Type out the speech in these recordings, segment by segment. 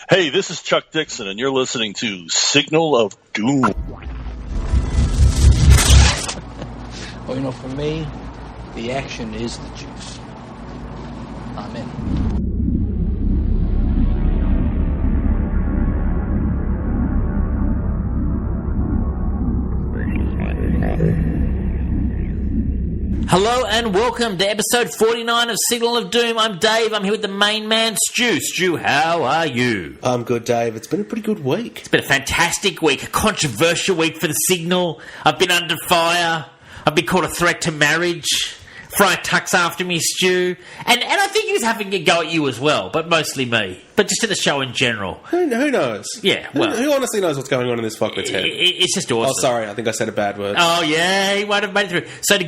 Hey, this is Chuck Dixon, and you're listening to Signal of Doom. Well, for me, the action is the juice. I'm in. Hello and welcome to episode 49 of Signal of Doom. I'm Dave. I'm here with the main man, Stu. Stu, how are you? I'm good, Dave. It's been a pretty good week. It's been a fantastic week, a controversial week for the Signal. I've been under fire. I've been called a threat to marriage. Friar tucks after me, Stu. And I think he was having a go at you as well, but mostly me. But just to the show in general. Who knows? Yeah, well... Who honestly knows what's going on in this fuckwit's head? It's just awesome. Oh, sorry, I think I said a bad word. Oh, yeah, he won't have made it through. So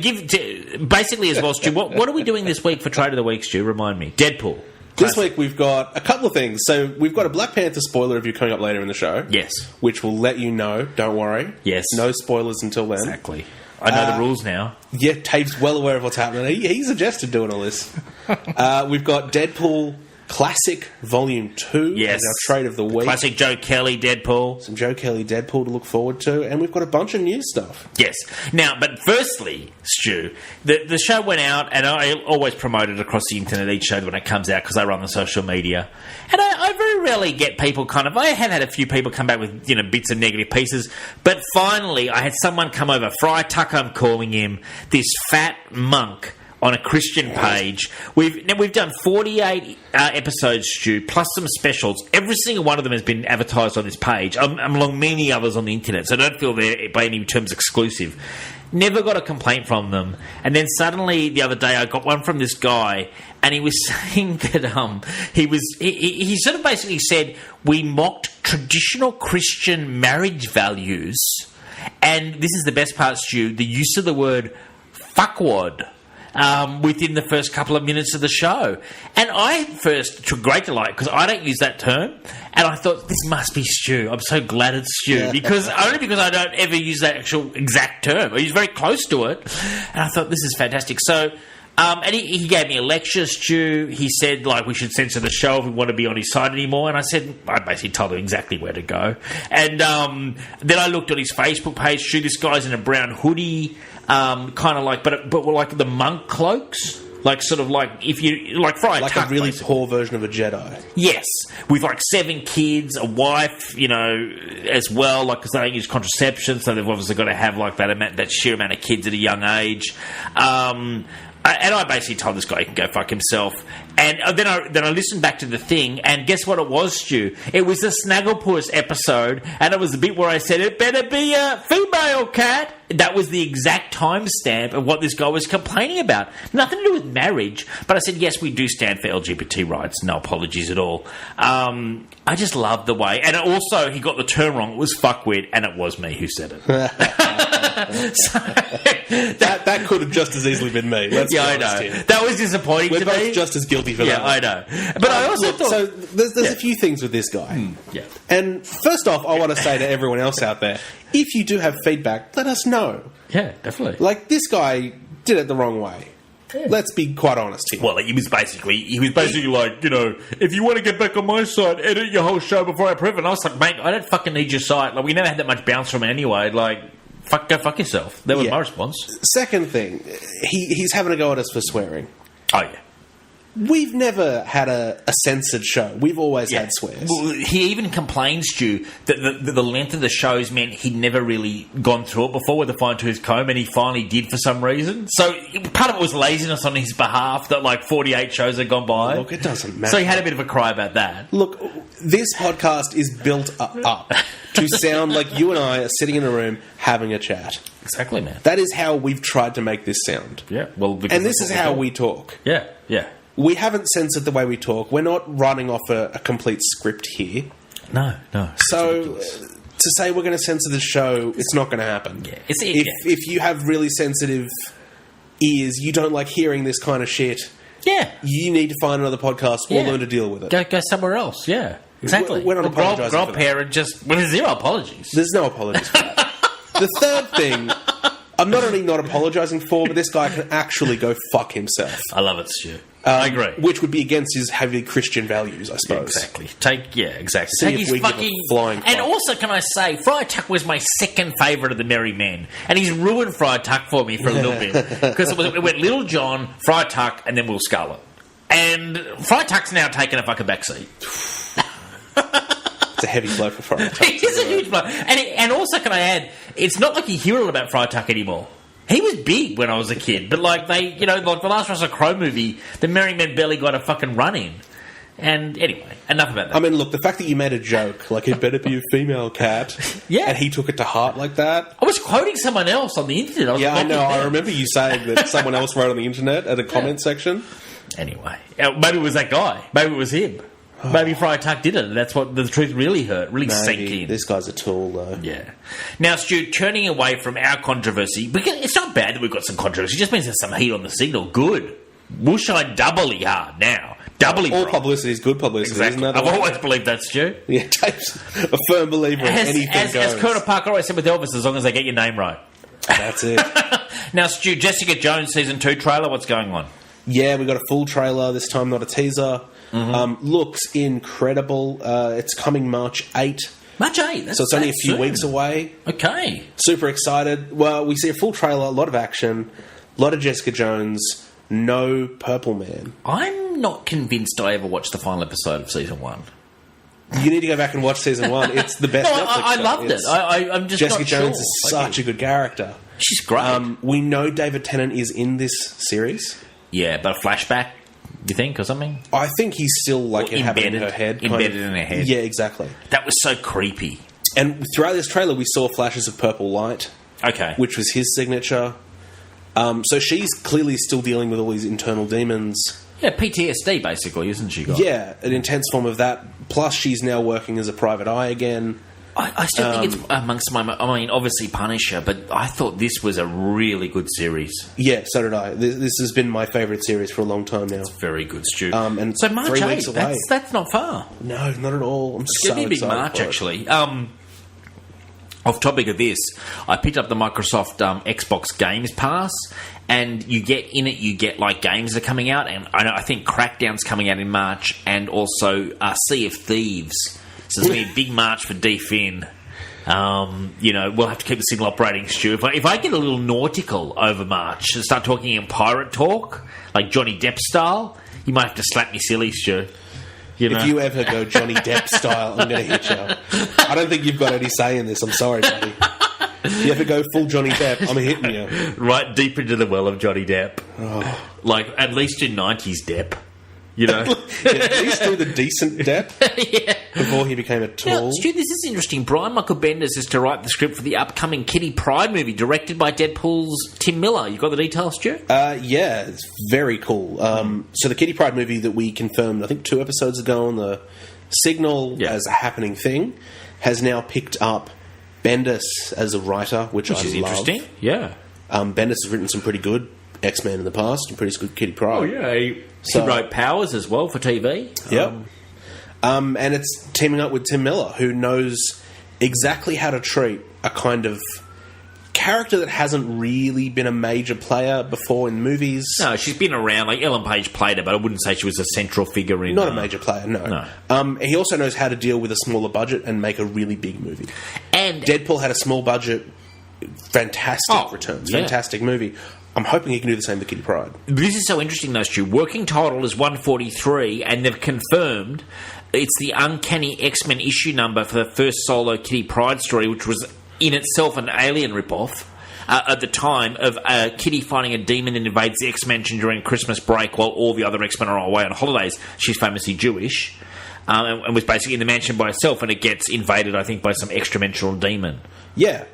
basically as well, Stu, what are we doing this week for Trade of the Week, Stu? Remind me. Deadpool. This week we've got a couple of things. So we've got a Black Panther spoiler review coming up later in the show. Yes. Which will let you know, don't worry. Yes. No spoilers until then. Exactly. I know the rules now. Yeah, Dave's well aware of what's happening. He suggested doing all this. We've got Deadpool Classic Volume 2. Yes. As our Trade of the Week. Classic Joe Kelly Deadpool. Some Joe Kelly Deadpool to look forward to. And we've got a bunch of new stuff. Yes. Now, but firstly, Stu, the show went out, and I always promote it across the internet each show when it comes out because I run the social media. And I very rarely get people I have had a few people come back with, bits of negative pieces. But finally, I had someone come over, Friar Tucker, I'm calling him, this fat monk on a Christian page. We've done 48 episodes, Stu, plus some specials. Every single one of them has been advertised on this page, along many others on the internet, so don't feel they're by any terms exclusive. Never got a complaint from them. And then suddenly, the other day, I got one from this guy, and he was saying that he sort of basically said, we mocked traditional Christian marriage values, and this is the best part, Stu, the use of the word fuckwad within the first couple of minutes of the show. And I first took great delight because I don't use that term, and I thought, this must be Stu. I'm so glad it's Stu, because I don't ever use that actual exact term. I use very close to it, and I thought, this is fantastic. So, and he gave me a lecture, Stu. He said, we should censor the show if we want to be on his side anymore. And I basically told him exactly where to go. And then I looked on his Facebook page, Stu. This guy's in a brown hoodie, kind of but like the monk cloaks. If you Friar like Tuck, a really basically. poor version of a Jedi. Yes, with 7 kids, a wife, as well. Because they don't use contraception, so they've obviously got to have that sheer amount of kids at a young age. And I basically told this guy he can go fuck himself. And then I listened back to the thing, and guess what it was, Stu? It was the Snagglepuss episode, and it was the bit where I said, it better be a female cat. That was the exact timestamp of what this guy was complaining about. Nothing to do with marriage, but I said, yes, we do stand for LGBT rights. No apologies at all. I just love the way. And also, he got the term wrong. It was fuckwit, and it was me who said it. So, that could have just as easily been me. Let's be honest here. That was disappointing to me. We're both just as guilty for that. Yeah, I know. But I also thought... So there's a few things with this guy. Yeah. And first off, I want to say to everyone else out there, if you do have feedback, let us know. Yeah, definitely. This guy did it the wrong way. Yeah. Let's be quite honest here. Well, he was basically if you want to get back on my side, edit your whole show before I approve it. And I was like, mate, I don't fucking need your site. We never had that much bounce from it anyway. Go fuck yourself. That was my response. Second thing, he's having a go at us for swearing. Oh, yeah. We've never had a censored show. We've always had swears. Well, he even complains, Stu, that the length of the shows meant he'd never really gone through it before with a fine-tooth comb, and he finally did for some reason. So part of it was laziness on his behalf that 48 shows had gone by. Look, it doesn't matter. So he had a bit of a cry about that. Look, this podcast is built up to sound like you and I are sitting in a room having a chat. Exactly, man. That is how we've tried to make this sound. Yeah, well, and this is how we talk. Yeah, yeah. We haven't censored the way we talk. We're not running off a complete script here. No. So to say we're going to censor the show, it's not going to happen. Yeah, if you have really sensitive ears, you don't like hearing this kind of shit. Yeah, you need to find another podcast. We'll learn to deal with it. Go somewhere else. Yeah, exactly. We're not apologising for that. There's zero apologies. There's no apologies for that. The third thing, I'm not only not apologising for, but this guy can actually go fuck himself. I love it, Stu. I agree. Which would be against his heavy Christian values, I suppose. Exactly. Exactly. See Take if his we give a fucking flying And fuck. also, can I say, Friar Tuck was my second favourite of the Merry Men, and he's ruined Friar Tuck for me for a little bit because it went Little John, Friar Tuck, and then Will Scarlet, and Friar Tuck's now taken a fucking backseat. It's a heavy blow for Friar Tuck. It is a huge blow, and also, can I add, it's not like you hear a lot about Friar Tuck anymore. He was big when I was a kid, but like like the last Russell Crowe movie, the Merry Men barely got a fucking run in. And anyway, enough about that. I mean, look, the fact that you made a joke, like it better be a female cat, Yeah. and he took it to heart like that. I was quoting someone else on the internet. I was Yeah, I like, know. I remember you saying that someone else wrote on the internet at a comment section. Anyway, maybe it was that guy. Maybe it was him. Maybe Friar Tuck did it, and that's what the truth really hurt, really sank in. This guy's a tool, though. Yeah. Now, Stu, turning away from our controversy, because it's not bad that we've got some controversy. It just means there's some heat on the signal. Good. We'll shine doubly hard now. Doubly All bright. publicity is good publicity, Exactly. isn't that? I've always believed that, Stu. Yeah, Dave's a firm believer in anything As goes. Curtis Parker always said with Elvis, as long as they get your name right. That's it. Now, Stu, Jessica Jones Season 2 trailer, what's going on? Yeah, we got a full trailer this time, not a teaser. Looks incredible. It's coming March 8. March 8? So it's only a few weeks away. Okay. Super excited. Well, we see a full trailer, a lot of action, a lot of Jessica Jones, no Purple Man. I'm not convinced I ever watched the final episode of Season 1. You need to go back and watch Season 1. It's the best No, Netflix I show. loved it. It's- I'm just Jessica not Jones sure. is such a good character. She's great. We know David Tennant is in this series. Yeah, but a flashback, you think, or something? I think he's still like Or inhabiting her head. kind embedded of. in her head. Yeah, exactly. That was so creepy. And throughout this trailer, we saw flashes of purple light, Okay. which was his signature. So she's clearly still dealing with all these internal demons. Yeah, PTSD, basically, isn't she, guys? Yeah, an intense form of that. Plus, she's now working as a private eye again. I still think it's amongst my... I mean, obviously Punisher, but I thought this was a really good series. Yeah, so did I. This has been my favourite series for a long time now. Very good, Stu. And so March 3 8, weeks away. that's not far. No, not at all. I'm It's so going to be a big excited March, for it. actually. Off topic of this, I picked up the Microsoft Xbox Games Pass, and you get like games that are coming out, and I think Crackdown's coming out in March, and also Sea of Thieves. So there's going to be a big March for DFIN. We'll have to keep the signal operating, Stu. If I get a little nautical over March and start talking in pirate talk, like Johnny Depp style, you might have to slap me silly, Stu. If you ever go Johnny Depp style, I'm going to hit you. I don't think you've got any say in this. I'm sorry, buddy. If you ever go full Johnny Depp, I'm hitting you. Right deep into the well of Johnny Depp. Oh. Like, at least in 90s Depp. You know? Yeah, at least do the decent Depp Yeah. before he became a Now, tool. Stu, this is interesting. Brian Michael Bendis is to write the script for the upcoming Kitty Pryde movie, directed by Deadpool's Tim Miller. You got the details, Stu? Yeah, it's very cool. So the Kitty Pryde movie that we confirmed, I think 2 episodes ago on the Signal as a happening thing, has now picked up Bendis as a writer, which I is love. interesting. Yeah. Bendis has written some pretty good X-Men in the past and pretty good Kitty Pryde. Oh, yeah. He wrote Powers as well for TV. Yep. And it's teaming up with Tim Miller, who knows exactly how to treat a kind of character that hasn't really been a major player before in movies. No, she's been around. Like, Ellen Page played her, but I wouldn't say she was a central figure in... Not a major player, no. He also knows how to deal with a smaller budget and make a really big movie. And Deadpool had a small budget, fantastic returns, yeah. fantastic movie. I'm hoping he can do the same with Kitty Pryde. This is so interesting, though, Stu. Working title is 143, and they've confirmed it's the Uncanny X-Men issue number for the first solo Kitty Pryde story, which was in itself an Alien ripoff at the time of Kitty finding a demon that invades the X-Mansion during Christmas break while all the other X-Men are away on holidays. She's famously Jewish and was basically in the mansion by herself, and it gets invaded, I think, by some extra-dimensional demon. Yeah,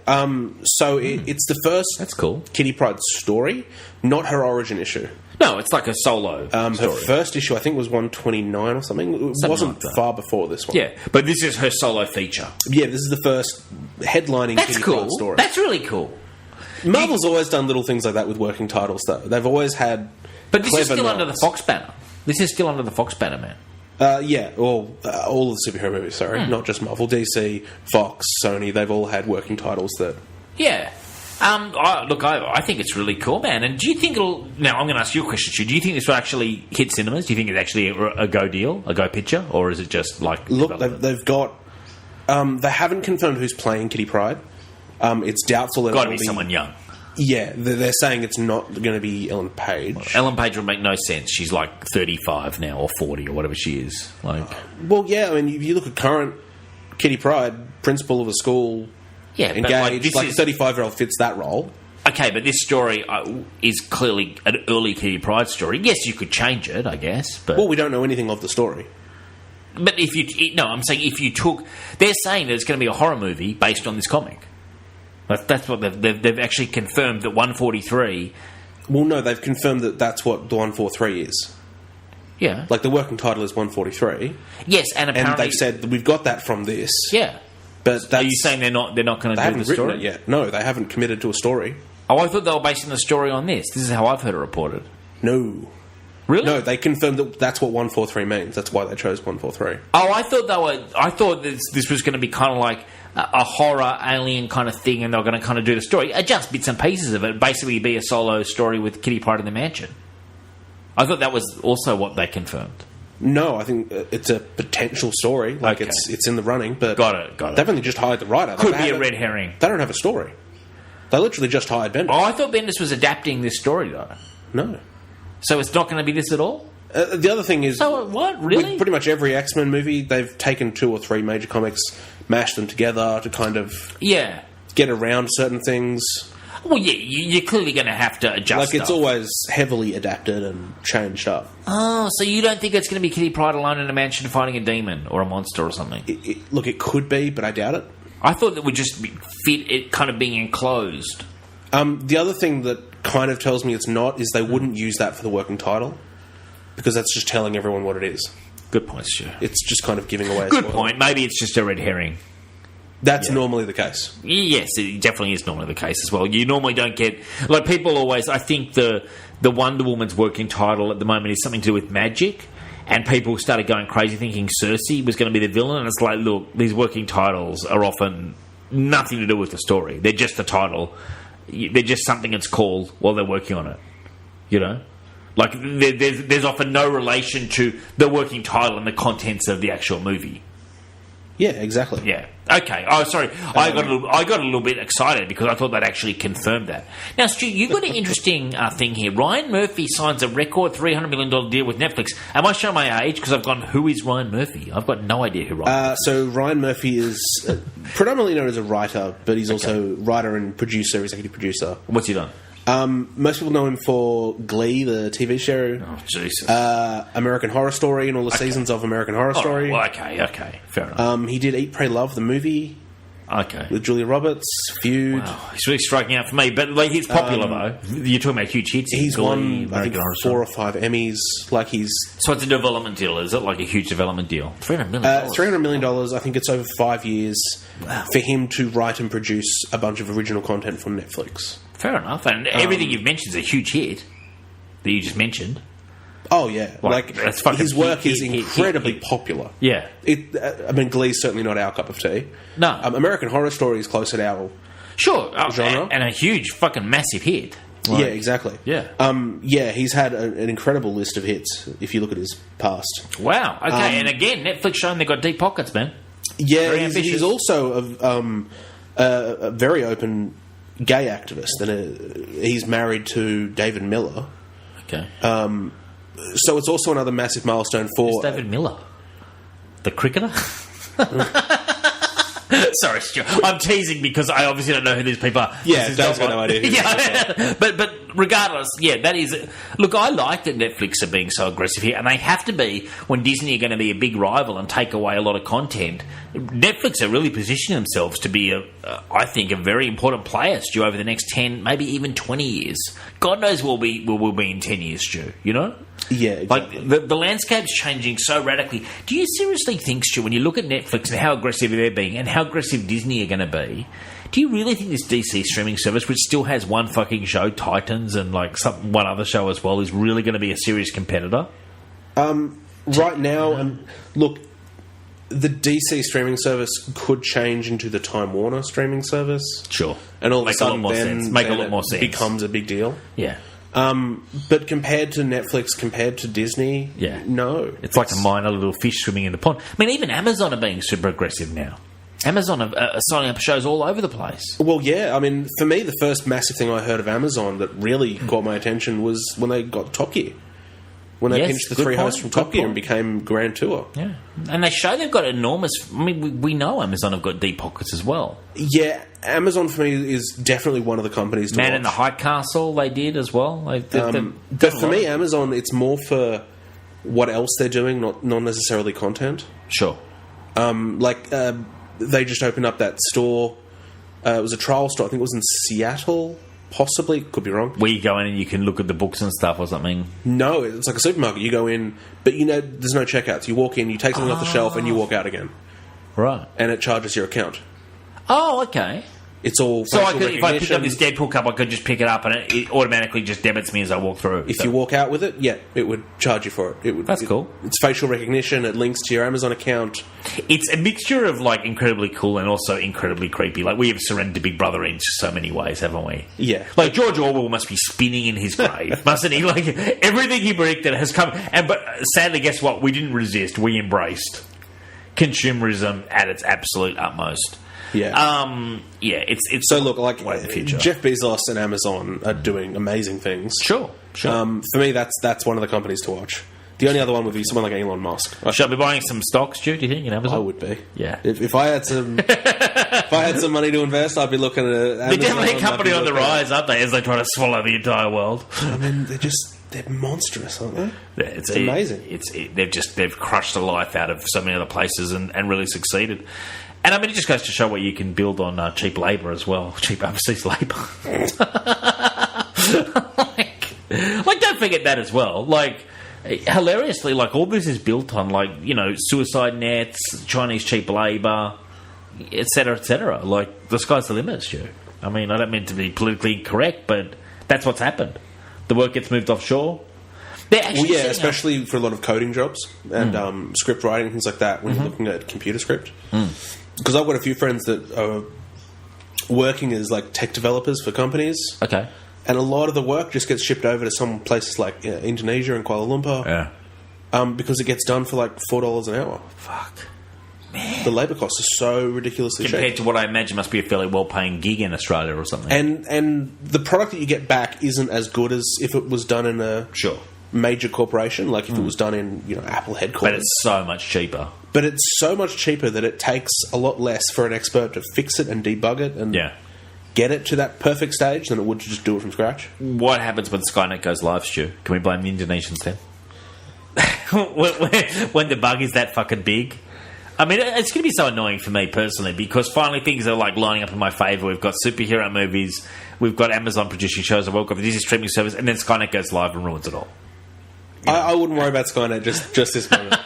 so it's the first That's cool. Kitty Pryde story, not her origin issue. No, it's like a solo Her story. first issue, I think, was 129 or something. It wasn't like that. far before this one. Yeah, but this is her solo feature. Yeah, this is the first headlining That's Kitty cool. Pryde story. That's really cool. Marvel's always done little things like that with working titles, though. They've always had But this is clever still under the nods. Fox banner. This is still under the Fox banner, man. Yeah, all of the superhero movies, sorry. Not just Marvel, DC, Fox, Sony, they've all had working titles that... Yeah. I think it's really cool, man. And do you think it'll... Now, I'm going to ask you a question, Stu. Do you think this will actually hit cinemas? Do you think it's actually a go deal, a go picture? Or is it just like... Look, they've got... they haven't confirmed who's playing Kitty Pryde. It's doubtful that Got to it'll be someone young. Yeah, they're saying it's not going to be Ellen Page. Well, Ellen Page would make no sense. She's like 35 now, or 40, or whatever she is. Well, yeah, I mean, if you look at current Kitty Pryde, principal of a school, engaged, like a 35-year-old fits that role. Okay, but this story is clearly an early Kitty Pryde story. Yes, you could change it, I guess. But well, we don't know anything of the story. But I'm saying if you took... They're saying that it's going to be a horror movie based on this comic. That's what they've actually confirmed that 143... Well, no, they've confirmed that that's what the 143 is. Yeah. Like, the working title is 143. Yes, and apparently... And they've said, we've got that from this. Yeah. But are you saying they're not going to do the story? They haven't written it yet. No, they haven't committed to a story. Oh, I thought they were basing the story on this. This is how I've heard it reported. No. Really? No, they confirmed that that's what 143 means. That's why they chose 143. Oh, I thought this was going to be kind of like a horror alien kind of thing, and they were going to kind of do the story, adjust bits and pieces of it, basically be a solo story with Kitty Pryde in the mansion. I thought that was also what they confirmed. No, I think it's a potential story. Like, okay. It's in the running, but got it. They've only just hired the writer. Could be a red herring. They don't have a story. They literally just hired Bendis. Oh, I thought Bendis was adapting this story, though. No. So it's not going to be this at all? The other thing is... So what? Really? With pretty much every X-Men movie, they've taken 2 or 3 major comics, mashed them together to kind of... Yeah. Get around certain things. Well, yeah, you're clearly going to have to adjust Like, it's stuff. always heavily adapted and changed up. Oh, so you don't think it's going to be Kitty Pryde alone in a mansion fighting a demon or a monster or something? Look, it could be, but I doubt it. I thought that would just fit it kind of being enclosed. The other thing that kind of tells me it's not is they wouldn't use that for the working title, because that's just telling everyone what it is. Good point, Stu. It's just kind of giving away. Good point. Maybe it's just a red herring. That's normally the case. Yes, it definitely is normally the case as well. You normally don't get... Like, people always... I think the Wonder Woman's working title at the moment is something to do with magic, and people started going crazy thinking Cersei was going to be the villain, and it's like, look, these working titles are often nothing to do with the story. They're just a title. They're just something it's called while they're working on it. You know? Like, there's often no relation to the working title and the contents of the actual movie. Yeah, exactly. Yeah. Okay. Oh, sorry. I got a little bit excited because I thought that actually confirmed that. Now, Stu, you've got an interesting thing here. Ryan Murphy signs a record $300 million deal with Netflix. Am I showing my age? Because I've gone, who is Ryan Murphy? I've got no idea who Ryan is. So Ryan Murphy is predominantly known as a writer, but he's also writer and producer, executive producer. What's he done? Most people know him for Glee, the TV show. Oh, Jesus. American Horror Story and all the seasons of American Horror Story. Well, okay. Fair enough. He did Eat, Pray, Love, the movie. Okay. With Julia Roberts, Feud. Wow. He's really striking out for me. But like, he's popular, though. You're talking about huge hits. He's Glee, won, I think, 4 or 5 Emmys. Like, he's... So it's a development deal, is it? Like a huge development deal? $300 million? $300 million. I think it's over 5 years for him to write and produce a bunch of original content for Netflix. Fair enough. And everything you've mentioned is a huge hit that you just mentioned. Oh, yeah. Like his work is incredibly popular. Yeah. I mean, Glee's certainly not our cup of tea. No. American Horror Story is close at our genre. And a huge fucking massive hit. Like, yeah, exactly. Yeah. He's had an incredible list of hits if you look at his past. Wow. Okay, and again, Netflix showing they've got deep pockets, man. Yeah, he's also a very open gay activist, and he's married to David Miller. Okay. So it's also another massive milestone for... Who's David Miller? The cricketer? Sorry, Stu. I'm teasing because I obviously don't know who these people are. Yeah, Dave's got no idea who yeah. But regardless, yeah, that is... Look, I like that Netflix are being so aggressive here, and they have to be when Disney are going to be a big rival and take away a lot of content. Netflix are really positioning themselves to be, I think, a very important player, Stu, over the next 10, maybe even 20 years. God knows where we'll be in 10 years, Stu, you know? Yeah, exactly. Like, the landscape's changing so radically. Do you seriously think, Stu, when you look at Netflix and how aggressive they're being and how aggressive Disney are going to be, do you really think this DC streaming service, which still has one fucking show, Titans, and like one other show as well, is really going to be a serious competitor? Right now, look, the DC streaming service could change into the Time Warner streaming service. Sure. And all of a Make a sudden, lot more then, sense. Make a then lot it more sense. becomes a big deal. Yeah. But compared to Netflix, compared to Disney, Yeah. no. It's like a minor little fish swimming in the pond. I mean, even Amazon are being super aggressive now. Amazon are signing up shows all over the place. Well, yeah. I mean, for me, the first massive thing I heard of Amazon that really caught my attention was when they got Top Gear. When they pinched the three hosts from Top Gear and became Grand Tour. Yeah. And they show they've got enormous... I mean, we know Amazon have got deep pockets as well. Yeah, Amazon for me is definitely one of the companies to Man watch. in the High Castle, they did as well. But for me, Amazon, it's more for what else they're doing, not necessarily content. Sure. They just opened up that store. It was a trial store. I think it was in Seattle, possibly. Could be wrong. Where you go in and you can look at the books and stuff or something. No, it's like a supermarket. You go in, but there's no checkouts. You walk in, you take something off the shelf, and you walk out again. Right. And it charges your account. Oh, okay. It's all So facial if I pick up recognition. this Deadpool cup, I could just pick it up and it automatically just debits me as I walk through. If you walk out with it, yeah, it would charge you for it. That's cool. It's facial recognition. It links to your Amazon account. It's a mixture of like incredibly cool and also incredibly creepy. Like we have surrendered Big Brother in so many ways, haven't we? Yeah. Like George Orwell must be spinning in his grave, mustn't he? Like everything he predicted has come. But sadly, guess what? We didn't resist. We embraced consumerism at its absolute utmost. Yeah. It's So look, like way in the future. Jeff Bezos and Amazon are doing amazing things. Sure. For me, that's one of the companies to watch. The only other one would be someone like Elon Musk. Shall I be buying some stocks, Stu, do you think, in Amazon? I would be. Yeah. If I had some, if I had some money to invest, I'd be looking at Amazon. They're definitely a company I'd be on the looking at- rise, aren't they, as they try to swallow the entire world? I mean, they're monstrous, aren't they? Yeah, it's amazing. They've crushed the life out of so many other places and really succeeded. And I mean, it just goes to show what you can build on cheap labour as well, cheap overseas labour. like, don't forget that as well. Like, hilariously, like all this is built on suicide nets, Chinese cheap labour, etc., etc. Like the sky's the limit, Stu. I mean, I don't mean to be politically incorrect, but that's what's happened. The work gets moved offshore. Especially for a lot of coding jobs and script writing and things like that when you're looking at computer script. Because I've got a few friends that are working as like tech developers for companies. Okay. And a lot of the work just gets shipped over to some places like Indonesia and Kuala Lumpur. Yeah. Because it gets done for like $4 an hour. Fuck. Man. The labour costs are so ridiculously Compared cheap. to what I imagine must be a fairly well-paying gig in Australia or something. And the product that you get back isn't as good as if it was done in a major corporation, like if it was done in Apple headquarters. But it's so much cheaper. But it's so much cheaper that it takes a lot less for an expert to fix it and debug it and get it to that perfect stage than it would to just do it from scratch. What happens when Skynet goes live, Stu? Can we blame the Indonesians then? when the bug is that fucking big? I mean, it's going to be so annoying for me personally because finally things are like lining up in my favour. We've got superhero movies, we've got Amazon producing shows, I've got the Disney streaming service, and then Skynet goes live and ruins it all. I wouldn't worry about Skynet just this moment.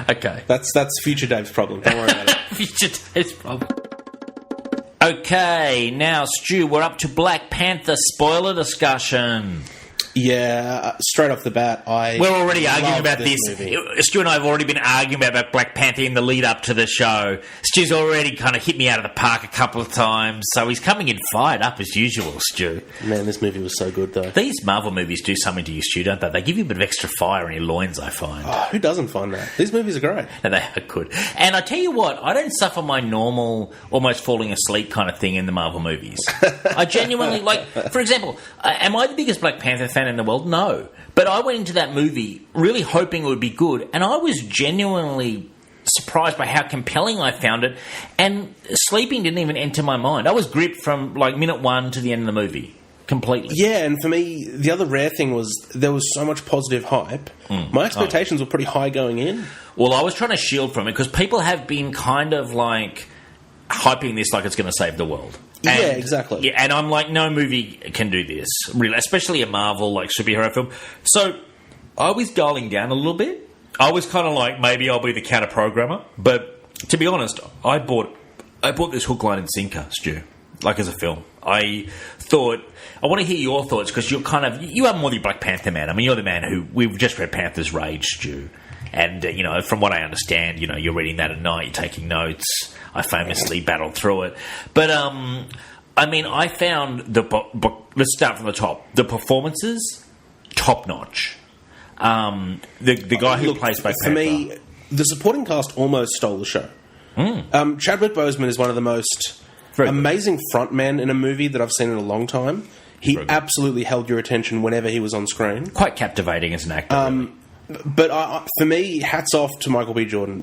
Okay. That's future Dave's problem. Don't worry about it. Future Dave's problem. Okay, now, Stu, we're up to Black Panther spoiler discussion. Yeah, straight off the bat, we're already arguing about this. Movie. Stu and I have already been arguing about Black Panther in the lead up to the show. Stu's already kind of hit me out of the park a couple of times, so he's coming in fired up as usual, Stu. Man, this movie was so good, though. These Marvel movies do something to you, Stu, don't they? They give you a bit of extra fire in your loins, I find. Oh, who doesn't find that? These movies are great. And they are good. And I tell you what, I don't suffer my normal, almost falling asleep kind of thing in the Marvel movies. I genuinely, for example, am I the biggest Black Panther fan in the world? No. But I went into that movie really hoping it would be good, and I was genuinely surprised by how compelling I found it, and sleeping didn't even enter my mind. I was gripped from minute one to the end of the movie. Completely. Yeah, and for me, the other rare thing was there was so much positive hype. My expectations were pretty high going in. Well, I was trying to shield from it because people have been kind of hyping this like it's going to save the world. And, yeah, exactly. Yeah, and I'm like, no movie can do this, really, especially a Marvel superhero film. So I was dialing down a little bit. I was kind of like, maybe I'll be the counter programmer. But to be honest, I bought this hook, line, and sinker, Stu, as a film. I thought, I want to hear your thoughts because you are more the Black Panther man. I mean, you're the man who we've just read Panther's Rage, Stu. And, from what I understand, you're reading that at night, you're taking notes. I famously battled through it. But, I found let's start from the top. The performances, top-notch. The guy who plays Black Panther. For me, the supporting cast almost stole the show. Chadwick Boseman is one of the most amazing frontmen in a movie that I've seen in a long time. He absolutely held your attention whenever he was on screen. Quite captivating as an actor. Really. But for me, hats off to Michael B. Jordan.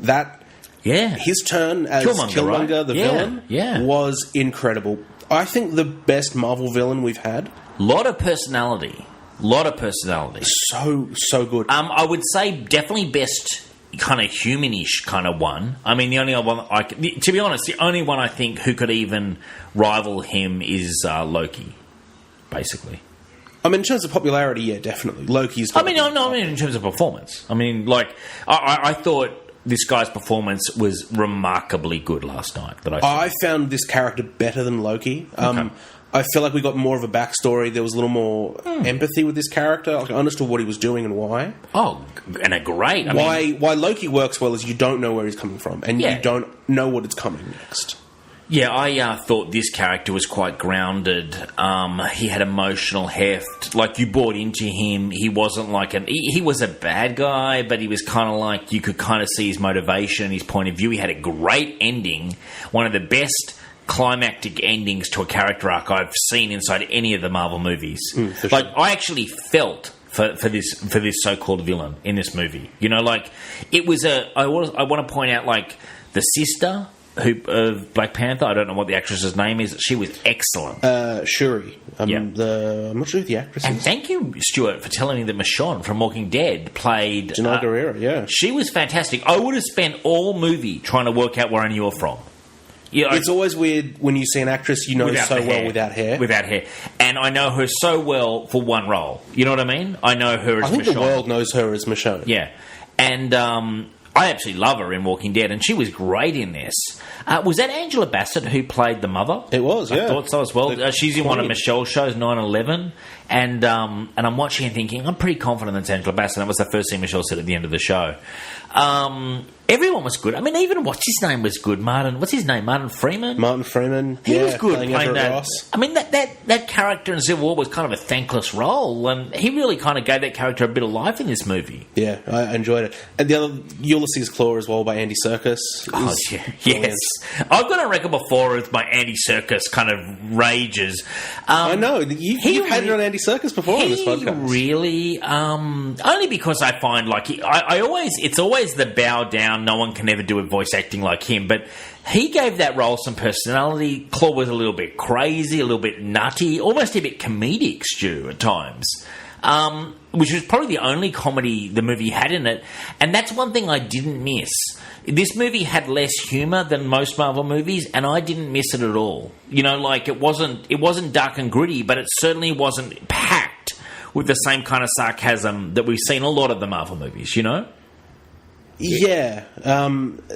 His turn as Killmonger, the villain, was incredible. I think the best Marvel villain we've had. Lot of personality. So good. I would say definitely best kind of humanish kind of one. I mean, the only one to be honest, the only one I think who could even rival him is Loki, basically. I mean, in terms of popularity, yeah, definitely. Loki's... I mean, in terms of performance. I mean, I thought this guy's performance was remarkably good last night. I found this character better than Loki. Okay. I feel like we got more of a backstory. There was a little more empathy with this character. Like, I understood what he was doing and why. Oh, and a great... Why Loki works well is you don't know where he's coming from, and you don't know what is coming next. Yeah, I thought this character was quite grounded. He had emotional heft. Like, you bought into him. He wasn't like he was a bad guy, but he was kind of like, you could kind of see his motivation, his point of view. He had a great ending. One of the best climactic endings to a character arc I've seen inside any of the Marvel movies. Like, I actually felt for this so-called villain in this movie. It was I want to point out, like, the sister of Black Panther. I don't know what the actress's name is. She was excellent. Shuri. I'm not sure who the actress is. And thank you, Stuart, for telling me that Michonne from Walking Dead played... Denai Guerrero, yeah. She was fantastic. I would have spent all movie trying to work out where I knew her from. It's always weird when you see an actress you know so well without hair. Without hair. And I know her so well for one role. You know what I mean? I know her as Michonne. I think the world knows her as Michonne. Yeah. And I absolutely love her in Walking Dead, and she was great in this. Was that Angela Bassett who played the mother? It was, yeah. I thought so as well. She's in one of Michelle's shows, 9/11. And I'm watching and thinking, I'm pretty confident that's Angela Bassett. That was the first thing Michelle said at the end of the show. Everyone was good. I mean, even what's his name was good. What's his name? Martin Freeman? Martin Freeman. He was good playing that. Ross. I mean, that character in Civil War was kind of a thankless role, and he really kind of gave that character a bit of life in this movie. Yeah, I enjoyed it. And the other, Ulysses Claw as well by Andy Serkis. Oh, yeah. Yes. I've got a record before with my Andy Serkis kind of rages. I know. You've hated on Andy Serkis before on this podcast. Really? Only because I find, like, it's always the bow down, no one can ever do a voice acting like him, but he gave that role some personality. Claw was a little bit crazy, a little bit nutty, almost a bit comedic, Stu, at times. Which was probably the only comedy the movie had in it, and that's one thing I didn't miss. This movie had less humour than most Marvel movies, and I didn't miss it at all. It wasn't dark and gritty, but it certainly wasn't packed with the same kind of sarcasm that we've seen in a lot of the Marvel movies, Yeah.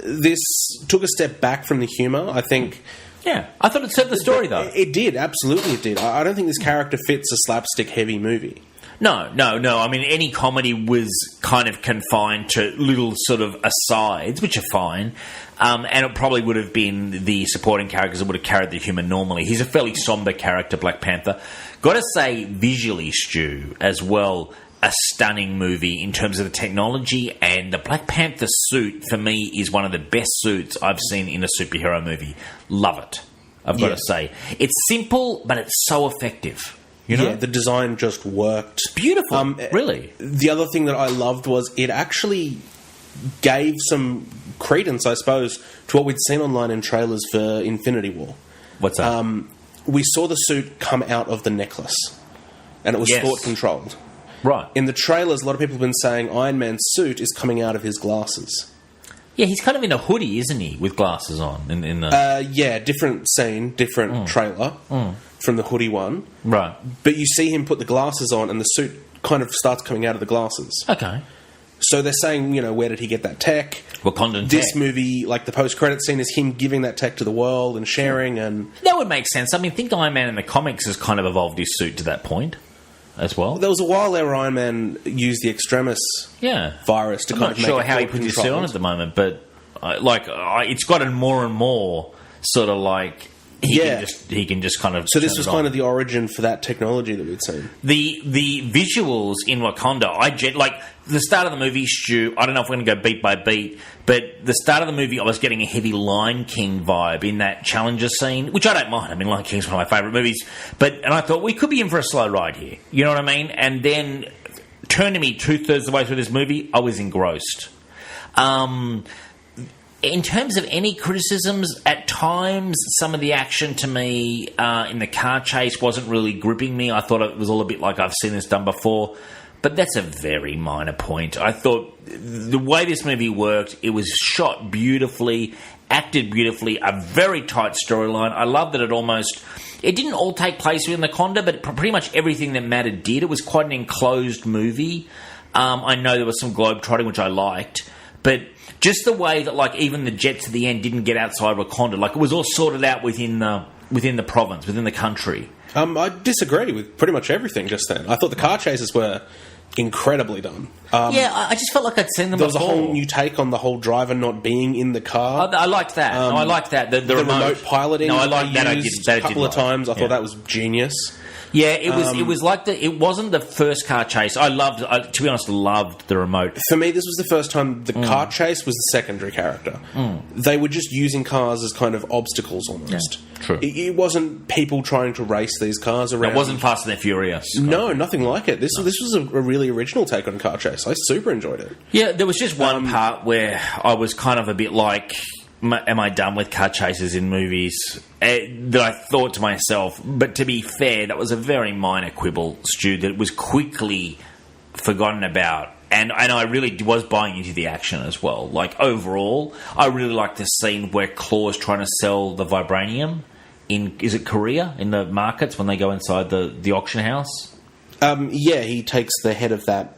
This took a step back from the humour, I think. Yeah, I thought it served the story, though. It did, absolutely it did. I don't think this character fits a slapstick-heavy movie. No. I mean, any comedy was kind of confined to little sort of asides, which are fine. And it probably would have been the supporting characters that would have carried the humour normally. He's a fairly sombre character, Black Panther. Got to say, visually, Stu, as well, a stunning movie in terms of the technology, and the Black Panther suit, for me, is one of the best suits I've seen in a superhero movie. Love it, I've got to say. It's simple, but it's so effective. Yeah, the design just worked. It's beautiful, really. The other thing that I loved was it actually gave some credence, I suppose, to what we'd seen online in trailers for Infinity War. What's that? We saw the suit come out of the necklace, and it was thought-controlled. Right. In the trailers, a lot of people have been saying Iron Man's suit is coming out of his glasses. Yeah, he's kind of in a hoodie, isn't he, with glasses on? Different scene, different trailer from the hoodie one. Right. But you see him put the glasses on, and the suit kind of starts coming out of the glasses. Okay. So they're saying, where did he get that tech? Wakandan tech. This movie, like the post-credit scene, is him giving that tech to the world and sharing. And that would make sense. I mean, think Iron Man in the comics has kind of evolved his suit to that point. as well. There was a while there where Iron Man used the Extremis virus to I'm kind not of make sure it how he more puts his suit on at the moment, but it's gotten more and more sort of like he can just kind of. So this was kind of the origin for that technology that we'd seen. The visuals in Wakanda, like the start of the movie, Stu. I don't know if we're going to go beat by beat, but the start of the movie, I was getting a heavy Lion King vibe in that Challenger scene, which I don't mind. I mean, Lion King's one of my favourite movies, and I thought we could be in for a slow ride here. You know what I mean? And then turn to me 2/3 of the way through this movie, I was engrossed. In terms of any criticisms, at times some of the action to me in the car chase wasn't really gripping me. I thought it was all a bit like I've seen this done before, but that's a very minor point. I thought the way this movie worked, it was shot beautifully, acted beautifully, a very tight storyline. I love that it didn't all take place within the Wakanda, but pretty much everything that mattered did. It was quite an enclosed movie. I know there was some globetrotting, which I liked, but just the way that, like, even the jets at the end didn't get outside Wakanda. Like, it was all sorted out within the province, within the country. I disagree with pretty much everything just then. I thought the car chases were incredibly done. I just felt like I'd seen them before. There was a whole new take on the whole driver not being in the car. I liked that. I liked that. The remote piloting. No, I liked that. A couple of times. I thought that was genius. Yeah, it was like it wasn't the first car chase. To be honest, loved the remote. For me, this was the first time the car chase was the secondary character. They were just using cars as kind of obstacles almost. Yeah, true. It wasn't people trying to race these cars around. It wasn't Fast and Furious. No, nothing like it. This was a really original take on car chase. I super enjoyed it. Yeah, there was just one part where I was kind of a bit like, am I done with car chases in movies? That I thought to myself, but to be fair, that was a very minor quibble, Stu, that was quickly forgotten about. And I really was buying into the action as well. Like, overall, I really liked the scene where Claw's trying to sell the vibranium is it Korea, in the markets when they go inside the auction house? He takes the head of that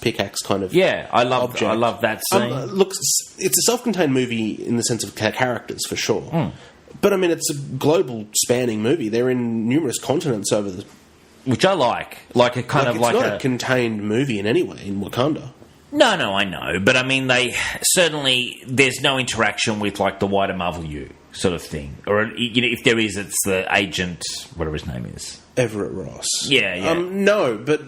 pickaxe kind of I love that scene. Look, it's a self-contained movie in the sense of characters, for sure. But, I mean, it's a global spanning movie. They're in numerous continents over the... Which I like. Like, it's not a contained movie in any way in Wakanda. No, I know. But, I mean, there's no interaction with, like, the wider Marvel U sort of thing. Or, if there is, it's the agent, whatever his name is. Everett Ross. Yeah. No, but...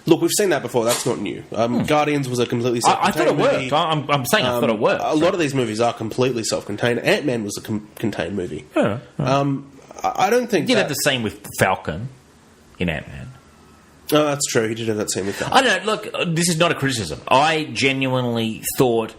Look, we've seen that before. That's not new. Guardians was a completely self-contained movie. I thought it worked. I'm saying I thought it worked. A lot of these movies are completely self-contained. Ant-Man was a contained movie. Yeah. I don't think... He did have the same with Falcon in Ant-Man. Oh, that's true. He did have that same with Falcon. I don't know. Look, this is not a criticism. I genuinely thought...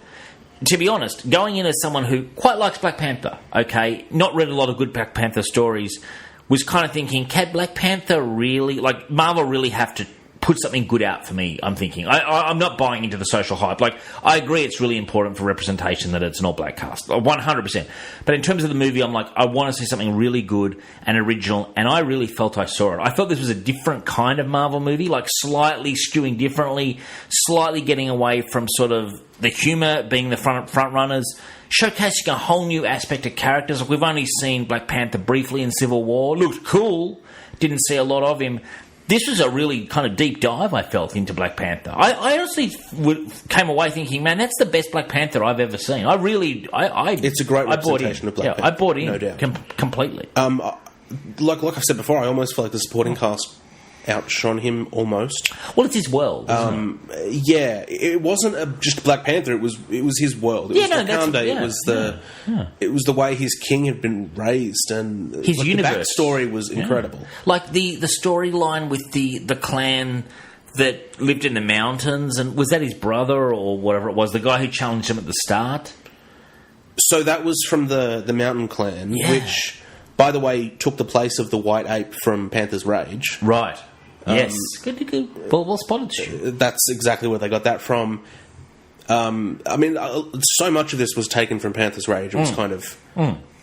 To be honest, going in as someone who quite likes Black Panther, okay, not read a lot of good Black Panther stories, was kind of thinking, can Black Panther really... Like, Marvel really have to put something good out for me, I'm thinking. I'm not buying into the social hype. Like, I agree it's really important for representation that it's an all-black cast, 100%. But in terms of the movie, I'm like, I want to see something really good and original, and I really felt I saw it. I felt this was a different kind of Marvel movie, like slightly skewing differently, slightly getting away from sort of the humour, being the front runners, showcasing a whole new aspect of characters. Like, we've only seen Black Panther briefly in Civil War. Looked cool. Didn't see a lot of him. This was a really kind of deep dive, I felt, into Black Panther. I honestly came away thinking, man, that's the best Black Panther I've ever seen. It's a great representation of Black Panther. I bought in, no doubt. Completely. Like I've said before, I almost feel like the supporting cast outshone him almost. Well, it's his world, isn't it? Yeah, it wasn't just Black Panther. It was his world. It was Wakanda. It was the way his king had been raised, and his universe. The backstory was incredible. Like the storyline with the clan that lived in the mountains, and was that his brother or whatever it was? The guy who challenged him at the start. So that was from the Mountain Clan, which, by the way, took the place of the White Ape from Panther's Rage. Right. Yes. Good. Well spotted, Stu. That's exactly where they got that from. I mean, so much of this was taken from Panther's Rage. It was kind of...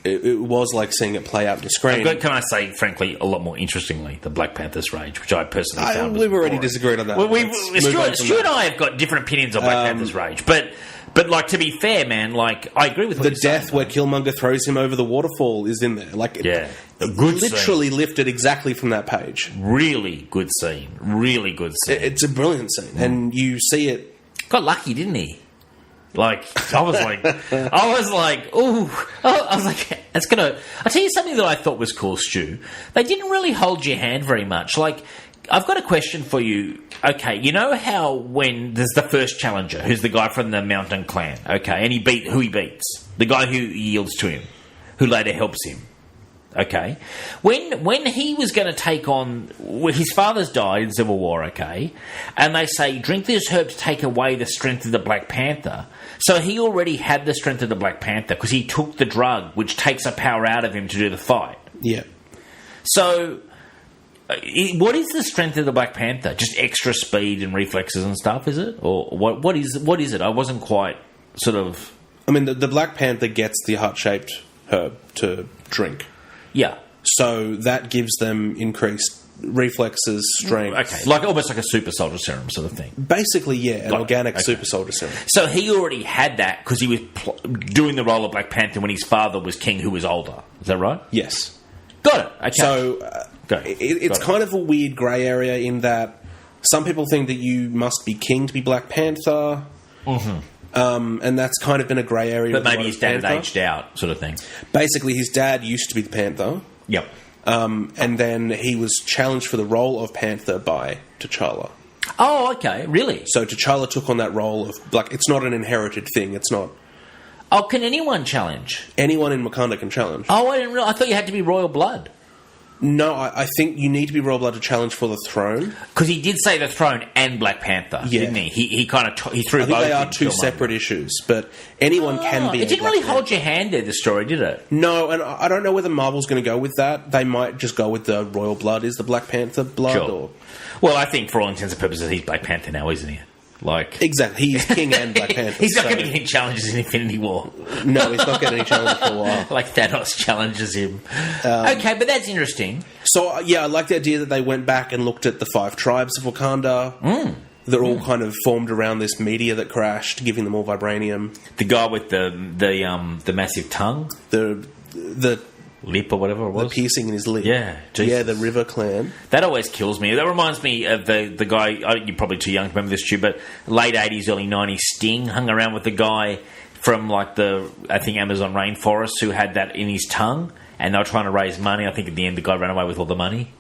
It was like seeing it play out on the screen. Can I say, frankly, a lot more interestingly, the Black Panther's Rage, which I personally found we've already disagreed on that. Stu and I have got different opinions on Black Panther's Rage, but But, like, to be fair, man, like, I agree with what the you're death saying, where Killmonger throws him over the waterfall is in there. Like, yeah, a it good literally scene. lifted exactly from that page. Really good scene. Really good scene. It's a brilliant scene, and you see it. Got lucky, didn't he? Like, I was like, ooh. I was like, it's gonna. I'll tell you something that I thought was cool, Stu. They didn't really hold your hand very much. Like, I've got a question for you. Okay, you know how when there's the first challenger, who's the guy from the Mountain Clan, okay, and he beats the guy who yields to him, who later helps him. Okay, when he was going to take on, his father's died in Civil War. Okay, and they say drink this herb to take away the strength of the Black Panther. So he already had the strength of the Black Panther because he took the drug, which takes a power out of him to do the fight. Yeah. So, what is the strength of the Black Panther? Just extra speed and reflexes and stuff, is it, or what is it? I wasn't quite sort of. I mean, the Black Panther gets the heart-shaped herb to drink. Yeah. So that gives them increased reflexes, strength. Okay, like almost like a super soldier serum sort of thing. Basically, yeah, an organic super soldier serum. So he already had that because he was doing the role of Black Panther when his father was king, who was older. Is that right? Yes. Got it. Okay. So it's kind of a weird grey area in that some people think that you must be king to be Black Panther. Mm-hmm. And that's kind of been a grey area. But maybe his dad had aged out, sort of thing. Basically, his dad used to be the Panther. Yep. And then he was challenged for the role of Panther by T'Challa. Oh, okay. Really? So T'Challa took on that role of it's not an inherited thing. It's not. Oh, can anyone challenge? Anyone in Wakanda can challenge. Oh, I didn't realize. I thought you had to be royal blood. No, I think you need to be royal blood to challenge for the throne. Because he did say the throne and Black Panther, didn't he? He kind of he threw I think both. They are two separate issues, but anyone can be. It didn't really hold your hand there, the story, did it? No, and I don't know whether Marvel's going to go with that. They might just go with the royal blood is the Black Panther blood. Sure. Well, I think for all intents and purposes, he's Black Panther now, isn't he? Like exactly, he's king and Black Panther. He's not going to get any challenges in Infinity War. No, he's not getting any challenges for a while. Like Thanos challenges him. Okay, but that's interesting. So yeah, I like the idea that they went back and looked at the 5 tribes of Wakanda. They're all kind of formed around this meteor that crashed, giving them all vibranium. The guy with the massive tongue, the lip or whatever it was, the piercing in his lip. Yeah, Jesus. Yeah, the River Clan. That always kills me. That reminds me of the guy. You're probably too young to remember this, Stu, but late '80s, early '90s, Sting hung around with the guy from like I think Amazon rainforest who had that in his tongue, and they were trying to raise money. I think at the end the guy ran away with all the money,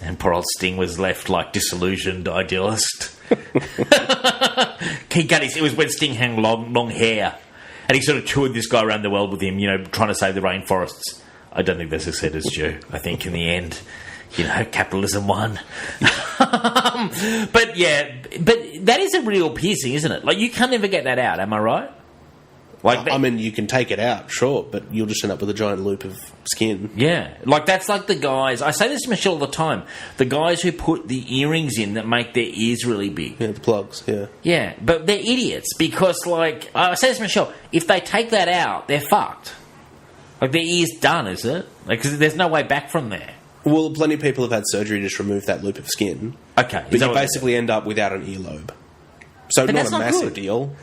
and poor old Sting was left like disillusioned idealist. It was when Sting had long hair, and he sort of toured this guy around the world with him, trying to save the rainforests. I don't think they succeeded, Stu. I think in the end, capitalism won. But that is a real piercing, isn't it? Like, you can't ever get that out, am I right? Like, I mean, you can take it out, sure, but you'll just end up with a giant loop of skin. Yeah. Like, that's like the guys... I say this to Michelle all the time. The guys who put the earrings in that make their ears really big. Yeah, the plugs, yeah. Yeah, but they're idiots because, like... I say this to Michelle. If they take that out, they're fucked. Like, their ear's done, is it? Like, 'cause there's no way back from there. Well, plenty of people have had surgery to just remove that loop of skin. Okay. But you basically end up without an earlobe. So but not a massive good. deal.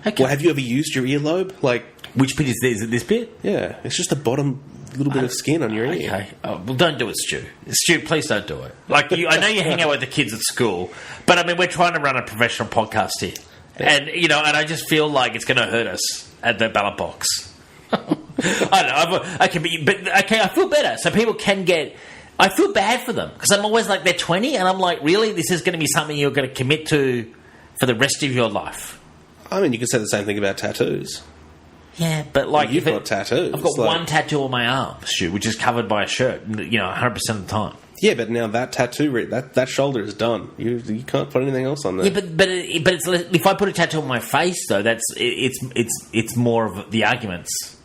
Okay. Well, have you ever used your earlobe? Like, which bit is this? Is it this bit? Yeah. It's just the bottom little bit of skin on your ear. Okay. Oh, well, don't do it, Stu. Stu, please don't do it. Like, I know you hang out with the kids at school, but, I mean, we're trying to run a professional podcast here. Yeah. And, and I just feel like it's going to hurt us at the ballot box. I don't know. I feel better. So people can get... I feel bad for them because I'm always like, they're 20 and I'm like, really? This is going to be something you're going to commit to for the rest of your life? I mean, you could say the same thing about tattoos. Yeah, but like... Well, you've got tattoos. I've got one tattoo on my arm, Stu, which is covered by a shirt, 100% of the time. Yeah, but now that tattoo, that shoulder is done. You can't put anything else on there. Yeah, but it's if I put a tattoo on my face, though, it's more of the arguments.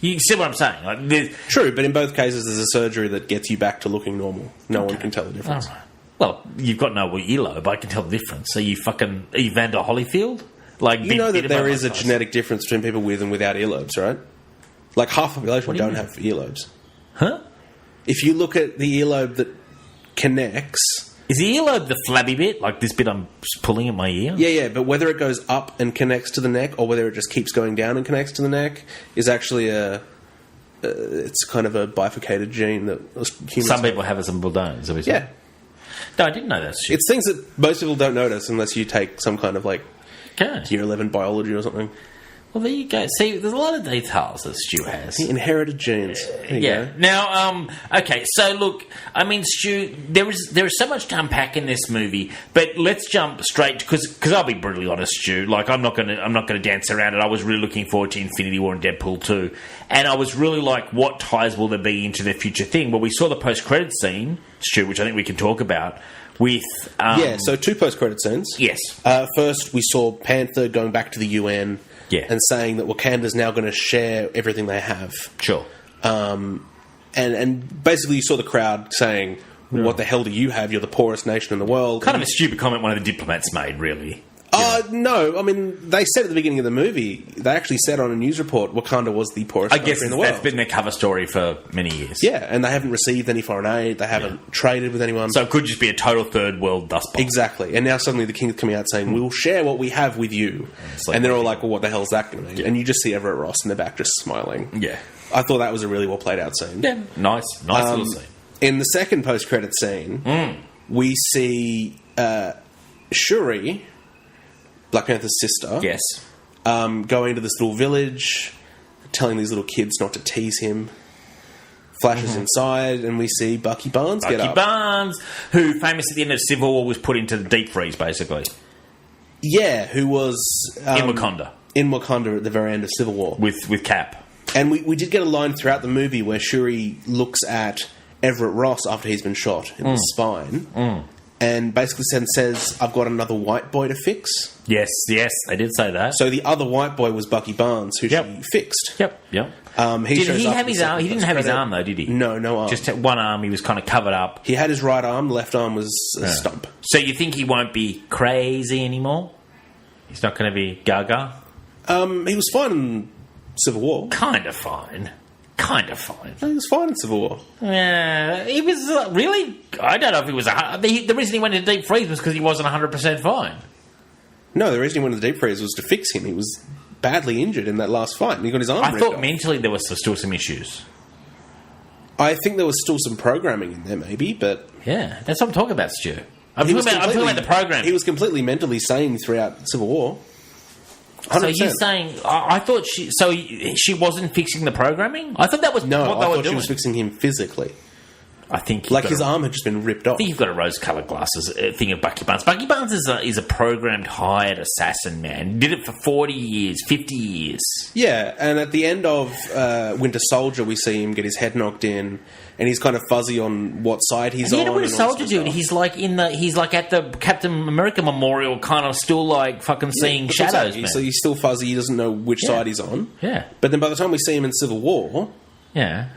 You see what I'm saying? Like, true, but in both cases, there's a surgery that gets you back to looking normal. No one can tell the difference. Right. Well, you've got no earlobe. I can tell the difference. Are you Evander Holyfield? Like, you know that there is a genetic difference between people with and without earlobes, right? Like, half the population don't have earlobes. Huh? If you look at the earlobe that connects Is the earlobe the flabby bit? Like this bit I'm pulling at my ear? Yeah, but whether it goes up and connects to the neck or whether it just keeps going down and connects to the neck is actually it's kind of a bifurcated gene that humans Some people have it, some people don't. Is that what you're saying? No, I didn't know that. It's things that most people don't notice unless you take some kind of year 11 biology or something. Well, there you go. See, there's a lot of details that Stu has. He inherited genes. There you go. Now, okay. So, look, I mean, Stu, there is so much to unpack in this movie, but let's jump straight because I'll be brutally honest, Stu. Like, I'm not gonna dance around it. I was really looking forward to Infinity War and Deadpool 2, and I was really like, what ties will there be into their future thing? Well, we saw the post-credit scene, Stu, which I think we can talk about. With so 2 post-credit scenes. Yes. First, we saw Panther going back to the UN. Yeah. And saying that Wakanda's now going to share everything they have. Sure. And basically you saw the crowd saying, what the hell do you have? You're the poorest nation in the world. Kind of a stupid comment one of the diplomats made, really. No, I mean, they said at the beginning of the movie, they actually said on a news report, Wakanda was the poorest country in the world. That's been their cover story for many years. Yeah, and they haven't received any foreign aid, they haven't traded with anyone. So it could just be a total third world dust box. Exactly, and now suddenly the king's coming out saying, we'll share what we have with you. And they're all like, well, what the hell is that going to mean? Yeah. And you just see Everett Ross in the back just smiling. Yeah. I thought that was a really well played out scene. Yeah, nice little scene. In the second post-credit scene, we see Shuri, Black Panther's sister, yes, going to this little village, telling these little kids not to tease him. Flashes inside, and we see Bucky Barnes get up. Bucky Barnes, who famous at the end of Civil War was put into the deep freeze, basically. Yeah, who was in Wakanda. In Wakanda at the very end of Civil War with Cap. And we did get a line throughout the movie where Shuri looks at Everett Ross after he's been shot in the spine. And basically says, I've got another white boy to fix. Yes, they did say that. So the other white boy was Bucky Barnes, who she fixed. Yep. Did he have his arm? He didn't have his arm, though, did he? No arm. Just one arm, he was kind of covered up. He had his right arm, left arm was a stump. So you think he won't be crazy anymore? He's not going to be gaga? He was fine in Civil War. Kind of fine. He was fine in Civil War. Yeah, he was really. I don't know if he was. The reason he went into deep freeze was because he wasn't 100% fine. No, the reason he went into deep freeze was to fix him. He was badly injured in that last fight, and he got his arm ripped off. Mentally there was still some issues. I think there was still some programming in there, maybe, but yeah, that's what I'm talking about, Stu. I'm talking about the programming. He was completely mentally sane throughout Civil War. 100%. So you're saying... I thought she wasn't fixing the programming? I thought that was what they were doing. No, I thought she was fixing him physically. I think... his arm had just been ripped off. I think you've got a rose-coloured glasses thing of Bucky Barnes. Bucky Barnes is a programmed, hired assassin, man. Did it for 40 years, 50 years. Yeah, and at the end of Winter Soldier, we see him get his head knocked in, and he's kind of fuzzy on what side he's on. Yeah, Winter Soldier, dude. He's like at the Captain America Memorial, kind of still like fucking seeing shadows, man. So he's still fuzzy. He doesn't know which side he's on. Yeah. But then by the time we see him in Civil War... Yeah.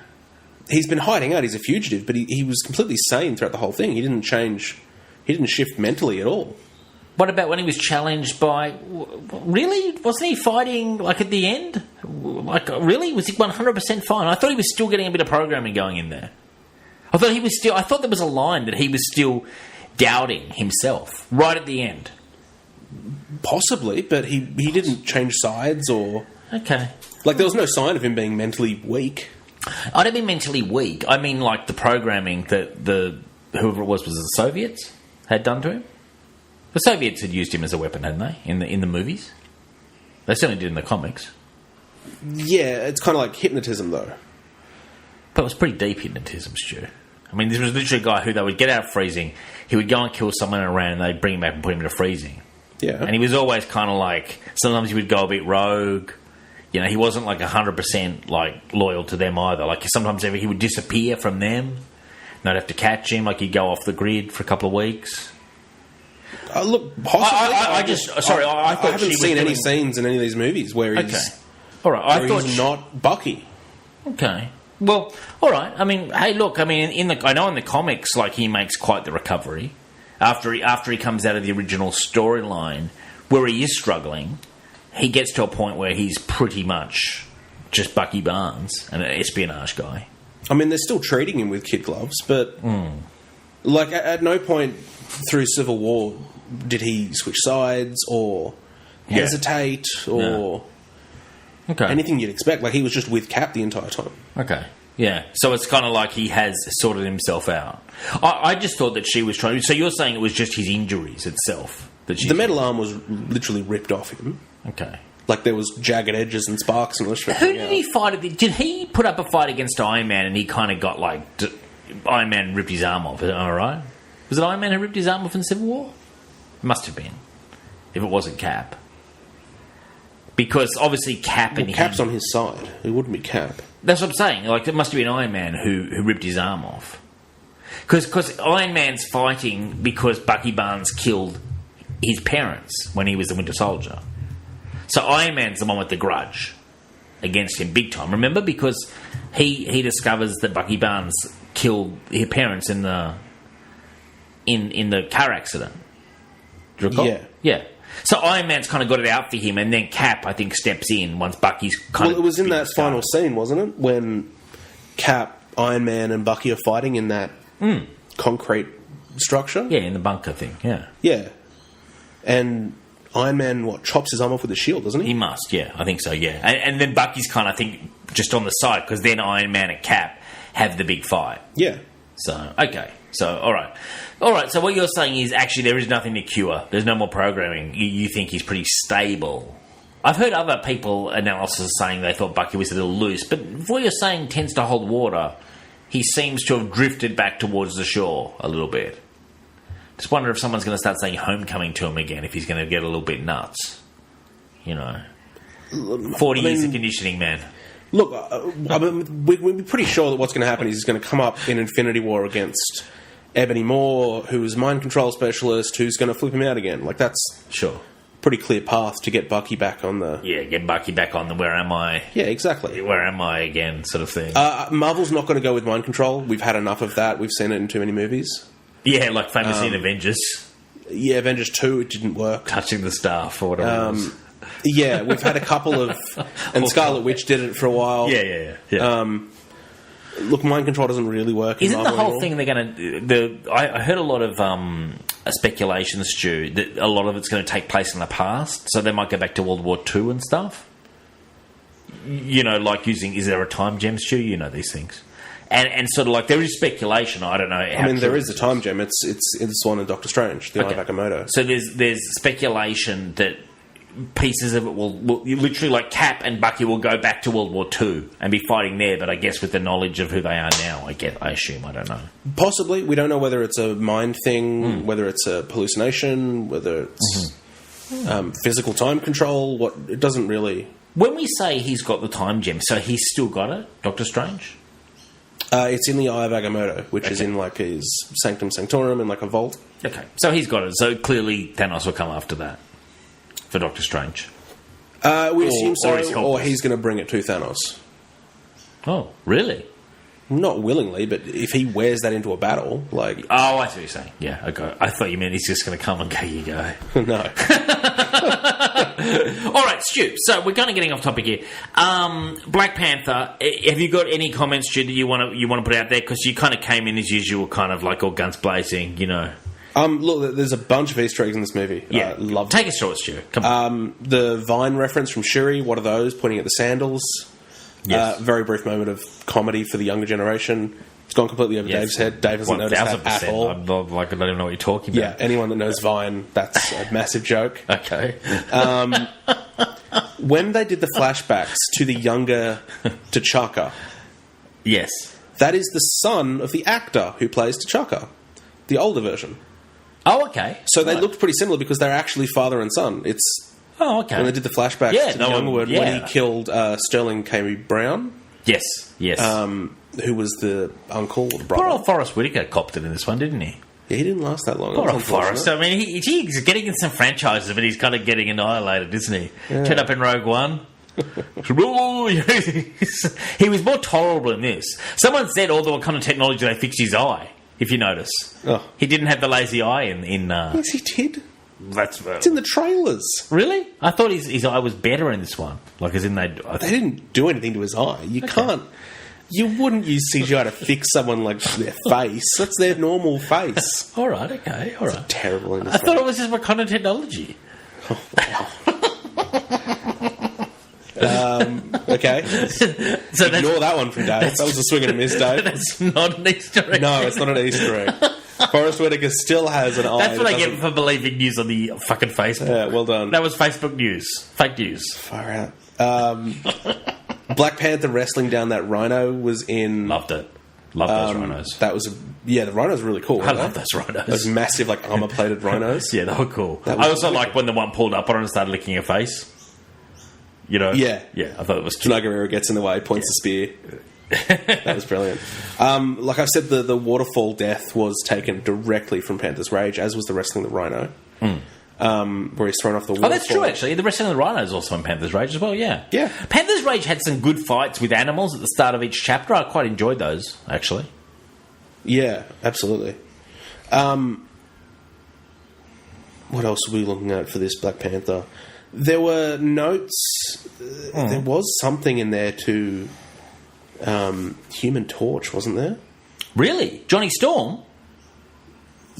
He's been hiding out. He's a fugitive, but he was completely sane throughout the whole thing. He didn't change. He didn't shift mentally at all. What about when he was challenged by... Really? Wasn't he fighting, at the end? Really? Was he 100% fine? I thought he was still getting a bit of programming going in there. I thought there was a line that he was still doubting himself right at the end. Possibly, but he didn't change sides or... Okay. There was no sign of him being mentally weak. I don't mean mentally weak. I mean, the programming that whoever it was the Soviets had done to him. The Soviets had used him as a weapon, hadn't they? In the movies, they certainly did in the comics. Yeah, it's kind of like hypnotism, though. But it was pretty deep hypnotism, Stu. I mean, this was literally a guy who they would get out of freezing. He would go and kill someone around, and they'd bring him back and put him into freezing. Yeah, and he was always kind of sometimes he would go a bit rogue. You know, he wasn't 100% loyal to them either. Sometimes he would disappear from them. And they'd have to catch him. He'd go off the grid for a couple of weeks. Look, possibly. I haven't seen any scenes in any of these movies where he's... Okay. All right. I thought he's not Bucky. Okay. Well, all right. I mean, hey, look. I mean, I know in the comics, he makes quite the recovery after he comes out of the original storyline where he is struggling. He gets to a point where he's pretty much just Bucky Barnes, an espionage guy. I mean, they're still treating him with kid gloves, but at no point through Civil War, did he switch sides or hesitate or anything you'd expect? Like, he was just with Cap the entire time. Okay. Yeah. So it's kind of like he has sorted himself out. I just thought that she was trying... So you're saying it was just his injuries itself? The metal arm was literally ripped off him. Okay. Like, there was jagged edges and sparks and all this. Who did he fight? Did he put up a fight against Iron Man and he kind of got, like... Iron Man ripped his arm off, am I right? Was it Iron Man who ripped his arm off in Civil War? It must have been. If it wasn't Cap. Because, obviously, Cap's on his side. It wouldn't be Cap. That's what I'm saying. Like, it must have been Iron Man who ripped his arm off. Because Iron Man's fighting because Bucky Barnes killed his parents when he was the Winter Soldier. So Iron Man's the one with the grudge against him big time. Remember? Because he discovers that Bucky Barnes killed his parents in the car accident. Do you recall? Yeah. Yeah. So Iron Man's kind of got it out for him, and then Cap, I think, steps in once Bucky's kind of... Well, it was in that final scene, wasn't it? When Cap, Iron Man, and Bucky are fighting in that concrete structure? Yeah, in the bunker thing, yeah. Yeah. And Iron Man, chops his arm off with a shield, doesn't he? He must, yeah. I think so, yeah. And then Bucky's kind of, I think, just on the side, because then Iron Man and Cap have the big fight. Yeah. So, okay. So, all right. All right, so what you're saying is actually there is nothing to cure. There's no more programming. You think he's pretty stable. I've heard other people analysis saying they thought Bucky was a little loose, but if what you're saying tends to hold water, he seems to have drifted back towards the shore a little bit. Just wonder if someone's going to start saying homecoming to him again, if he's going to get a little bit nuts. 40 years of conditioning, man. Look, we're pretty sure that what's going to happen is he's going to come up in Infinity War against Ebony Moore, who's a mind control specialist, who's going to flip him out again. Like, that's sure pretty clear path to get Bucky back on the... Yeah, get Bucky back on the where am I... Yeah, exactly. Where am I again sort of thing. Marvel's not going to go with mind control. We've had enough of that. We've seen it in too many movies. Yeah, like famously in Avengers. Yeah, Avengers 2, it didn't work. Touching the staff or whatever it was. Yeah, we've had a couple of... And Scarlet Witch did it for a while. Yeah. Look, mind control doesn't really work. Isn't the whole thing they're going to... I heard a lot of speculation, Stu, that a lot of it's going to take place in the past, so they might go back to World War II and stuff. Like using... Is there a time gem, Stu? You know these things. And sort of like, there is speculation, I don't know how there is a time gem. It's one in Doctor Strange, the Eye of Agamotto. So there's speculation that pieces of it will literally, like Cap and Bucky will go back to World War II and be fighting there, but I guess with the knowledge of who they are now, I assume, I don't know. Possibly. We don't know whether it's a mind thing, whether it's a hallucination, whether it's physical time control. It doesn't really... When we say he's got the time gem, so he's still got it, Doctor Strange? It's in the Eye of Agamotto, which is in like his Sanctum Sanctorum in like a vault. Okay, so he's got it. So clearly Thanos will come after that for Doctor Strange. We assume so, or he's going to bring it to Thanos. Oh, really? Not willingly, but if he wears that into a battle, like... Oh, I see what you're saying. Yeah, okay. I thought you meant he's just going to come and go, you go. No. All right, Stu, so we're kind of getting off topic here. Black Panther, have you got any comments, Stu, that you want to put out there? Because you kind of came in as usual, kind of like all guns blazing, Look, there's a bunch of Easter eggs in this movie. Yeah, love. Take us through it, Stu. Come on. The Vine reference from Shuri, what are those? Pointing at the sandals. Yes. Very brief moment of comedy for the younger generation. It's gone completely over Dave's head. Dave hasn't noticed that at all. I don't even know what you're talking about. Yeah, anyone that knows Vine, that's a massive joke. Okay. When they did the flashbacks to the younger T'Chaka... Yes. That is the son of the actor who plays T'Chaka. The older version. Oh, okay. So they looked pretty similar because they're actually father and son. Oh, okay. When they did the flashbacks to the younger one, when he killed Sterling K. Brown. Yes. Who was the uncle or the brother. Poor old Forrest Whitaker copped it in this one, didn't he? Yeah, he didn't last that long. Poor old Forrest. I mean, he's getting in some franchises, but he's kind of getting annihilated, isn't he? Yeah. Turned up in Rogue One. He was more tolerable in this. Someone said all the kind of technology they fixed his eye, if you notice. Oh. He didn't have the lazy eye in Yes, he did. It's in the trailers. Really? I thought his eye was better in this one. Like, as in they didn't do anything to his eye. You can't. You wouldn't use CGI to fix someone like their face. That's their normal face. All right, okay, all right. Terrible I industry. thought it was just my kind of technology. Okay. So Ignore that one from Dave. That was a swing and a miss, Dave. That's not an Easter egg. No, it's not an Easter egg. Forrest Whitaker still has an eye. That's what I get for believing news on the fucking Facebook. Yeah, well done. That was Facebook news. Fake news. Far out. Black Panther wrestling down that rhino was in... Loved it. Love those rhinos. That was... the rhinos were really cool. I love those rhinos. Those massive, like, armor-plated rhinos. Yeah, they were cool. I also like when the one pulled up on her and started licking her face. You know? Yeah. Yeah, I thought it was cute. Nagariro gets in the way, points the spear. That was brilliant. Like I said, the waterfall death was taken directly from Panther's Rage, as was the wrestling the rhino. Where he's thrown off the waterfall. Oh, that's true, actually. The wrestling of the rhino is also in Panther's Rage as well, yeah. Yeah. Panther's Rage had some good fights with animals at the start of each chapter. I quite enjoyed those, actually. Yeah, absolutely. What else are we looking at for this Black Panther? There were notes. There was something in there to Human Torch, wasn't there? Really? Johnny Storm?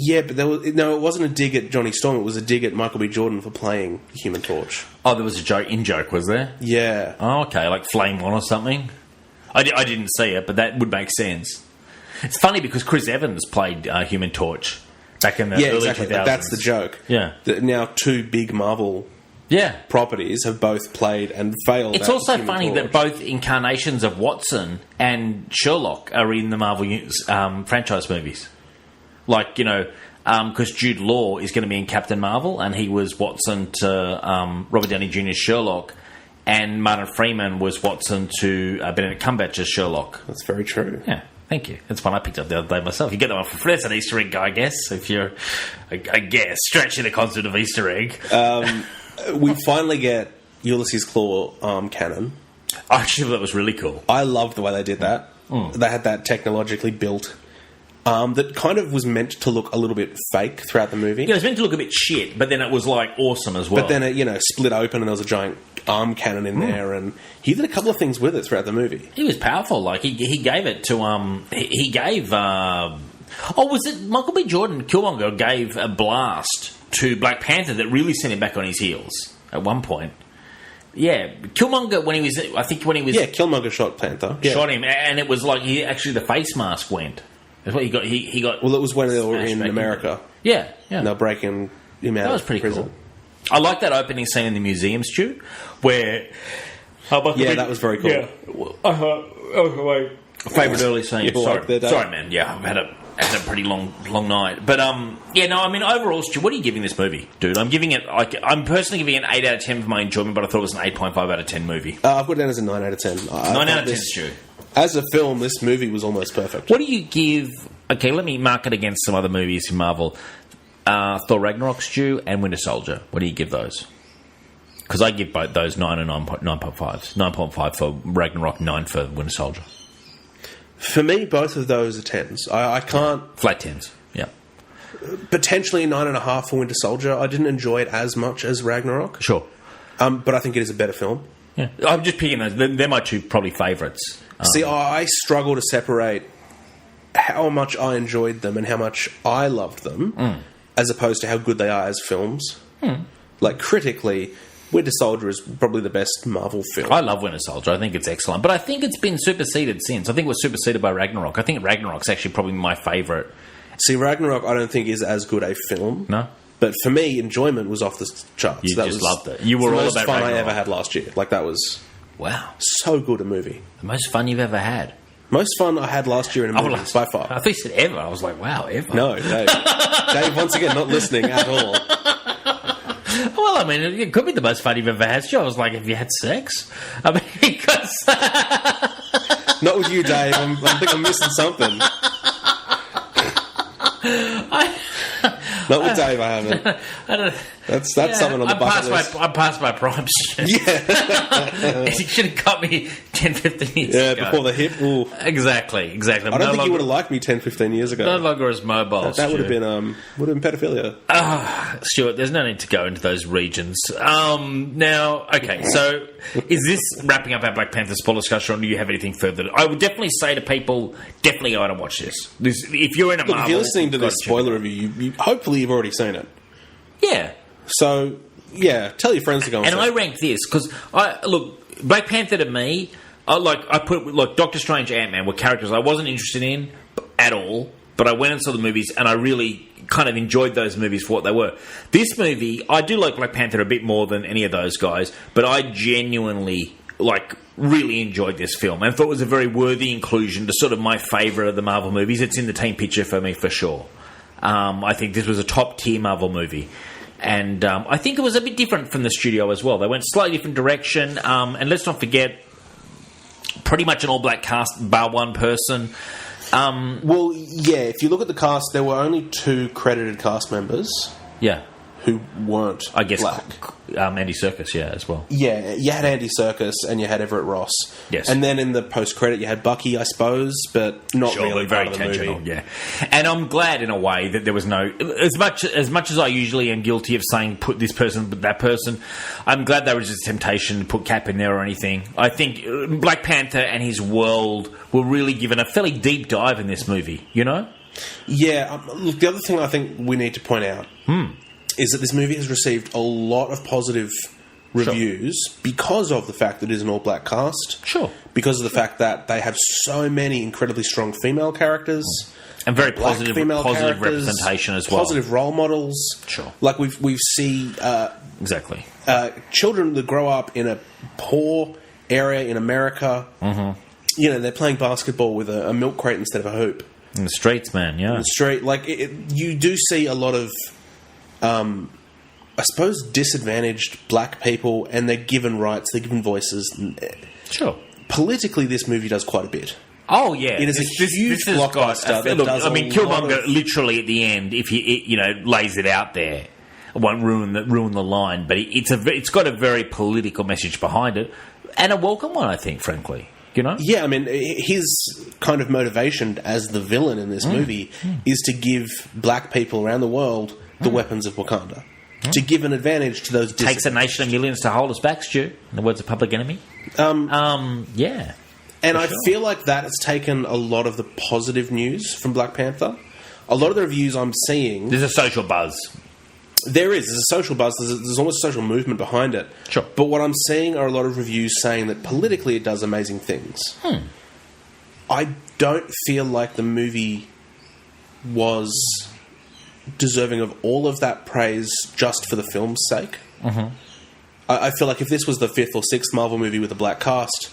Yeah, but it wasn't a dig at Johnny Storm. It was a dig at Michael B. Jordan for playing Human Torch. Oh, there was a joke, was there? Yeah. Oh, okay, like Flame On or something? I didn't see it, but that would make sense. It's funny because Chris Evans played Human Torch back in the early exactly. 2000s. That's the joke. Yeah. Now two big Marvel properties have both played and failed. It's also funny that both incarnations of Watson and Sherlock are in the Marvel franchise movies. Like, because Jude Law is going to be in Captain Marvel, and he was Watson to Robert Downey Jr.'s Sherlock, and Martin Freeman was Watson to Benedict Cumberbatch's Sherlock. That's very true. Yeah, thank you. That's one I picked up the other day myself. You get that one for free. That's an Easter egg, I guess, if you're, stretching the concept of Easter egg. We finally get Ulysses Claw arm cannon. Actually, that was really cool. I love the way they did that. They had that technologically built that kind of was meant to look a little bit fake throughout the movie. Yeah, it was meant to look a bit shit, but then it was, awesome as well. But then it, split open and there was a giant arm cannon in there, and he did a couple of things with it throughout the movie. He was powerful. Like, he gave it to, he gave, was it Michael B. Jordan, Killmonger, gave a blast to Black Panther that really sent him back on his heels at one point. Yeah, Killmonger, when he was... Yeah, Killmonger shot Panther. Shot him, and it was like the face mask went. That's what he got. He got... Well, it was when they were in America. Yeah. And they're breaking him out. That was pretty cool. I like that opening scene in the museum, Stu, where... that was very cool. Yeah. Favourite early scene. Sorry, man. Yeah, I've had a pretty long night. But, overall, Stu, what are you giving this movie, dude? I'm giving it, I'm personally giving it an 8 out of 10 for my enjoyment, but I thought it was an 8.5 out of 10 movie. I've got it down as a 9 out of 10. 9 out of 10, Stu. As a film, this movie was almost perfect. What do you give... Okay, let me mark it against some other movies in Marvel. Thor Ragnarok, Stu, and Winter Soldier. What do you give those? Because I give both those 9 and 9.5s. 9.5 for Ragnarok, 9 for Winter Soldier. For me, both of those are 10s. I can't... Flat 10s, yeah. Potentially 9.5 for Winter Soldier. I didn't enjoy it as much as Ragnarok. Sure. But I think it is a better film. Yeah. I'm just picking those. They're my two probably favourites. See, I struggle to separate how much I enjoyed them and how much I loved them as opposed to how good they are as films. Like, critically, Winter Soldier is probably the best Marvel film. I love Winter Soldier. I think it's excellent. But I think it's been superseded since. I think it was superseded by Ragnarok. I think Ragnarok's actually probably my favourite. See, Ragnarok I don't think is as good a film. No? But for me, enjoyment was off the charts. You just loved it. You were all about Ragnarok. The most fun I ever had last year. Like, that was... Wow. So good a movie. The most fun you've ever had. Most fun I had last year in a movie, by far. I thought you said ever. I was like, wow, ever. No, Dave. Dave, once again, not listening at all. Well, I mean, it could be the most fun you've ever had. Sure, I was like, have you had sex? I mean, because... Not with you, Dave. I think I'm missing something. Not with Dave, I haven't. That's something on the bucket list. I'm past my prime. Yeah. You should have got me 10, 15 years ago. Yeah, before the hip. Ooh. Exactly. I don't think you would have liked me 10, 15 years ago. No longer as mobile. That would have been pedophilia. Stuart, there's no need to go into those regions. Now, okay, so is this wrapping up our Black Panther spoiler discussion, or do you have anything further? I would definitely say to people, definitely go out and watch this. If you're in a Marvel... If you're listening to this spoiler review, you hopefully you've already seen it. Yeah. So, yeah, tell your friends to go and I ranked this, because, look, Black Panther to me, I put Doctor Strange, Ant-Man were characters I wasn't interested in at all, but I went and saw the movies, and I really kind of enjoyed those movies for what they were. This movie, I do like Black Panther a bit more than any of those guys, but I genuinely, really enjoyed this film, and thought it was a very worthy inclusion to sort of my favourite of the Marvel movies. It's in the team picture for me, for sure. I think this was a top-tier Marvel movie. And I think it was a bit different from the studio as well. They went a slightly different direction. And let's not forget, pretty much an all-black cast, bar one person. Well, yeah, if you look at the cast, there were only 2 credited cast members. Yeah. Who weren't I guess black. Andy Serkis, yeah, as well. Yeah, you had Andy Serkis and you had Everett Ross. Yes. And then in the post-credit you had Bucky, I suppose, but not really very part of the intentional, movie. yeah. And I'm glad, in a way, that there was no... As much as I usually am guilty of saying, put this person, but that person, I'm glad there was a temptation to put Cap in there or anything. I think Black Panther and his world were really given a fairly deep dive in this movie, you know? Yeah, look, the other thing I think we need to point out... is that this movie has received a lot of positive reviews because of the fact that it is an all-black cast. Sure. Because of the fact that they have so many incredibly strong female characters. And very positive representation as well. Positive role models. Sure. Like we see... exactly. Children that grow up in a poor area in America. Mm-hmm. You know, they're playing basketball with a milk crate instead of a hoop. In the streets, man, yeah. In the street. You do see a lot of... I suppose disadvantaged black people, and they're given rights, they're given voices. Sure. Politically, this movie does quite a bit. Oh yeah, it is a huge blockbuster. Killmonger literally at the end, if he lays it out there, it won't ruin the line, but it's got a very political message behind it, and a welcome one, I think, frankly. You know? Yeah, I mean, his kind of motivation as the villain in this movie is to give black people around the world the weapons of Wakanda. To give an advantage to those... Takes a nation of millions to hold us back, Stu, in the words of Public Enemy. Yeah. And I feel like that has taken a lot of the positive news from Black Panther. A lot of the reviews I'm seeing... There's a social buzz. There's a social buzz. There's almost a social movement behind it. Sure. But what I'm seeing are a lot of reviews saying that politically it does amazing things. I don't feel like the movie was... deserving of all of that praise just for the film's sake. Mm-hmm. I feel like if this was the 5th or 6th Marvel movie with a black cast,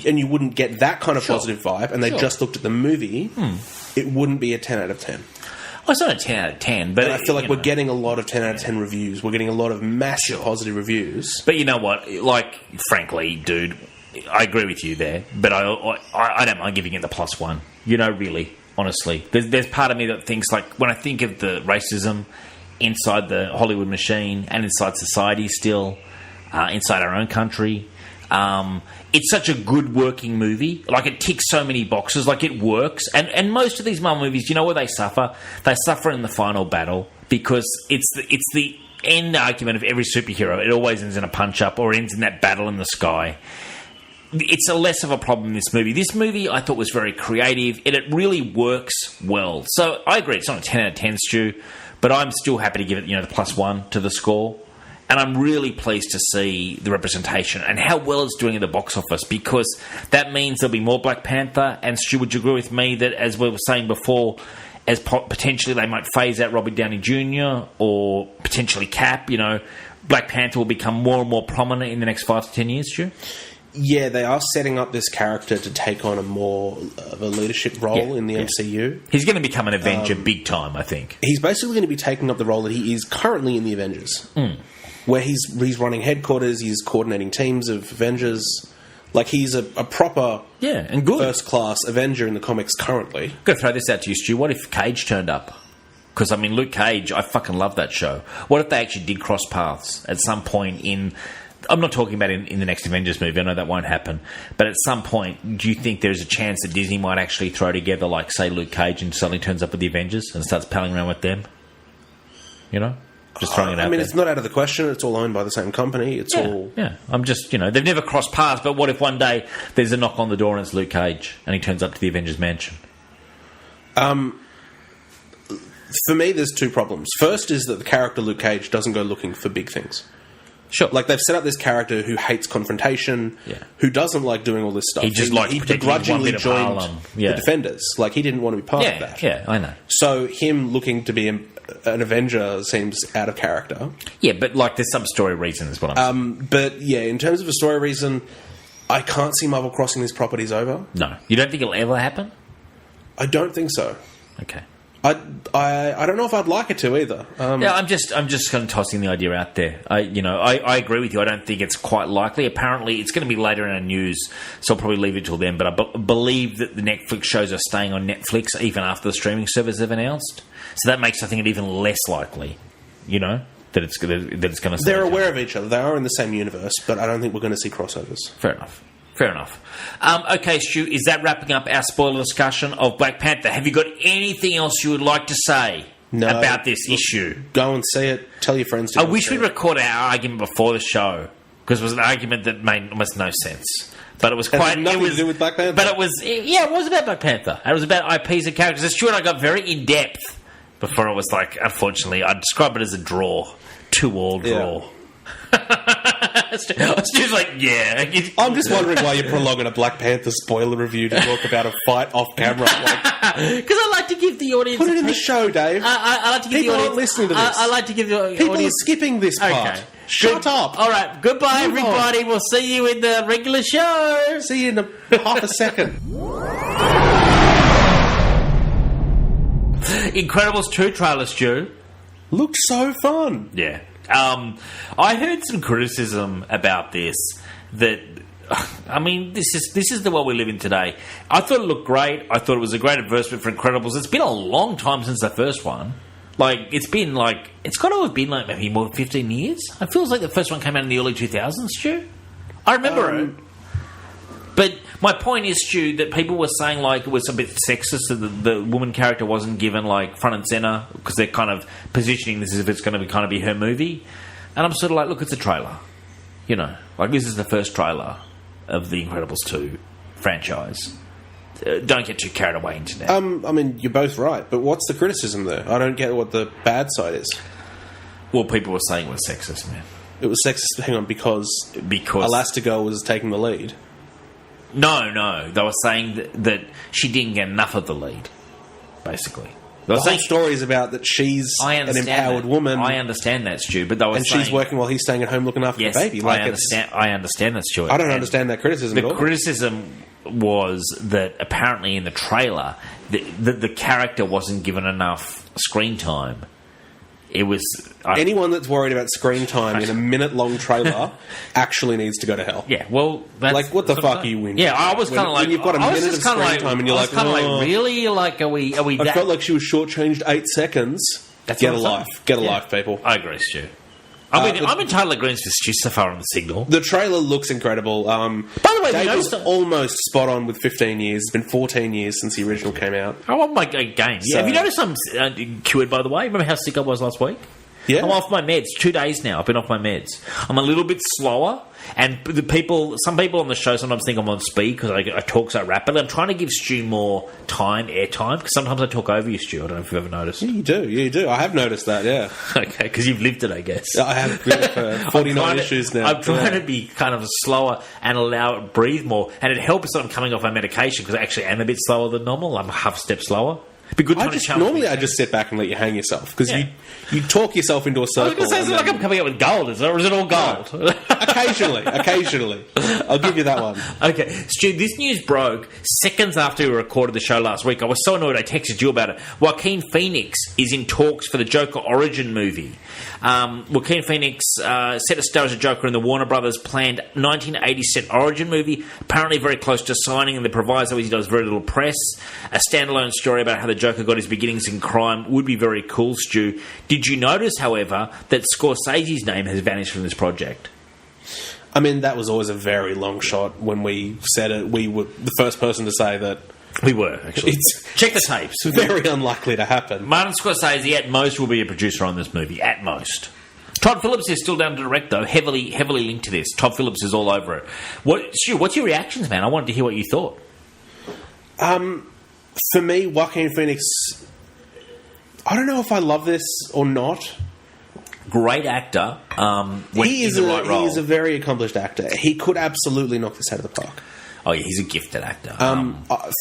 and you wouldn't get that kind of positive vibe, and they just looked at the movie, it wouldn't be a 10 out of 10. Well, it's not a 10 out of 10, but... And I feel like we're getting a lot of 10 out of 10 reviews. We're getting a lot of massive positive reviews. But you know what? Frankly, dude, I agree with you there, but I don't mind giving it the +1. You know, really. Honestly, there's part of me that thinks, when I think of the racism inside the Hollywood machine and inside society still, inside our own country, it's such a good working movie. It ticks so many boxes. It works. And most of these Marvel movies, you know where they suffer? They suffer in the final battle because it's the end argument of every superhero. It always ends in a punch-up or ends in that battle in the sky. It's a less of a problem in this movie. This movie, I thought, was very creative, and it really works well. So, I agree, it's not a 10 out of 10, Stu, but I'm still happy to give it, the +1 to the score. And I'm really pleased to see the representation and how well it's doing at the box office, because that means there'll be more Black Panther. And, Stu, would you agree with me that, as we were saying before, as potentially they might phase out Robert Downey Jr. or potentially Cap, Black Panther will become more and more prominent in the next 5 to 10 years, Stu? Yeah, they are setting up this character to take on a more of a leadership role in the MCU. He's going to become an Avenger big time, I think. He's basically going to be taking up the role that he is currently in the Avengers, where he's running headquarters, he's coordinating teams of Avengers. He's a proper first-class Avenger in the comics currently. I've got to throw this out to you, Stu. What if Cage turned up? Because, I mean, Luke Cage, I fucking love that show. What if they actually did cross paths at some point in... I'm not talking about in the next Avengers movie. I know that won't happen. But at some point, do you think there's a chance that Disney might actually throw together, like, say, Luke Cage and suddenly turns up with the Avengers and starts palling around with them? You know? Just throwing it out there. It's not out of the question. It's all owned by the same company. It's all... Yeah, I'm just, they've never crossed paths, but what if one day there's a knock on the door and it's Luke Cage and he turns up to the Avengers mansion? For me, there's two problems. First is that the character Luke Cage doesn't go looking for big things. Sure. Like, they've set up this character who hates confrontation, who doesn't like doing all this stuff. He just likes begrudgingly joined the Defenders. Like, he didn't want to be part of that. Yeah, I know. So him looking to be an Avenger seems out of character. Yeah, but, like, there's some story reason is what I'm saying. But, yeah, in terms of a story reason, I can't see Marvel crossing these properties over. No. You don't think it'll ever happen? I don't think so. Okay. I don't know if I'd like it to either. Yeah, I'm just kind of tossing the idea out there. I agree with you. I don't think it's quite likely. Apparently, it's going to be later in our news, so I'll probably leave it till then. But I believe that the Netflix shows are staying on Netflix even after the streaming service have announced. So that makes, I think, it even less likely. That it's going to. They're aware of each other. They are in the same universe, but I don't think we're going to see crossovers. Fair enough. Okay, Stu, is that wrapping up our spoiler discussion of Black Panther? Have you got anything else you would like to say about this issue? Go and see it. Tell your friends to I wish we'd recorded our argument before the show, because it was an argument that made almost no sense. But it was quite... It had nothing to do with Black Panther. But it was about Black Panther. It was about IPs and characters. Stu and I got very in-depth before it was like, unfortunately, I'd describe it as a draw. 2-all draw. Stu's like, yeah. I'm just wondering why you're prolonging a Black Panther spoiler review to talk about a fight off camera. Because I like to give the audience... Put it in the show, Dave. I like to give People the audience... aren't listening to this. I like to give the audience... People are skipping this part. Okay. Shut up. All right. Goodbye, everybody. We'll see you in the regular show. See you in half a second. Incredibles 2 trailer, Stu. Looked so fun. Yeah. I heard some criticism about this that, I mean, this is the world we live in today. I thought it looked great. I thought it was a great advertisement for Incredibles. It's been a long time since the first one. Like, it's got to have been like maybe more than 15 years. It feels like the first one came out in the early 2000s, Stu. I remember it. But my point is, Stu, that people were saying like it was a bit sexist that the woman character wasn't given like front and centre because they're kind of positioning this as if it's going to kind of be her movie. And I'm sort of like, look, it's a trailer. Like this is the first trailer of the Incredibles 2 franchise. Don't get too carried away into that. I mean, you're both right, but what's the criticism there? I don't get what the bad side is. Well, people were saying it was sexist, man. It was sexist, hang on, because Elastigirl was taking the lead. No. They were saying that she didn't get enough of the lead, basically. The whole story is about that she's an empowered woman. I understand that, Stu, but they were saying... she's working while he's staying at home looking after the baby. Like I understand that, Stuart. I don't understand that criticism at all. The criticism was that apparently in the trailer, the character wasn't given enough screen time. It was... Anyone that's worried about screen time in a minute-long trailer actually needs to go to hell. Yeah, well... That's, like, what the fuck are you winning? Yeah, I was kind of like... When you've got a minute of screen time and you're like... really? Like, are we I felt like she was shortchanged 8 seconds. Get a life. Get a life, people. I agree, Stu. I'm entirely agreeing with Stu so far on the signal. The trailer looks incredible. By the way, Dave was almost spot on with 15 years. It's been 14 years since the original came out. I want my game. So, have you noticed I'm cured, by the way? Remember how sick I was last week? Yeah. I'm off my meds. 2 days now. I've been off my meds. I'm a little bit slower. And some people on the show sometimes think I'm on speed because I talk so rapidly. I'm trying to give Stu more airtime, because sometimes I talk over you, Stu. I don't know if you've ever noticed. Yeah, you do. I have noticed that, yeah. Okay, because you've lived it, I guess. I have for 49 issues now. I'm trying to be kind of slower and allow it to breathe more. And it helps that I'm coming off my medication because I actually am a bit slower than normal. I'm a half step slower. Be good I just sit back and let you hang yourself because you talk yourself into a circle. I was going to say, it's like I'm coming up with gold, or is it all gold? No. Occasionally. I'll give you that one. Okay, Stu, this news broke seconds after we recorded the show last week. I was so annoyed I texted you about it. Joaquin Phoenix is in talks for the Joker origin movie. Joaquin Phoenix set to star as a Joker in the Warner Brothers planned 1980 set origin movie, apparently very close to signing, and the proviso is he does very little press. A standalone story about how the Joker got his beginnings in crime would be very cool, Stu. Did you notice, however, that Scorsese's name has vanished from this project? I mean, that was always a very long shot. When we said it, we were the first person to say that. We were, actually. Check the tapes. It's very unlikely to happen. Martin Scorsese, at most, will be a producer on this movie. At most. Todd Phillips is still down to direct, though. Heavily linked to this. Todd Phillips is all over it. Stu, what's your reactions, man? I wanted to hear what you thought. For me, Joaquin Phoenix, I don't know if I love this or not. Great actor. He is a very accomplished actor. He could absolutely knock this out of the park. Oh, yeah, he's a gifted actor.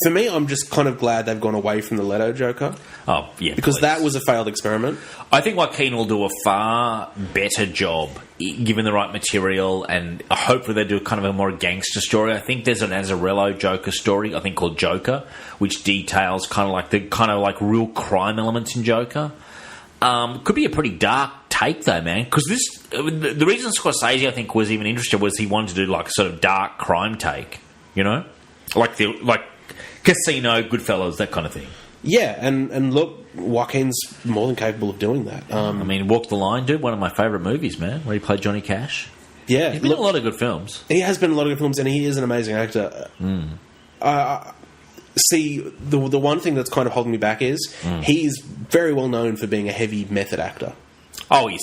For me, I'm just kind of glad they've gone away from the Leto Joker. Oh, yeah. Because that was a failed experiment. I think Joaquin will do a far better job given the right material, and hopefully they do kind of a more gangster story. I think there's an Azzarello Joker story, I think called Joker, which details kind of like real crime elements in Joker. Could be a pretty dark take, though, man. Because the reason Scorsese, I think, was even interested was he wanted to do like a sort of dark crime take, you know, like Casino, Goodfellas, that kind of thing. Yeah, and look, Joaquin's more than capable of doing that. I mean, Walk the Line, dude, one of my favourite movies, man, where he played Johnny Cash. Yeah, he's been in a lot of good films. He has been in a lot of good films, and he is an amazing actor. See, the one thing that's kind of holding me back is he's very well known for being a heavy method actor. Oh, he's.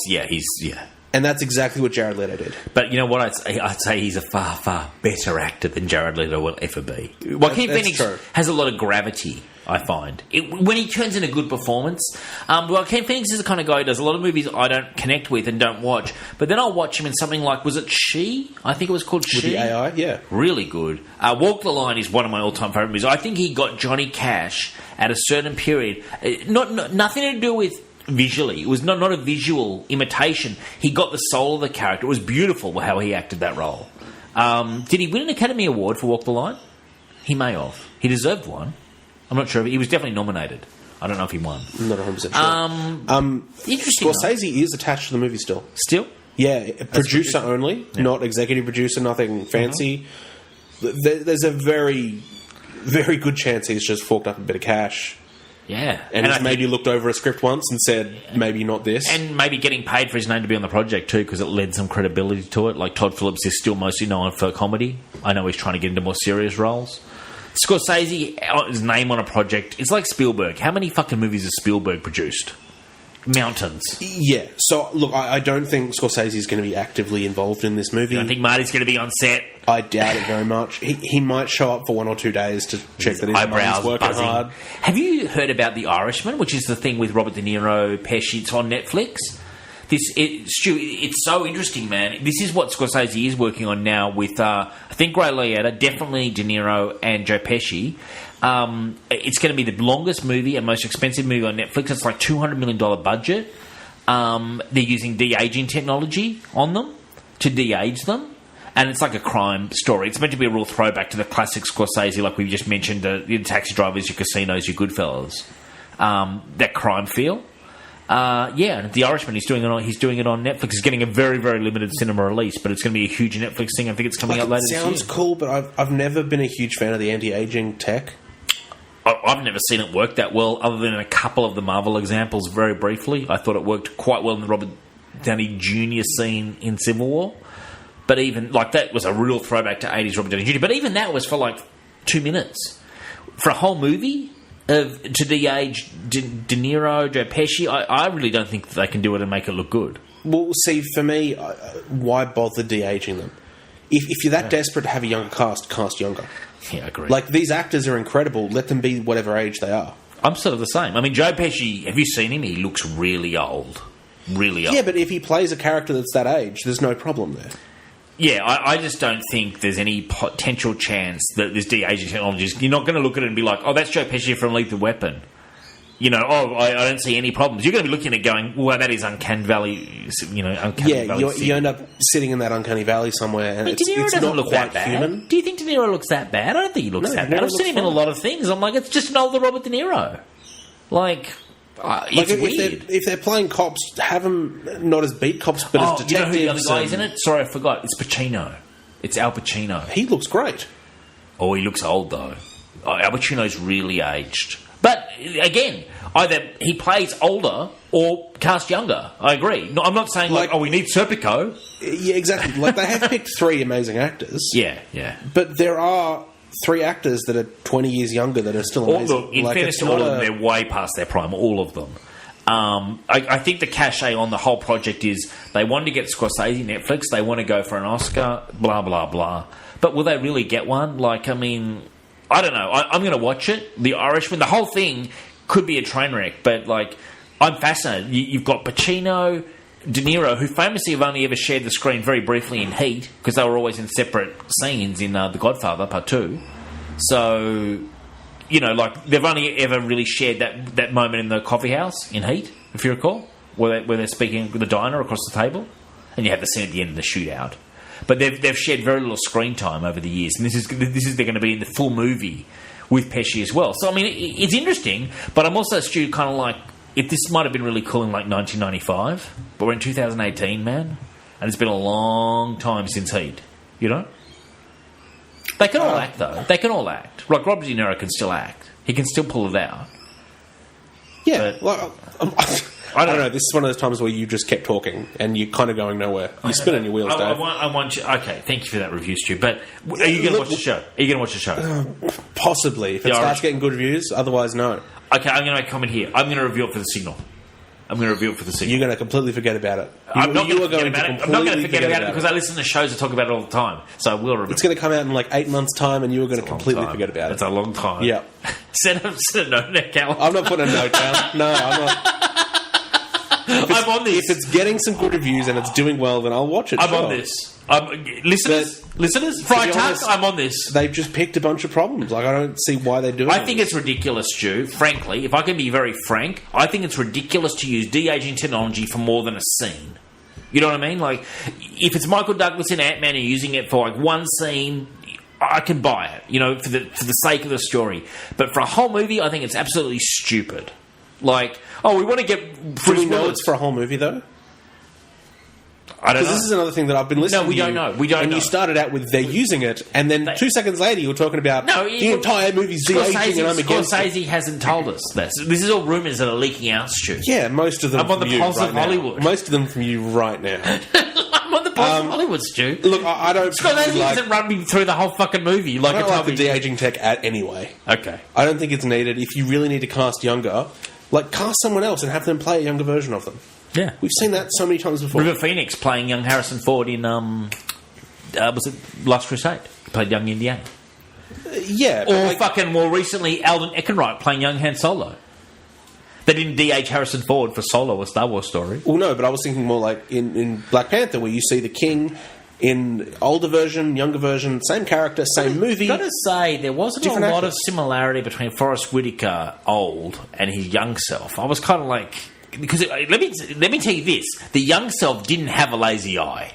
And that's exactly what Jared Leto did. But you know what? I'd say he's a far, far better actor than Jared Leto will ever be. Joaquin Phoenix has a lot of gravity, I find. When he turns in a good performance. Joaquin Phoenix is the kind of guy who does a lot of movies I don't connect with and don't watch. But then I'll watch him in something like, was it She? I think it was called She. With the AI, yeah. Really good. Walk the Line is one of my all-time favourite movies. I think he got Johnny Cash at a certain period. Nothing to do with visually. It was not a visual imitation. He got the soul of the character. It was beautiful how he acted that role. Did he win an Academy Award for Walk the Line? He may have. He deserved one. I'm not sure. He was definitely nominated. I don't know if he won. I'm not 100% sure. Interesting. Scorsese is attached to the movie still. Still? Yeah, producer only, not executive producer, nothing fancy. There's a very, very good chance he's just forked up a bit of cash. Yeah. And he's maybe looked over a script once and said, maybe not this. And maybe getting paid for his name to be on the project too, because it led some credibility to it. Like Todd Phillips is still mostly known for comedy. I know he's trying to get into more serious roles. Scorsese, his name on a project, it's like Spielberg. How many fucking movies has Spielberg produced? Mountains. Yeah. So, look, I don't think Scorsese is going to be actively involved in this movie. I don't think Marty's going to be on set. I doubt it very much. He might show up for 1 or 2 days to check that his eyebrows working buzzing. Hard. Have you heard about The Irishman, which is the thing with Robert De Niro, Pesci? It's on Netflix. Stu, it's so interesting, man. This is what Scorsese is working on now with, I think, Ray Liotta, definitely De Niro and Joe Pesci. It's going to be the longest movie and most expensive movie on Netflix. It's like $200 million budget. They're using de-aging technology on them to de-age them. And it's like a crime story. It's meant to be a real throwback to the classic Scorsese, like we just mentioned, your Taxi Drivers, your Casinos, your Goodfellas. That crime feel. And The Irishman, he's doing it on Netflix. He's getting a very, very limited cinema release, but it's going to be a huge Netflix thing. I think it's coming out later this year. Sounds cool, but I've never been a huge fan of the anti-aging tech. I've never seen it work that well, other than a couple of the Marvel examples very briefly. I thought it worked quite well in the Robert Downey Jr. scene in Civil War. But even, like, that was a real throwback to 80s Robert Downey Jr. But even that was for, like, 2 minutes. For a whole movie to de-age De Niro, Joe Pesci, I really don't think they can do it and make it look good. Well, see, for me, why bother de-aging them? If you're that desperate to have a younger cast younger. Yeah, I agree. Like, these actors are incredible. Let them be whatever age they are. I'm sort of the same. I mean, Joe Pesci, have you seen him? He looks really old. Really old. Yeah, but if he plays a character that's that age, there's no problem there. Yeah, I just don't think there's any potential chance that this de-aging technology... You're not going to look at it and be like, oh, that's Joe Pesci from Lethal Weapon. I don't see any problems. You're going to be looking at going, well, that is uncanny valley, uncanny valley. You end up sitting in that uncanny valley somewhere, and De Niro it's doesn't not look quite that bad. human. Do you think De Niro looks that bad? I don't think he looks that bad. I've seen him in a lot of things. I'm like, it's just an older Robert De Niro. It's weird. If they're playing cops, have them not as beat cops, but as detectives. You know who the other guy is in it? Sorry, I forgot. It's Pacino. It's Al Pacino. He looks great. Oh, he looks old, though. Al Pacino's really aged. But, again, either he plays older or cast younger. I agree. No, I'm not saying, we need Serpico. Yeah, exactly. They have picked 3 amazing actors. Yeah. But there are 3 actors that are 20 years younger that are still amazing. Look, in fairness to all of them, they're way past their prime, all of them. I think the cachet on the whole project is they wanted to get Scorsese, Netflix, they want to go for an Oscar, blah, blah, blah. But will they really get one? I don't know. I'm going to watch it. The Irishman, the whole thing could be a train wreck, but I'm fascinated. You've got Pacino, De Niro, who famously have only ever shared the screen very briefly in Heat, because they were always in separate scenes in The Godfather Part 2. So, they've only ever really shared that moment in the coffee house in Heat, if you recall, where they're speaking with the diner across the table, and you have the scene at the end of the shootout. But they've shared very little screen time over the years, and this is they're going to be in the full movie with Pesci as well. So it's interesting, but I'm also, Stu, kind of if this might have been really cool in 1995, but we're in 2018, man, and it's been a long time since Heat. They can all act, though. They can all act. Robert De Niro can still act. He can still pull it out. Yeah, I don't know. This is one of those times where you just kept talking and you're kind of going nowhere. You're spinning your wheels, Dave. I want you... Okay, thank you for that review, Stu. But are you going to watch the show? Are you going to watch the show? Possibly. If it starts getting good reviews. Otherwise, no. Okay, I'm going to make a comment here. I'm going to review it for the Signal. You're going to completely forget about it. I'm not going to forget about it. I'm not going to forget about it because I listen to shows that talk about it all the time. So I will review it. It's going to come out in 8 months' time and you are going to completely forget about it. It's a long time. Yeah. Send a note in that calendar. I'm not putting a note down. No, I'm not. I'm on this. If it's getting some good reviews and it's doing well, then I'll watch it. I'm on this. Listeners, Friar Tuck, I'm on this. They've just picked a bunch of problems. I don't see why they do it. I think it's ridiculous, Stu. Frankly, if I can be very frank, I think it's ridiculous to use de-aging technology for more than a scene. You know what I mean? If it's Michael Douglas in Ant-Man and using it for one scene, I can buy it. For the sake of the story. But for a whole movie, I think it's absolutely stupid. We want to get... Do we know it's for a whole movie, though? I don't know. Because this is another thing that I've been listening to. No, we don't know. We don't know. And you started out with they're using it, and then 2 seconds later you were talking about the entire movie's de-aging and I'm against it. Scorsese hasn't told us this. This is all rumours that are leaking out, Stu. Yeah, most of them I'm on the pulse of Hollywood. Most of them from you right now. I'm on the pulse of Hollywood, Stu. Look, I don't... Scorsese hasn't run me through the whole fucking movie. I don't like the de-aging tech anyway. Okay. I don't think it's needed. If you really need to cast younger... cast someone else and have them play a younger version of them. Yeah. We've seen that so many times before. River Phoenix playing young Harrison Ford in, was it Last Crusade? He played young Indiana. Yeah. Or more recently, Alden Ehrenreich playing young Han Solo. They didn't de-age Harrison Ford for Solo, a Star Wars story. Well, no, but I was thinking more in Black Panther, where you see the king... in older version, younger version, same character, same movie. I've got to say, there wasn't a lot of similarity between Forrest Whitaker old and his young self. I was kind of because let me tell you this: the young self didn't have a lazy eye,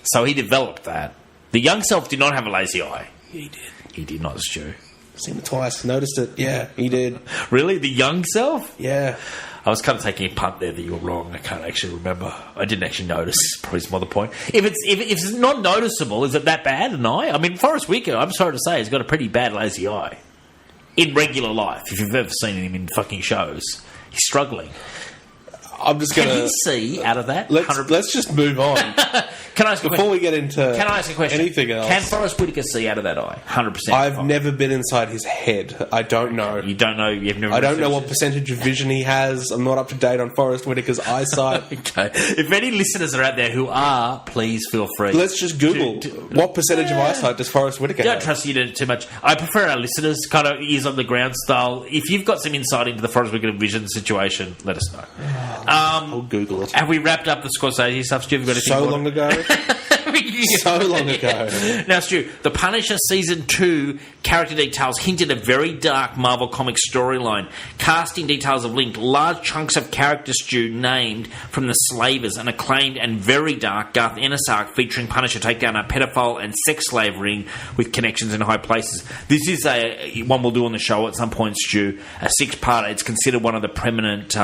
so he developed that. The young self did not have a lazy eye. He did. He did not, Stu. Seen it twice, noticed it. Yeah, he did. Really, the young self? Yeah. I was kind of taking a punt there that you were wrong. I can't actually remember. I didn't actually notice. Probably some other point. If it's not noticeable, is it that bad an eye? I mean, Forrest Whitaker, I'm sorry to say, has got a pretty bad lazy eye. In regular life, if you've ever seen him in fucking shows. He's struggling. I'm just going to... Can he see out of that? Let's just move on. Can I ask a question? Before we get into Can I ask a question? Anything else? Can Forrest Whitaker see out of that eye? 100%. I've never been inside his head. I don't know. You don't know? You've never... I don't know what percentage of vision he has. I'm not up to date on Forrest Whitaker's eyesight. Okay. If any listeners are out there who are, please feel free. Let's just Google what percentage of eyesight does Forrest Whitaker have? Don't trust you too much. I prefer our listeners kind of ears on the ground style. If you've got some insight into the Forrest Whitaker vision situation, let us know. I'll Google it. Have we wrapped up the Scorsese stuff, Stu? So long ago. So long ago. Now, Stu, The Punisher Season 2 character details hint at a very dark Marvel Comics storyline. Casting details have linked large chunks of character, Stu, named from the Slavers, an acclaimed and very dark Garth Ennis arc featuring Punisher take down a pedophile and sex slave ring with connections in high places. This is one we'll do on the show at some point, Stu, a 6-parter. It's considered one of the preeminent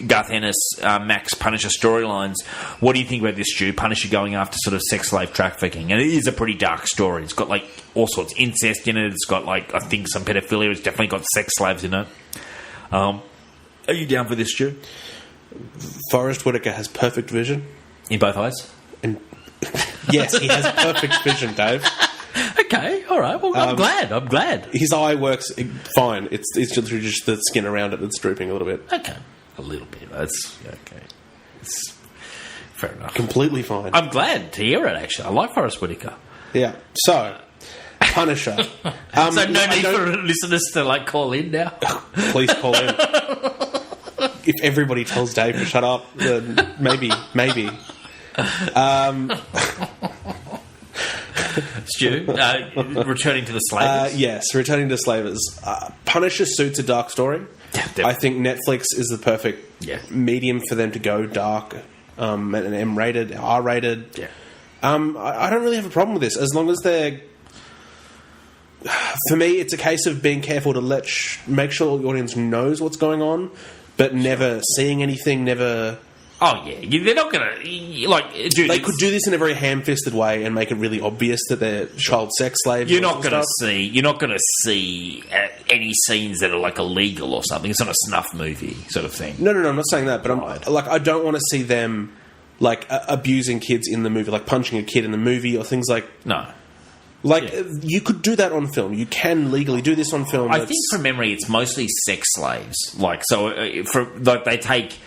Garth Ennis Max Punisher storylines. What do you think about this, Stu? Punisher going after sort of sex slave trafficking, and it is a pretty dark story. It's got like all sorts of incest in it. It's got like, I think, some pedophilia. It's definitely got sex slaves in it. Are you down for this, Stu? Forrest Whitaker has perfect vision in both eyes. And yes, he has perfect vision, Dave. Okay, all right. Well, I'm glad. His eye works fine. It's just the skin around it that's drooping a little bit. Okay, a little bit. That's okay. It's fair enough. Completely fine. I'm glad to hear it. Actually, I like Forrest Whitaker. Yeah. So, Punisher. So no need for listeners to like call in now. Please call in. If everybody tells Dave to shut up, then maybe. Stu, returning to the Slavers? Yes, returning to Slavers. Punisher suits a dark story. Yeah, I think Netflix is the perfect medium for them to go dark, and M-rated, R-rated. Yeah. I don't really have a problem with this, as long as they're... For me, it's a case of being careful to make sure the audience knows what's going on, but never seeing anything, never... Oh, yeah. They're not going to... Like, dude, they could do this in a very ham-fisted way and make it really obvious that they're child sex slaves. You're not going to see any scenes that are, like, illegal or something. It's not a snuff movie sort of thing. No, I'm not saying that, but I don't want to see them, like, abusing kids in the movie, like punching a kid in the movie or things like... No. Like, you could do that on film. You can legally do this on film. I think, from memory, it's mostly sex slaves. Like, so, they take...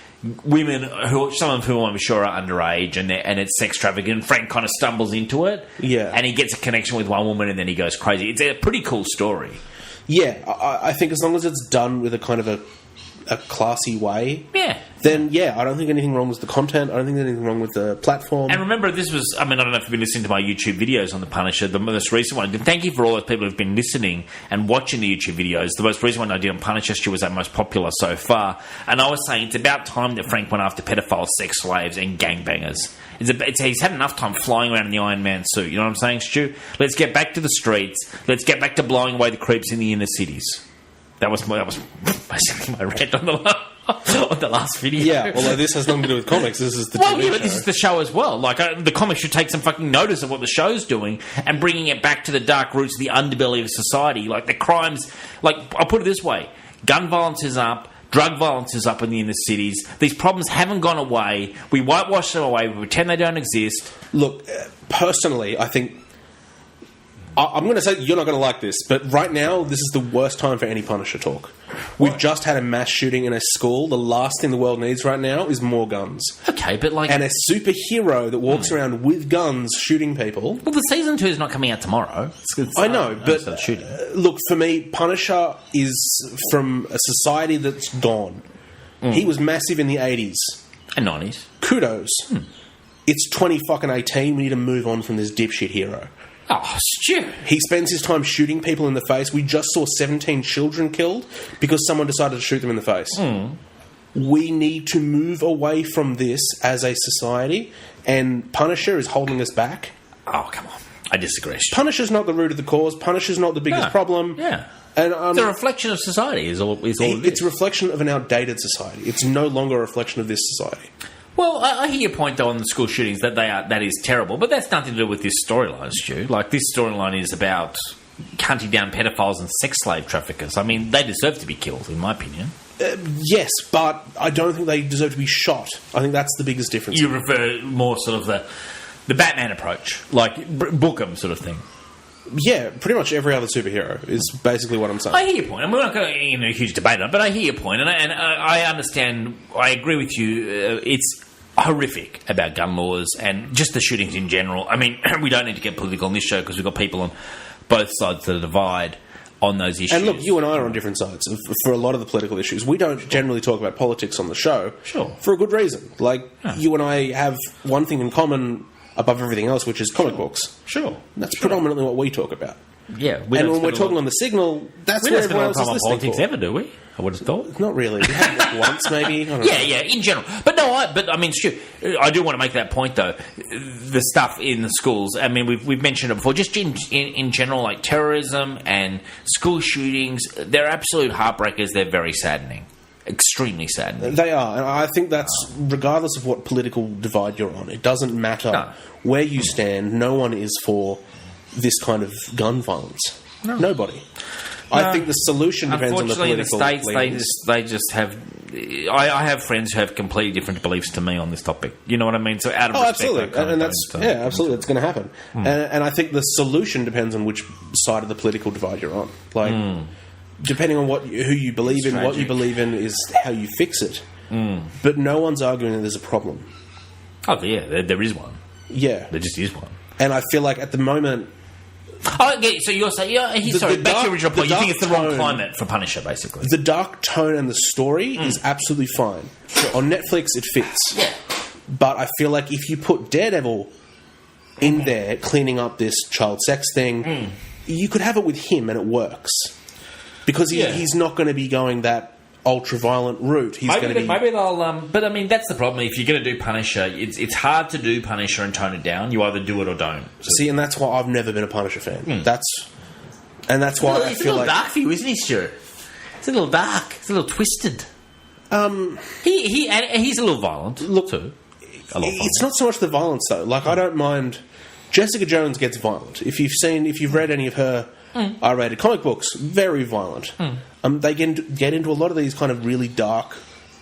women some of whom I'm sure are underage, and it's sex trafficking. And Frank kind of stumbles into it, and he gets a connection with one woman, and then he goes crazy. It's a pretty cool story. Yeah, I think as long as it's done with a kind of a classy way, then I don't think anything wrong with the content. I don't think there's anything wrong with the platform. And remember, this was, I don't know if you've been listening to my YouTube videos on The Punisher, the most recent one. And thank you for all those people who've been listening and watching the YouTube videos. The most recent one I did on Punisher was our most popular so far. And I was saying it's about time that Frank went after pedophiles, sex slaves, and gangbangers. He's had enough time flying around in the Iron Man suit. You know what I'm saying, Stu? Let's get back to the streets. Let's get back to blowing away the creeps in the inner cities. That was basically my rant on the last video. Yeah, although this has nothing to do with comics. This is the TV show. But this is the show as well. Like, the comics should take some fucking notice of what the show's doing and bringing it back to the dark roots of the underbelly of society. Like, the crimes... Like, I'll put it this way. Gun violence is up. Drug violence is up in the inner cities. These problems haven't gone away. We whitewash them away. We pretend they don't exist. Look, personally, I think... I'm going to say you're not going to like this, but right now, this is the worst time for any Punisher talk. We've just had a mass shooting in a school. The last thing the world needs right now is more guns. Okay, but like... And a superhero that walks around with guns shooting people. Well, the season 2 is not coming out tomorrow. I know, but look, for me, Punisher is from a society that's gone. He was massive in the 80s. And 90s. Kudos. It's 2018. We need to move on from this dipshit hero. Oh, Stu. He spends his time shooting people in the face. We just saw 17 children killed because someone decided to shoot them in the face. We need to move away from this as a society, and Punisher is holding us back. Oh, come on. I disagree. Punisher's not the root of the cause. Punisher's not the biggest problem. Yeah. And, it's a reflection of society is all it's a reflection of an outdated society. It's no longer a reflection of this society. Well, I hear your point, though, on the school shootings, that is terrible. But that's nothing to do with this storyline, Stu. Like, this storyline is about hunting down pedophiles and sex slave traffickers. I mean, they deserve to be killed, in my opinion. Yes, but I don't think they deserve to be shot. I think that's the biggest difference. You refer more sort of the Batman approach, like Bookham sort of thing. Yeah, pretty much every other superhero is basically what I'm saying. I hear your point. I mean, we're not going to get into a huge debate on it, but I hear your point, and I understand. I agree with you. It's horrific about gun laws and just the shootings in general. I mean, we don't need to get political on this show because we've got people on both sides of the divide on those issues. And look, you and I are on different sides for a lot of the political issues. We don't generally talk about politics on the show. Sure. For a good reason. Like, you and I have one thing in common above everything else, which is comic books. Sure. That's predominantly what we talk about. Yeah. And when we're talking on the Signal, that's we where don't spend a everyone lot of else time is on listening politics for. ever, do we? I would have thought. Not really. We have like once, maybe. I don't know. Yeah, in general. But no, I mean, Stu, I do want to make that point, though. The stuff in the schools, I mean, we've mentioned it before, just in general, like terrorism and school shootings, they're absolute heartbreakers. They're very saddening. Extremely saddening. They are, and I think that's regardless of what political divide you're on. It doesn't matter where you stand. No one is for this kind of gun violence. No. Nobody. I think the solution depends on the political. Unfortunately, in the States, they just have. I have friends who have completely different beliefs to me on this topic. You know what I mean? So out of respect, absolutely, and that's absolutely, it's going to happen. And I think the solution depends on which side of the political divide you're on. Like, depending on who you believe in, what you believe in is how you fix it. But no one's arguing that there's a problem. Oh yeah, there is one. Yeah, there just is one. And I feel like at the moment. Oh, okay, so you're saying, back to your original point, you think it's the wrong climate for Punisher, basically. The dark tone and the story is absolutely fine. On Netflix, it fits. Yeah. But I feel like if you put Daredevil in there, cleaning up this child sex thing, you could have it with him and it works. Because he's not going to be going that ultra-violent route. Maybe they'll... but, I mean, that's the problem. If you're going to do Punisher, it's hard to do Punisher and tone it down. You either do it or don't. So. See, and that's why I've never been a Punisher fan. That's why I feel like... It's a little dark for you, isn't he, Stuart? It's a little dark. It's a little twisted. He's a little violent, too. It's not so much the violence, though. Like, I don't mind... Jessica Jones gets violent. If you've read any of her R-rated comic books, very violent. They get into a lot of these kind of really dark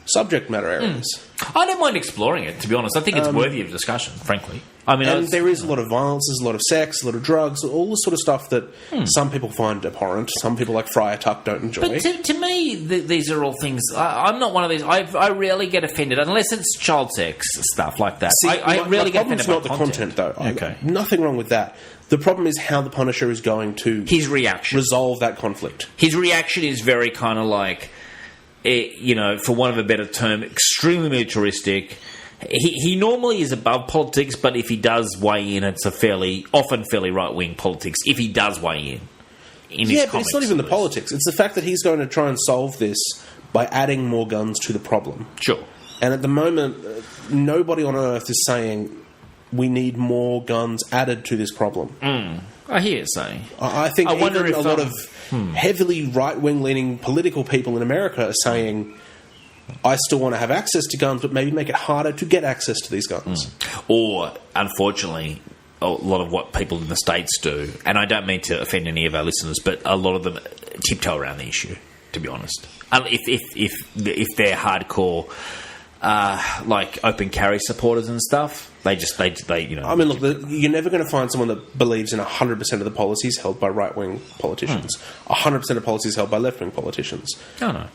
subject matter areas. I don't mind exploring it, to be honest. I think it's worthy of discussion, frankly. I mean, and there is a lot of violence, there's a lot of sex, a lot of drugs, all the sort of stuff that some people find abhorrent. Some people like Friar Tuck don't enjoy. But to me, these are all things... I'm not one of these... I rarely get offended, unless it's child sex stuff like that. See, I rarely get offended by the content, though. Okay. Nothing wrong with that. The problem is how the Punisher is going to... His reaction. Resolve that conflict. His reaction is very kind of like... for want of a better term, extremely militaristic. He normally is above politics, but if he does weigh in, it's often fairly right-wing politics, if he does weigh in his but it's not even the politics. It's the fact that he's going to try and solve this by adding more guns to the problem. Sure. And at the moment, nobody on Earth is saying we need more guns added to this problem. I hear you saying. I think a lot of heavily right-wing leaning political people in America are saying... I still want to have access to guns, but maybe make it harder to get access to these guns. Or, unfortunately, a lot of what people in the States do, and I don't mean to offend any of our listeners, but a lot of them tiptoe around the issue, to be honest. If they're hardcore, like open carry supporters and stuff, they I mean, look, you're never going to find someone that believes in 100% of the policies held by right-wing politicians, 100% of policies held by left-wing politicians. Oh, no.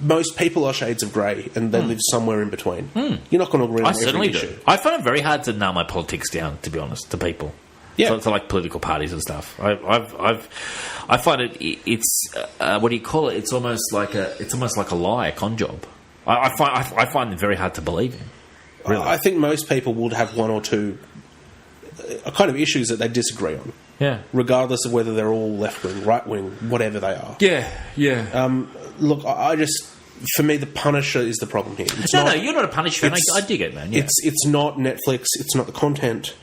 Most people are shades of grey, and they live somewhere in between. You're not going to agree on every issue. I find it very hard to nail my politics down, to be honest, to people. Yeah, to like political parties and stuff. I find it's what do you call it? It's almost like a lie, a con job. I find them very hard to believe in. Really. I think most people would have one or two kind of issues that they disagree on. Yeah, regardless of whether they're all left wing, right wing, whatever they are. Yeah. Look, for me, the Punisher is the problem here. No, you're not a Punisher fan. I dig it, man. Yeah. It's not Netflix. It's not the content.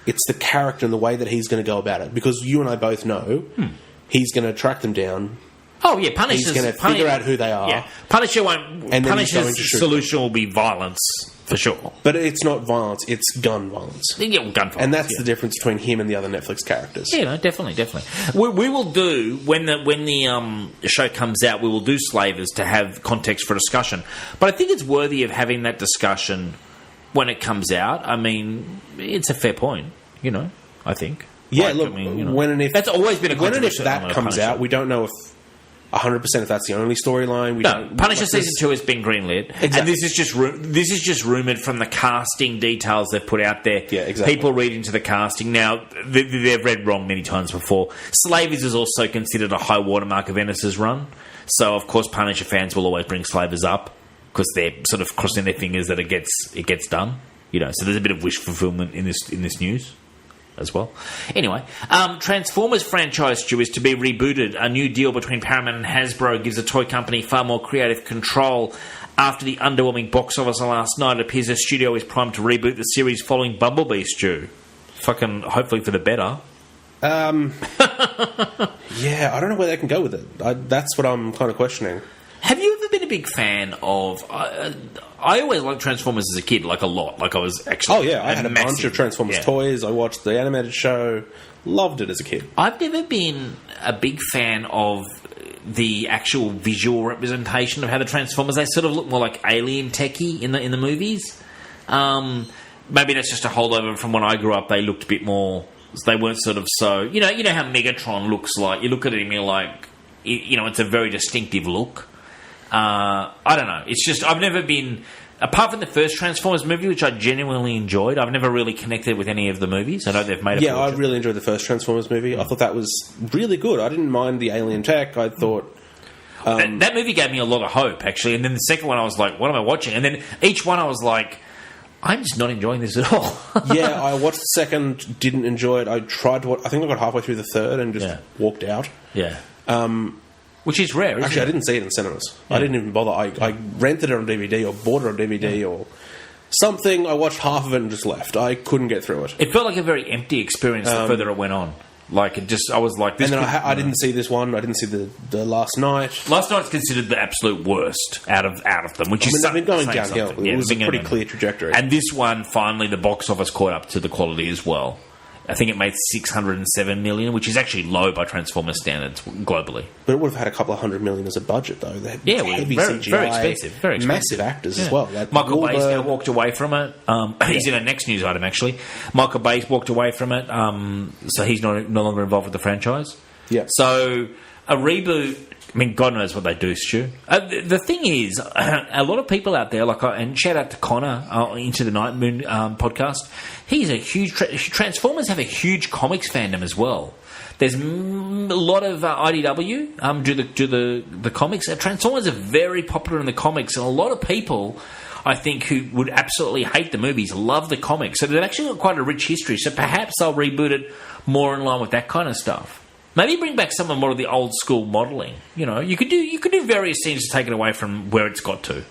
It's the character and the way that he's going to go about it. Because you and I both know he's going to track them down. Oh yeah, Punisher's... He's going to figure out who they are. Yeah, Punisher won't... And Punisher's solution will be violence, for sure. But it's not violence, it's gun violence. Yeah, gun violence. And that's the difference between him and the other Netflix characters. Yeah, no, definitely. We will do, when the show comes out, we will do Slavers to have context for discussion. But I think it's worthy of having that discussion when it comes out. I mean, it's a fair point, I think. Yeah, look, when and if... That's always been a when and if controversy that comes out, we don't know if 100% if that's the only storyline. Punisher Season 2 has been greenlit. Exactly. And this is just rumoured from the casting details they've put out there. Yeah, exactly. People read into the casting. Now, they've read wrong many times before. Slavers is also considered a high watermark of Ennis's run. So, of course, Punisher fans will always bring Slavers up because they're sort of crossing their fingers that it gets done. So there's a bit of wish fulfillment in this news as well. Anyway, Transformers franchise, Stu, is to be rebooted. A new deal between Paramount and Hasbro gives the toy company far more creative control. After the underwhelming box office last night, it appears the studio is primed to reboot the series following Bumblebee, Stu. Fucking hopefully for the better. Yeah, I don't know where they can go with it. That's what I'm kind of questioning. Have you ever been a big fan of... I always liked Transformers as a kid, like a lot. Like I was actually... Oh, yeah, I had a bunch of Transformers toys. I watched the animated show. Loved it as a kid. I've never been a big fan of the actual visual representation of how the Transformers... They sort of look more like alien techie in the movies. Maybe that's just a holdover from when I grew up. They looked a bit more... They weren't sort of so... You know how Megatron looks like? You look at it and you're like... it's a very distinctive look. I don't know. It's just I've never been... Apart from the first Transformers movie, which I genuinely enjoyed, I've never really connected with any of the movies. I know they've made a Yeah, I really enjoyed the first Transformers movie. I thought that was really good. I didn't mind the alien tech. I thought... that movie gave me a lot of hope, actually. And then the second one, I was like, what am I watching? And then each one, I was like... I'm just not enjoying this at all. Yeah, I watched the second, didn't enjoy it. I tried to watch... I think I got halfway through the third and just walked out. Yeah. Which is rare, isn't Actually, it? I didn't see it in cinemas. Yeah. I didn't even bother. I rented it on DVD or bought it on DVD or something. I watched half of it and just left. I couldn't get through it. It felt like a very empty experience the further it went on. Like, it just... I was like... This and then I didn't see this one. I didn't see the Last Night. Last Night's considered the absolute worst out of them, which is... they've been going downhill. It was a pretty clear trajectory. And this one, finally, the box office caught up to the quality as well. I think it made $607 million, which is actually low by Transformers standards globally. But it would have had a couple of $100 million as a budget, though. Yeah, heavy very, CGI, very expensive. Very expensive. Massive actors as well. Like Michael Bay's now walked away from it. He's in our next news item, actually. Michael Bay's walked away from it, so he's no longer involved with the franchise. Yeah. So a reboot... I mean, God knows what they do, Stu. The thing is, a lot of people out there, and shout out to Connor, Into the Night Moon podcast, he's a huge... Transformers have a huge comics fandom as well. There's a lot of IDW do the comics. Transformers are very popular in the comics, and a lot of people, I think, who would absolutely hate the movies, love the comics. So they've actually got quite a rich history, so perhaps they'll reboot it more in line with that kind of stuff. Maybe bring back some of more of the old school modelling. You could do various scenes to take it away from where it's got to.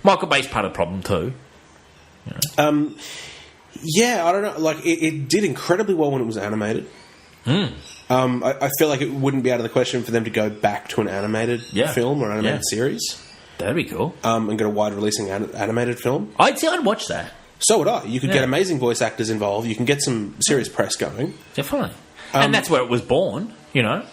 Michael Bay's part of the problem too. Yeah, I don't know. Like it did incredibly well when it was animated. I feel like it wouldn't be out of the question for them to go back to an animated film or animated series. That'd be cool. And get a wide releasing animated film. I'd watch that. So would I. You could get amazing voice actors involved. You can get some serious press going. Definitely. And that's where it was born, Yeah,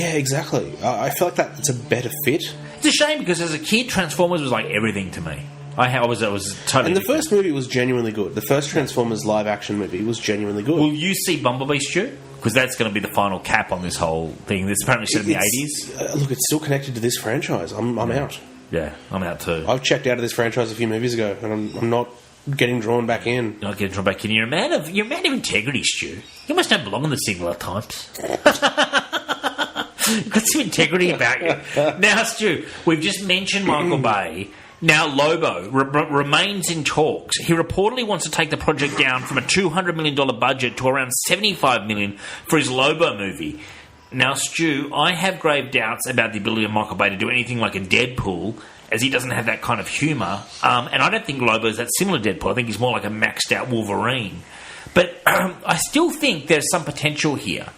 exactly. I feel like that's a better fit. It's a shame because as a kid, Transformers was like everything to me. I was totally... And the first movie was genuinely good. The first Transformers live-action movie was genuinely good. Will you see Bumblebee, Stu? Because that's going to be the final cap on this whole thing. This apparently set in the 80s. Look, it's still connected to this franchise. I'm out. Yeah, I'm out too. I've checked out of this franchise a few movies ago, and I'm not getting drawn back in. You're not getting drawn back in. You're a man of integrity, Stu. You must don't belong in the signal at times. You've got some integrity about you. Now, Stu, we've just mentioned Michael Bay. Now, Lobo remains in talks. He reportedly wants to take the project down from a $200 million budget to around $75 million for his Lobo movie. Now, Stu, I have grave doubts about the ability of Michael Bay to do anything like a Deadpool, as he doesn't have that kind of humour. And I don't think Lobo's that similar to Deadpool. I think he's more like a maxed-out Wolverine. But I still think there's some potential here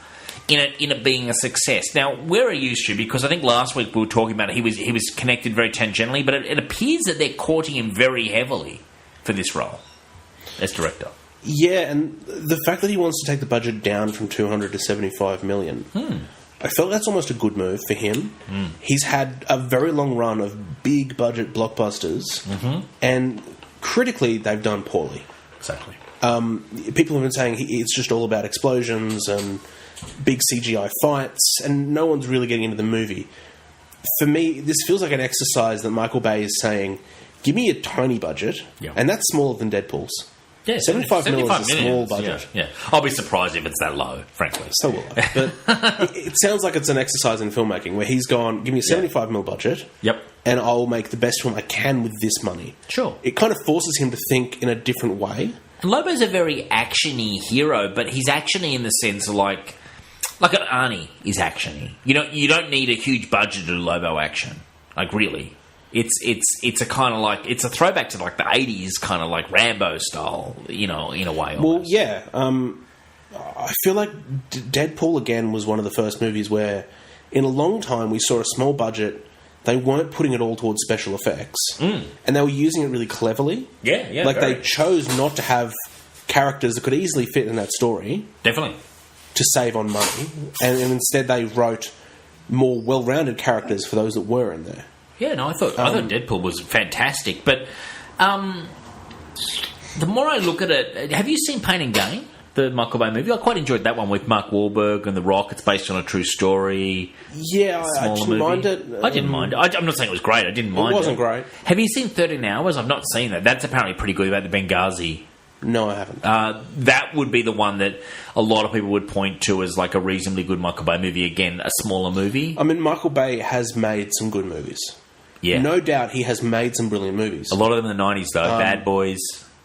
in it being a success. Now, where are you, Stu? Because I think last week we were talking about it. He was connected very tangentially, but it appears that they're courting him very heavily for this role as director. Yeah, and the fact that he wants to take the budget down from 200 to 75 million, I felt that's almost a good move for him. He's had a very long run of big budget blockbusters, and critically, they've done poorly. Exactly. People have been saying it's just all about explosions and big CGI fights, and no one's really getting into the movie. For me, this feels like an exercise that Michael Bay is saying, give me a tiny budget, and that's smaller than Deadpool's. Yeah, 75 mil is a small million, budget. Yeah. I'll be surprised if it's that low, frankly. So will I. But it sounds like it's an exercise in filmmaking where he's gone, give me a 75 mil budget. Yep. And I'll make the best film I can with this money. Sure. It kind of forces him to think in a different way. And Lobo's a very actiony hero, but he's actiony in the sense of like Arnie is actiony. You don't need a huge budget to do Lobo action. Like, really. It's a kind of like, it's a throwback to like the 80s kind of like Rambo style, in a way. Almost. Well, yeah. I feel like Deadpool again was one of the first movies where in a long time we saw a small budget. They weren't putting it all towards special effects. And they were using it really cleverly. Yeah. Like they chose not to have characters that could easily fit in that story. Definitely. To save on money. And instead they wrote more well-rounded characters for those that were in there. Yeah, no, I thought Deadpool was fantastic, but the more I look at it, have you seen Pain and Gain, the Michael Bay movie? I quite enjoyed that one with Mark Wahlberg and The Rock. It's based on a true story. Yeah, I didn't mind it. I didn't mind it. I'm not saying it was great. I didn't mind it. It wasn't great. Have you seen 13 Hours? I've not seen that. That's apparently pretty good, about the Benghazi. No, I haven't. That would be the one that a lot of people would point to as like a reasonably good Michael Bay movie. Again, a smaller movie. I mean, Michael Bay has made some good movies. Yeah. No doubt he has made some brilliant movies. A lot of them in the 90s, though. Bad Boys,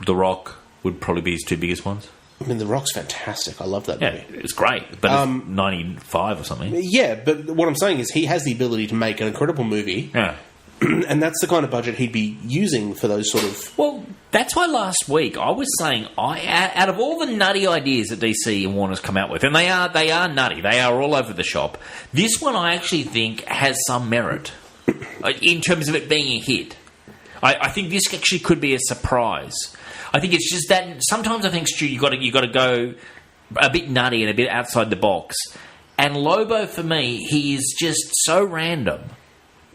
The Rock would probably be his two biggest ones. I mean, The Rock's fantastic. I love that movie. Yeah, it's great. But it's 95 or something. Yeah, but what I'm saying is he has the ability to make an incredible movie. Yeah. And that's the kind of budget he'd be using for those sort of... Well, that's why last week I was saying, out of all the nutty ideas that DC and Warner's come out with, and they are nutty, they are all over the shop, this one I actually think has some merit in terms of it being a hit. I think this actually could be a surprise. I think it's just that sometimes I think, Stu, you got to go a bit nutty and a bit outside the box. And Lobo, for me, he is just so random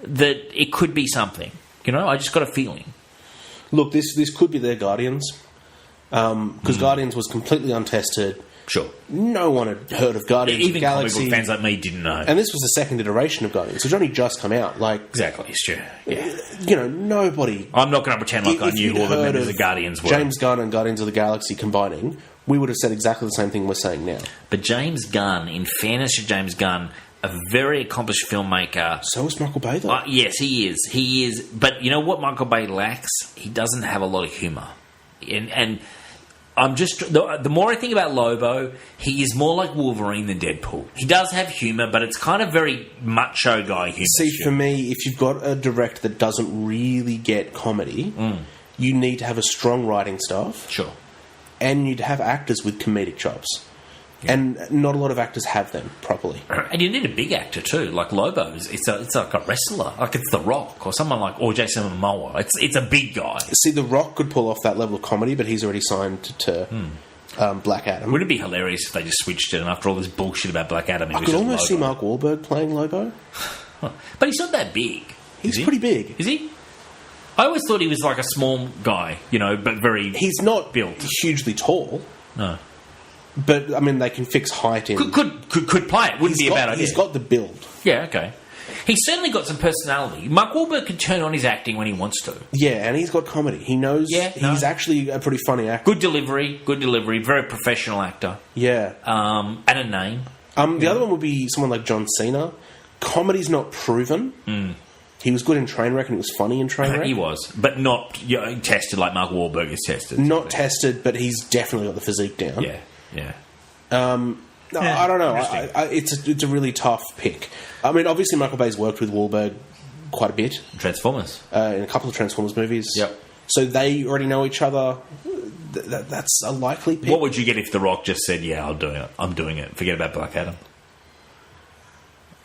that it could be something. I just got a feeling. Look, this could be their Guardians, because Guardians was completely untested. Sure. No one had heard of Guardians of the Galaxy. Even comic book fans like me didn't know. And this was the second iteration of Guardians, so it's only just come out. Exactly, it's true. Yeah. Nobody... I'm not going to pretend like I knew all the members of Guardians were. James Gunn and Guardians of the Galaxy combining, we would have said exactly the same thing we're saying now. But James Gunn, in fairness to James Gunn, a very accomplished filmmaker. So is Michael Bay, though. Yes, he is. He is. But you know what Michael Bay lacks? He doesn't have a lot of humour. And I'm just... The more I think about Lobo, he is more like Wolverine than Deadpool. He does have humour, but it's kind of very macho guy humour. See, for me, if you've got a director that doesn't really get comedy, you need to have a strong writing staff. Sure. And you'd have actors with comedic chops. Yeah. And not a lot of actors have them properly. And you need a big actor too, like Lobo. It's like a wrestler, like it's The Rock or someone or Jason Momoa. It's a big guy. See, The Rock could pull off that level of comedy, but he's already signed to Black Adam. Would it be hilarious if they just switched it? And after all this bullshit about Black Adam, I could almost see Mark Wahlberg playing Lobo. But he's not that big. He's pretty big. Is he? I always thought he was like a small guy, but very. He's not built, hugely tall. No. But I mean, they can fix height in. Could play it. Wouldn't be a bad idea. He's got the build. Yeah. Okay. He's certainly got some personality. Mark Wahlberg can turn on his acting when he wants to. Yeah, and he's got comedy. He knows. Yeah, he's actually a pretty funny actor. Good delivery. Very professional actor. Yeah. And a name. The other one would be someone like John Cena. Comedy's not proven. He was good in Trainwreck and he was funny in Trainwreck. He was, but not tested like Mark Wahlberg is tested. Not tested, but he's definitely got the physique down. Yeah. I don't know. It's a really tough pick. I mean, obviously Michael Bay's worked with Wahlberg quite a bit. Transformers. In a couple of Transformers movies. Yep. So they already know each other. That's a likely pick. What would you get if The Rock just said, "Yeah, I'll do it. I'm doing it. Forget about Black Adam."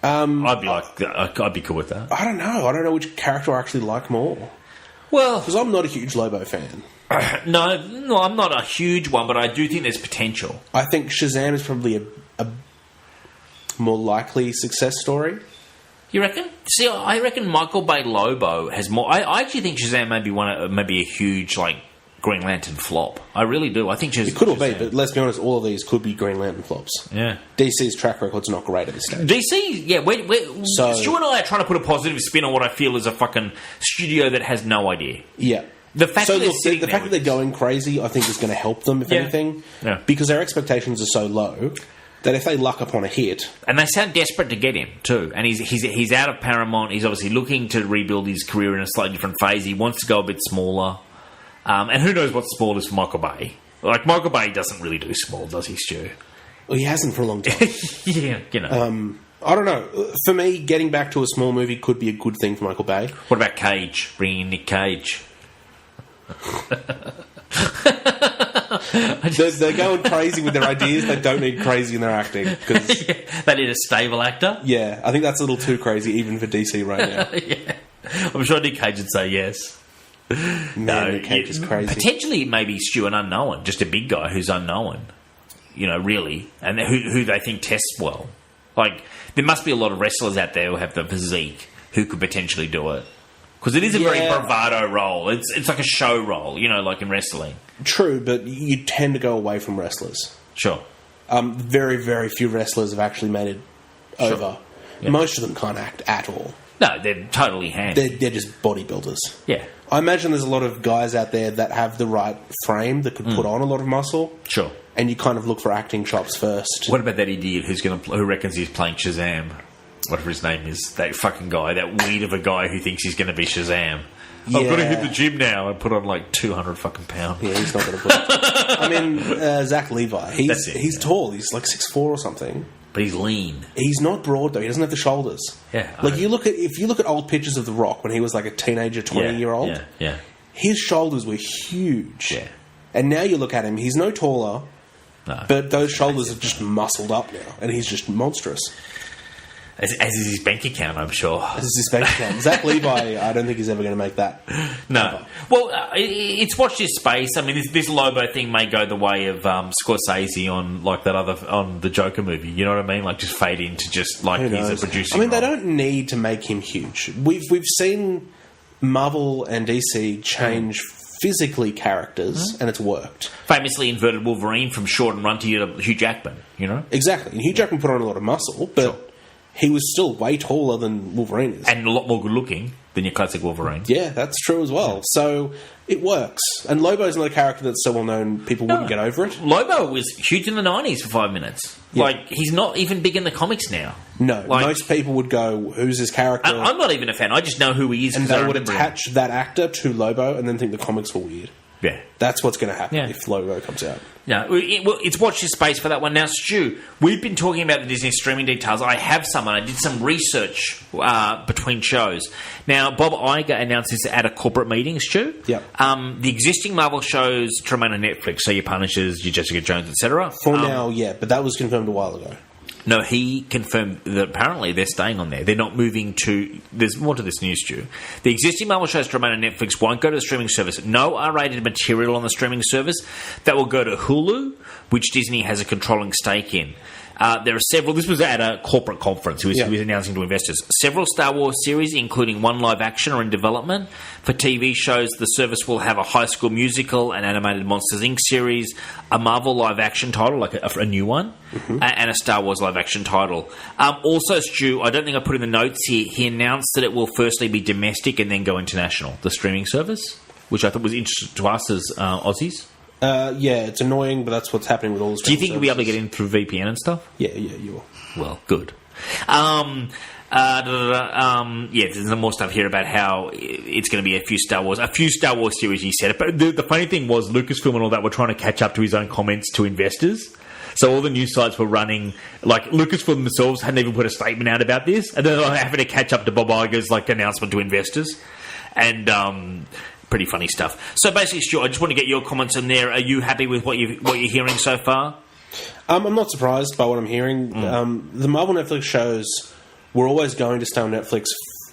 I'd be cool with that. I don't know. I don't know which character I actually like more. Well, because I'm not a huge Lobo fan. No, I'm not a huge one, but I do think there's potential. I think Shazam is probably a more likely success story. You reckon? See, I reckon Michael Bay Lobo has more. I actually think Shazam may be a huge Green Lantern flop. I really do. I think it could all be, but let's be honest, all of these could be Green Lantern flops. Yeah. DC's track record's not great at this stage. DC, yeah. Stu and I are trying to put a positive spin on what I feel is a fucking studio that has no idea. Yeah. The fact that they're going crazy, I think, is going to help them, if anything, because their expectations are so low that if they luck upon a hit... And they sound desperate to get him, too. And he's out of Paramount. He's obviously looking to rebuild his career in a slightly different phase. He wants to go a bit smaller. And who knows what small is for Michael Bay. Like, Michael Bay doesn't really do small, does he, Stu? Well, he hasn't for a long time. Yeah, you know. I don't know. For me, getting back to a small movie could be a good thing for Michael Bay. What about Cage? Bringing in Nick Cage? They're going crazy with their ideas. They don't need crazy in their acting. They need a stable actor? Yeah, I think that's a little too crazy even for DC right now. Yeah. I'm sure Nick Cage would say yes. Man, Nick Cage is crazy. Potentially maybe Stu an unknown, just a big guy who's unknown, you know, really, and who they think tests well. Like, there must be a lot of wrestlers out there who have the physique who could potentially do it. Because it is a very bravado role. It's like a show role, you know, like in wrestling. True, but you tend to go away from wrestlers. Sure. Very, very few wrestlers have actually made it over. Yeah. Most of them can't act at all. No, they're totally handy. They're just bodybuilders. Yeah. I imagine there's a lot of guys out there that have the right frame that could put on a lot of muscle. Sure. And you kind of look for acting chops first. What about that idiot who reckons he's playing Shazam? Whatever his name is, that fucking guy, that weed of a guy who thinks he's going to be Shazam. Yeah. I've got to hit the gym now and put on like 200 fucking pounds. Yeah, he's not going to put it. I mean, Zach Levi, he's tall. He's like 6'4" or something. But he's lean. He's not broad though. He doesn't have the shoulders. Yeah. Like if you look at old pictures of The Rock when he was like a teenager, 20-year-old. Yeah. His shoulders were huge. Yeah. And now you look at him, he's no taller. No. But those shoulders are just muscled up now, and he's just monstrous. As is his bank account, I'm sure. As is his bank account. Zach Levi, I don't think he's ever going to make that. No. Ever. Well, it's watch this space. I mean, this Lobo thing may go the way of Scorsese on like that on the Joker movie. You know what I mean? Like just fade into just like he's a producer. I mean, they don't need to make him huge. We've seen Marvel and DC change physically characters, and it's worked. Famously inverted Wolverine from short and runty to Hugh Jackman. You know exactly. And Hugh Jackman put on a lot of muscle, but. Sure. He was still way taller than Wolverine is. And a lot more good-looking than your classic Wolverine. Yeah, that's true as well. So, it works. And Lobo's not a character that's so well-known, people wouldn't get over it. Lobo was huge in the 90s for 5 minutes. Yeah. Like, he's not even big in the comics now. No, like, most people would go, who's this character? I'm not even a fan. I just know who he is. And they would attach that actor to Lobo and then think the comics were weird. Yeah. That's what's going to happen if Lobo comes out. No, it's watch this space for that one. Now, Stu, we've been talking about the Disney streaming details. I have some, and I did some research between shows. Now, Bob Iger announced this at a corporate meeting, Stu. Yeah. The existing Marvel shows to remain on Netflix, so your Punishers, your Jessica Jones, etc. For now, yeah, but that was confirmed a while ago. No, he confirmed that apparently they're staying on there. They're not moving to... There's more to this news, Stu. The existing Marvel shows to remain on Netflix won't go to the streaming service. No R-rated material on the streaming service. That will go to Hulu, which Disney has a controlling stake in. There are several... This was at a corporate conference. He was announcing to investors. Several Star Wars series, including one live action, are in development. For TV shows, the service will have a High School Musical, an animated Monsters, Inc. series, a Marvel live action title, like a new one, and a Star Wars live action title. Also, Stu, I don't think I put in the notes here, he announced that it will firstly be domestic and then go international, the streaming service, which I thought was interesting to us as Aussies. Yeah, it's annoying, but that's what's happening with all the Do you think you'll be able to get in through VPN and stuff? Yeah, you will. Well, good. There's more stuff here about how it's going to be a few Star Wars series, he said. But the funny thing was, Lucasfilm and all that were trying to catch up to his own comments to investors. So all the news sites were running, like Lucasfilm themselves hadn't even put a statement out about this, and they're having to catch up to Bob Iger's announcement to investors. And pretty funny stuff. So basically, Stu, I just want to get your comments on there. Are you happy with what you're hearing so far? I'm not surprised by what I'm hearing. The Marvel Netflix shows were always going to stay on Netflix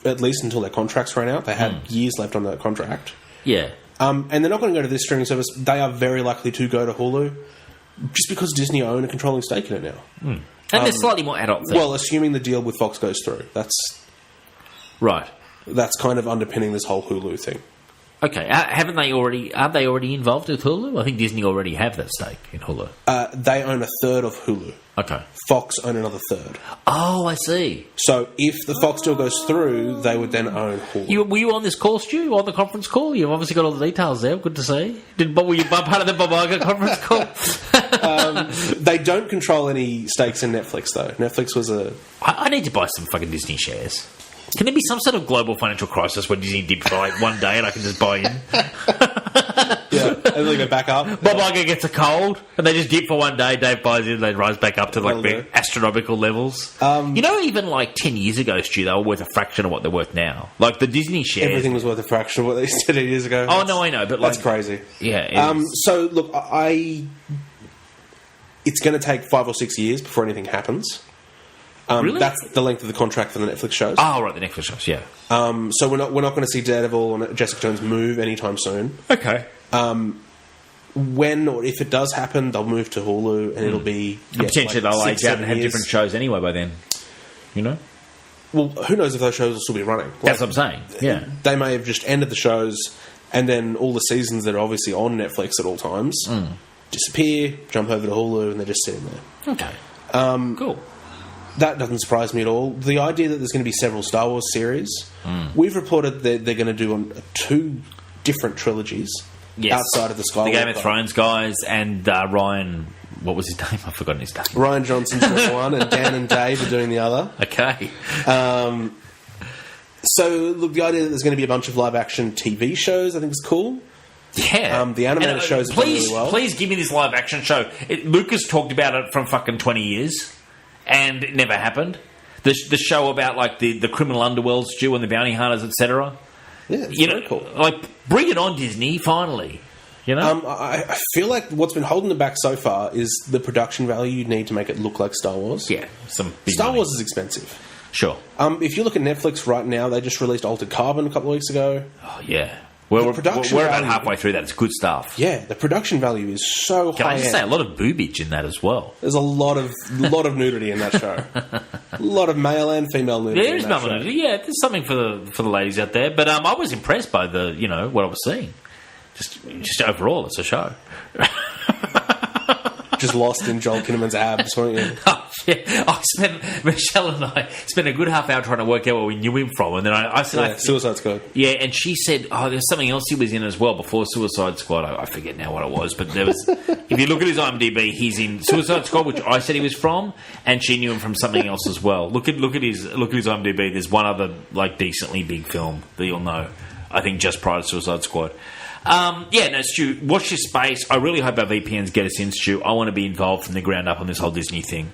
at least until their contracts ran out. They had years left on that contract. Yeah. And they're not going to go to this streaming service. They are very likely to go to Hulu just because Disney own a controlling stake in it now. And they're slightly more adult thing. Well, assuming the deal with Fox goes through. Right. That's kind of underpinning this whole Hulu thing. Okay, haven't they already? Aren't they already involved with Hulu? I think Disney already have that stake in Hulu. They own a third of Hulu. Okay. Fox own another third. Oh, I see. So if the Fox deal goes through, they would then own Hulu. Were you on this call, Stu? On the conference call? You've obviously got all the details there. Good to see. Were you part of the Bob Iger conference call? They don't control any stakes in Netflix, though. Netflix was a... I need to buy some fucking Disney shares. Can there be some sort of global financial crisis where Disney dips for like one day and I can just buy in? Yeah, and then go back up. Bob Iger gets a cold and they just dip for one day, Dave buys in, they rise back up to like big astronomical levels. Even like 10 years ago, Stu, they were worth a fraction of what they're worth now. Like the Disney shares... Everything was worth a fraction of what they said 10 years ago. Oh, no, I know, but like... That's crazy. Yeah. So, look, it's going to take 5 or 6 years before anything happens. Really? That's the length of the contract for the Netflix shows. Oh, right, the Netflix shows, yeah. So we're not going to see Daredevil and Jessica Jones move anytime soon. Okay. When or if it does happen, they'll move to Hulu and it'll be... potentially they'll age out and have different shows anyway by then. You know? Well, who knows if those shows will still be running. That's what I'm saying, yeah. They may have just ended the shows and then all the seasons that are obviously on Netflix at all times disappear, jump over to Hulu, and they're just sitting there. Okay. Cool. That doesn't surprise me at all. The idea that there's going to be several Star Wars series, we've reported that they're going to do 2 different trilogies outside of the Skywalker. The Game of Thrones guys and Ryan... What was his name? I've forgotten his name. Ryan Johnson's doing one and Dan and Dave are doing the other. Okay. So, look, the idea that there's going to be a bunch of live-action TV shows I think is cool. Yeah. The animated shows have done really well. Please give me this live-action show. Lucas talked about it from fucking 20 years. And it never happened. The show about like the criminal underworld, Stu, and the bounty hunters, etc. Yeah, it's very cool. Like, bring it on, Disney, finally. You know? I feel like what's been holding them back so far is the production value you need to make it look like Star Wars. Yeah, some big Star money. Wars is expensive. Sure. If you look at Netflix right now, they just released Altered Carbon a couple of weeks ago. Oh, yeah. We're about halfway through that. It's good stuff. Yeah, the production value is so high. Can I just say a lot of boobage in that as well? There's a lot of nudity in that show. A lot of male and female nudity. Yeah, there's male nudity. Yeah, there's something for the ladies out there. But I was impressed by what I was seeing. Just overall, it's a show. Just lost in Joel Kinnaman's abs, weren't you? Oh, yeah. Michelle and I spent a good half hour trying to work out where we knew him from, and then I said, Suicide Squad. Yeah, and she said, there's something else he was in as well before Suicide Squad. I forget now what it was, but there was. If you look at his IMDb, he's in Suicide Squad, which I said he was from, and she knew him from something else as well. Look at his IMDb. There's one other like decently big film that you'll know. I think just prior to Suicide Squad. Stu, watch this space. I really hope our VPNs get us in, Stu. I want to be involved from the ground up on this whole Disney thing,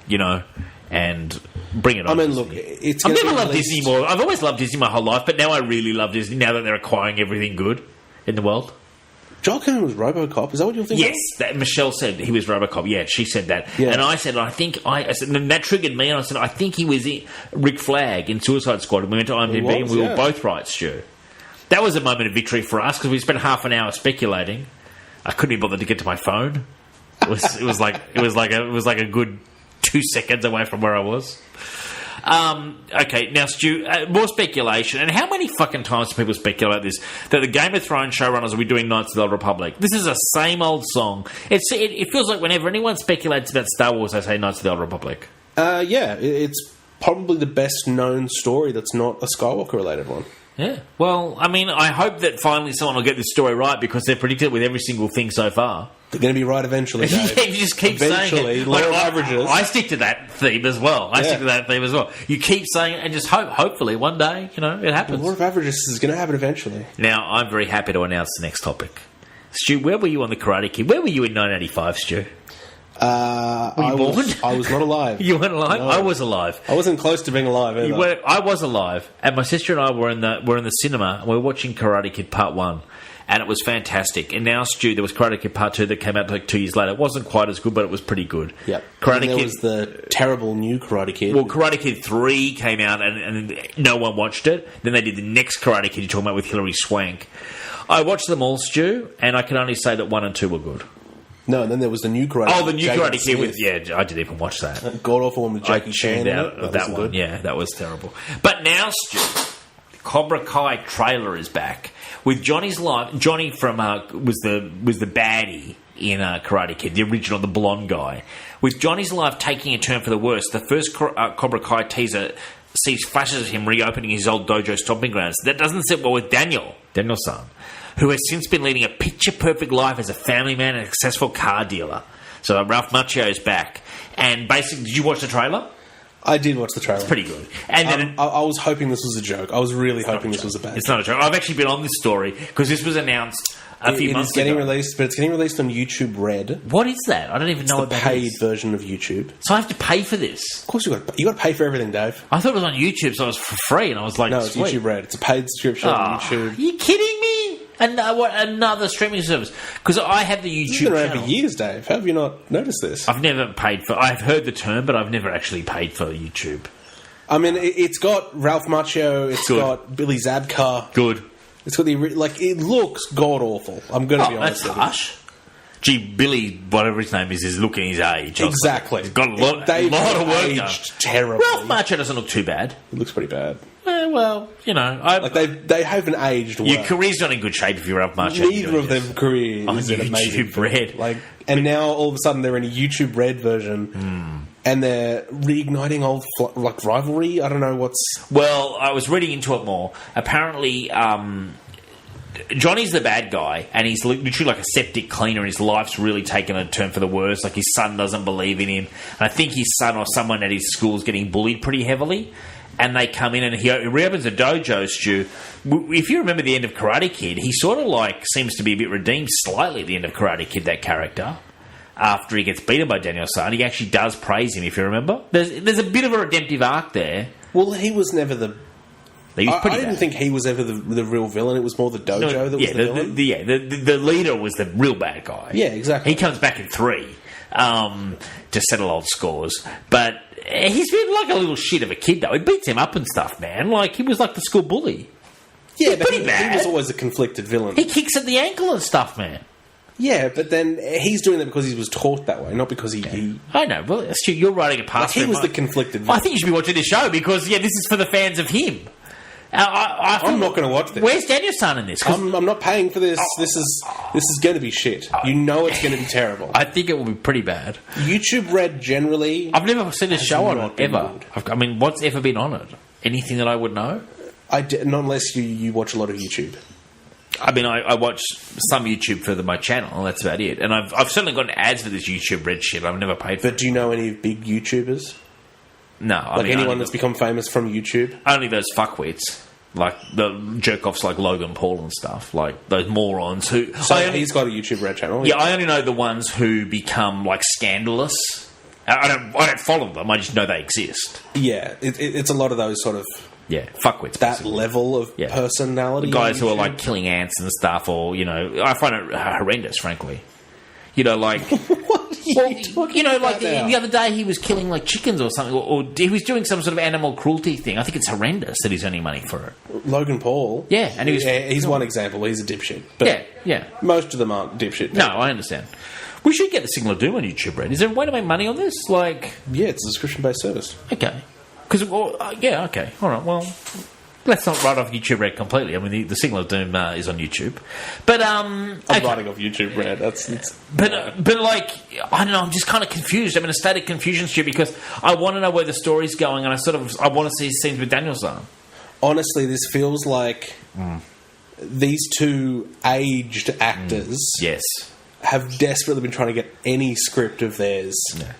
and bring it on. I mean, look, it's I've never loved Disney more. I've always loved Disney my whole life, but now I really love Disney, now that they're acquiring everything good in the world. Joel Kinnaman was RoboCop. Is that what you're thinking? Yes, Michelle said he was RoboCop. Yeah, she said that. Yeah. And I said, and that triggered me, and I said, I think he was Rick Flag in Suicide Squad. And we went to IMDb, and we were both right, Stu. That was a moment of victory for us because we spent half an hour speculating. I couldn't be bothered to get to my phone. It was like a good 2 seconds away from where I was. Okay, now Stu, more speculation. And how many fucking times do people speculate about this? That the Game of Thrones showrunners will be doing Knights of the Old Republic. This is a same old song. It feels like whenever anyone speculates about Star Wars, they say Knights of the Old Republic. It's probably the best known story that's not a Skywalker related one. Yeah. Well, I mean, I hope that finally someone will get this story right because they've predicted it with every single thing so far. They're going to be right eventually, Dave. Yeah, you just keep saying it. Law of averages. I stick to that theme as well. You keep saying it and just hopefully one day, it happens. The law of averages is going to happen eventually. Now, I'm very happy to announce the next topic. Stu, where were you on the Karate Kid? Where were you in 1985, Stu? Were you born? I was not alive. You weren't alive? No. I was alive. I wasn't close to being alive either. I was alive. And my sister and I were in the cinema and we were watching Karate Kid Part 1. And it was fantastic. And now, Stu, there was Karate Kid Part 2 that came out like 2 years later. It wasn't quite as good, but it was pretty good. Yep. There was the terrible new Karate Kid. Well, Karate Kid 3 came out and no one watched it. Then they did the next Karate Kid you're talking about with Hilary Swank. I watched them all, Stu, and I can only say that 1 and 2 were good. No, and then there was the new Karate Kid. Oh, the new Karate Kid with... Yeah, I didn't even watch that. God-awful one with Jackie Chan in it. That one, yeah, that was terrible. But now, Stu, Cobra Kai trailer is back with Johnny's life. Johnny from was the baddie in Karate Kid, the original, the blonde guy. With Johnny's life taking a turn for the worse, the first Cobra Kai teaser sees flashes of him reopening his old dojo stomping grounds. That doesn't sit well with Daniel-san, who has since been leading a picture-perfect life as a family man and a successful car dealer. So Ralph Macchio is back. And basically, did you watch the trailer? I did watch the trailer. It's pretty good. And then I was hoping this was a joke. I was really hoping this was a bad joke. It's not a joke. I've actually been on this story because this was announced a few months ago. Released, but it's getting released on YouTube Red. What is that? I don't even know what that is. It's the paid version of YouTube. So I have to pay for this? Of course you got to pay for everything, Dave. I thought it was on YouTube, so it was for free, and I was like, no, it's sweet. YouTube Red. It's a paid subscription on YouTube. Are you kidding me? And what another streaming service? Because I have the YouTube It's been around channel. for years, Dave. How have you not noticed this? I've never paid for... I've heard the term, but I've never actually paid for YouTube. I mean, it's got Ralph Macchio. It's Good. got Billy Zabka. Good. It's got it looks god awful. I'm going to be honest. That's harsh. Gee, Billy, whatever his name is looking his age. Exactly. He's got a lot of work done. Aged terribly. Ralph Macchio doesn't look too bad. It looks pretty bad. Well, you know, they haven't aged well. Your career's not in good shape if you're Ralph Macchio. Neither of them careers on is an amazing YouTube Red. And now all of a sudden they're in a YouTube Red version, and they're reigniting old rivalry. I don't know what's. Well, I was reading into it more. Apparently, Johnny's the bad guy, and he's literally like a septic cleaner, and his life's really taken a turn for the worse. Like, his son doesn't believe in him. And I think his son or someone at his school is getting bullied pretty heavily. And they come in and he reopens a dojo, Stu. If you remember the end of Karate Kid, he sort of seems to be a bit redeemed slightly at the end of Karate Kid, that character. After he gets beaten by Daniel-san, he actually does praise him, if you remember. There's a bit of a redemptive arc there. Well, he was never the... I didn't think he was ever the real villain. It was more the dojo that was the villain. The leader was the real bad guy. Yeah, exactly. He comes back in 3 to settle old scores. But he's been like a little shit of a kid, though. He beats him up and stuff, man. Like, he was like the school bully. Yeah, but he was always a conflicted villain. He kicks at the ankle and stuff, man. Yeah, but then he's doing that because he was taught that way, not because he... I know. Well, Stu, you're writing a pass. He was the conflicted villain. I think you should be watching this show because, this is for the fans of him. I'm not going to watch this. Where's Daniel-san in this? I'm not paying for this. This is going to be shit. You know it's going to be terrible. I think it will be pretty bad. YouTube Red generally... I've never seen a show on it, ever. I mean, what's ever been on it? Anything that I would know? Not unless you watch a lot of YouTube. I mean, I watch some YouTube for my channel, and that's about it. And I've certainly gotten ads for this YouTube Red shit. I've never paid for it. But do you know any big YouTubers? No. Anyone that's become famous from YouTube? Only those fuckwits. Like the jerk-offs like Logan Paul and stuff. Like those morons who... So he's got a YouTube Red channel? Yeah, I only know the ones who become, scandalous. I don't follow them. I just know they exist. Yeah, it's a lot of those sort of... Yeah, fuckwits. That basically. Level of personality. The guys who are, killing ants and stuff, or, I find it horrendous, frankly. The other day he was killing chickens or something, or he was doing some sort of animal cruelty thing. I think it's horrendous that he's earning money for it. Logan Paul, and he was. Yeah, he's one example. He's a dipshit. But yeah. Most of them aren't dipshit. No, I understand. We should get the Signal of Doom on YouTube, Red. Is there a way to make money on this? Yeah, it's a subscription-based service. Okay. Because okay, all right. Well, let's not write off YouTube Red completely. I mean, the Signal of Doom is on YouTube, but I'm writing off YouTube Red. But I don't know. I'm just kind of confused. I'm in a state of confusion, Stu, because I want to know where the story's going, and I want to see scenes with Daniel-san. Honestly, this feels like these two aged actors, have desperately been trying to get any script of theirs. Yeah.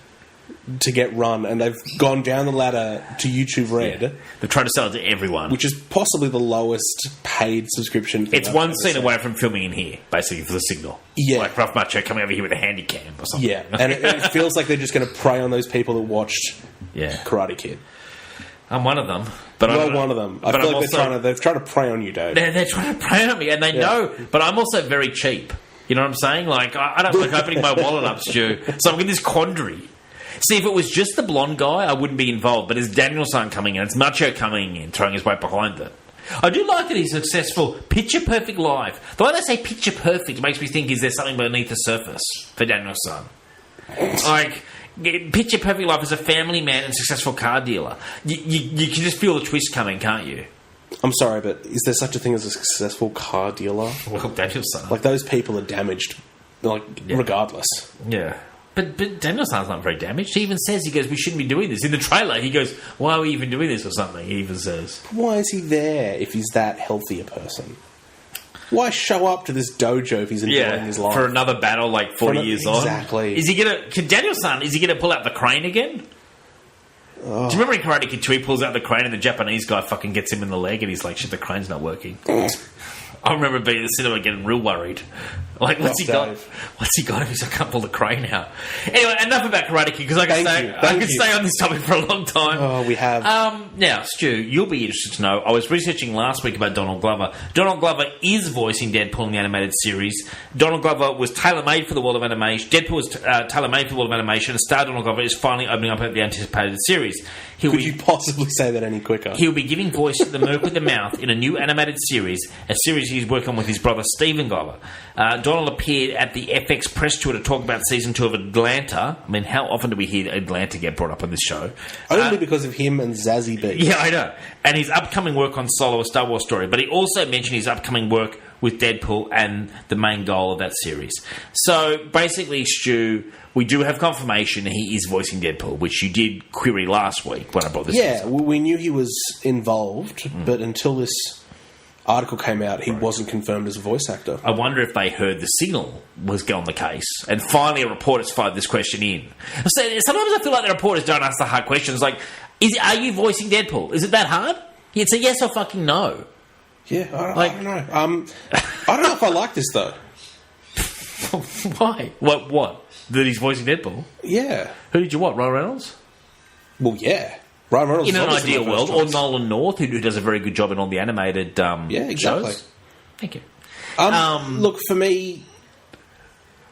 To get run, and they've gone down the ladder to YouTube Red. Yeah. They're trying to sell it to everyone, which is possibly the lowest paid subscription. It's one scene away from filming in here, basically, for the Signal. Yeah, like Ralph Macchio coming over here with a handy cam or something. Yeah, and it feels like they're just going to prey on those people that watched Karate Kid. I'm one of them, but one of them. I feel like they're trying to prey on you, Dave. They're trying to prey on me, and they know. But I'm also very cheap. You know what I'm saying? I don't like opening my wallet up, Stu. So I'm in this quandary. See, if it was just the blonde guy, I wouldn't be involved. But it's Daniel-san coming in. It's Macchio coming in, throwing his weight behind it. I do like that he's successful. Picture-perfect life. The way they say picture-perfect makes me think, is there something beneath the surface for Daniel-san? Picture-perfect life as a family man and successful car dealer. You can just feel the twist coming, can't you? I'm sorry, but is there such a thing as a successful car dealer? Well, Danielson. Like, those people are damaged, regardless. Yeah. But Danielson's not very damaged. He even says, we shouldn't be doing this. In the trailer, he goes, why are we even doing this or something? He even says. Why is he there if he's that healthy a person? Why show up to this dojo if he's enjoying his life? For another battle 40 years on? Exactly. Is he going to... Danielson, is he going to pull out the crane again? Oh. Do you remember in Karate Kid 2 he pulls out the crane and the Japanese guy fucking gets him in the leg and he's like, shit, the crane's not working. I remember being in the cinema getting real worried. Like, what's he got? What's he got if he's I can't pull the crane out? Anyway, enough about Karate Kid, because I could stay on this topic for a long time. Oh, we have. Now, Stu, you'll be interested to know, I was researching last week about Donald Glover. Donald Glover is voicing Deadpool in the animated series. Donald Glover was tailor-made for the world of animation. Deadpool was tailor-made for the world of animation, and star Donald Glover is finally opening up at the anticipated series. Could you possibly say that any quicker? He'll be giving voice to the Merc with the Mouth in a new animated series, a series he's working on with his brother Stephen Glover. Donald appeared at the FX press tour to talk about season 2 of Atlanta. I mean, how often do we hear Atlanta get brought up on this show? Only because of him and Zazie B. Yeah, I know. And his upcoming work on Solo, a Star Wars story. But he also mentioned his upcoming work with Deadpool and the main goal of that series. So, basically, Stu, we do have confirmation he is voicing Deadpool, which you did query last week when I brought this up. Yeah, we knew he was involved, but until this article came out, he wasn't confirmed as a voice actor. I wonder if they heard the signal was on the case, and finally a reporter's fired this question in. So, sometimes I feel like the reporters don't ask the hard questions, like, are you voicing Deadpool? Is it that hard? You'd say yes or fucking no. Yeah, I don't know. I don't know if I like this, though. Why? What? That he's voicing Deadpool? Yeah. Who did you want? Ryan Reynolds? Well, yeah. Ryan Reynolds in an ideal world. Or Nolan North, who does a very good job in all the animated shows. Thank you. Look, for me,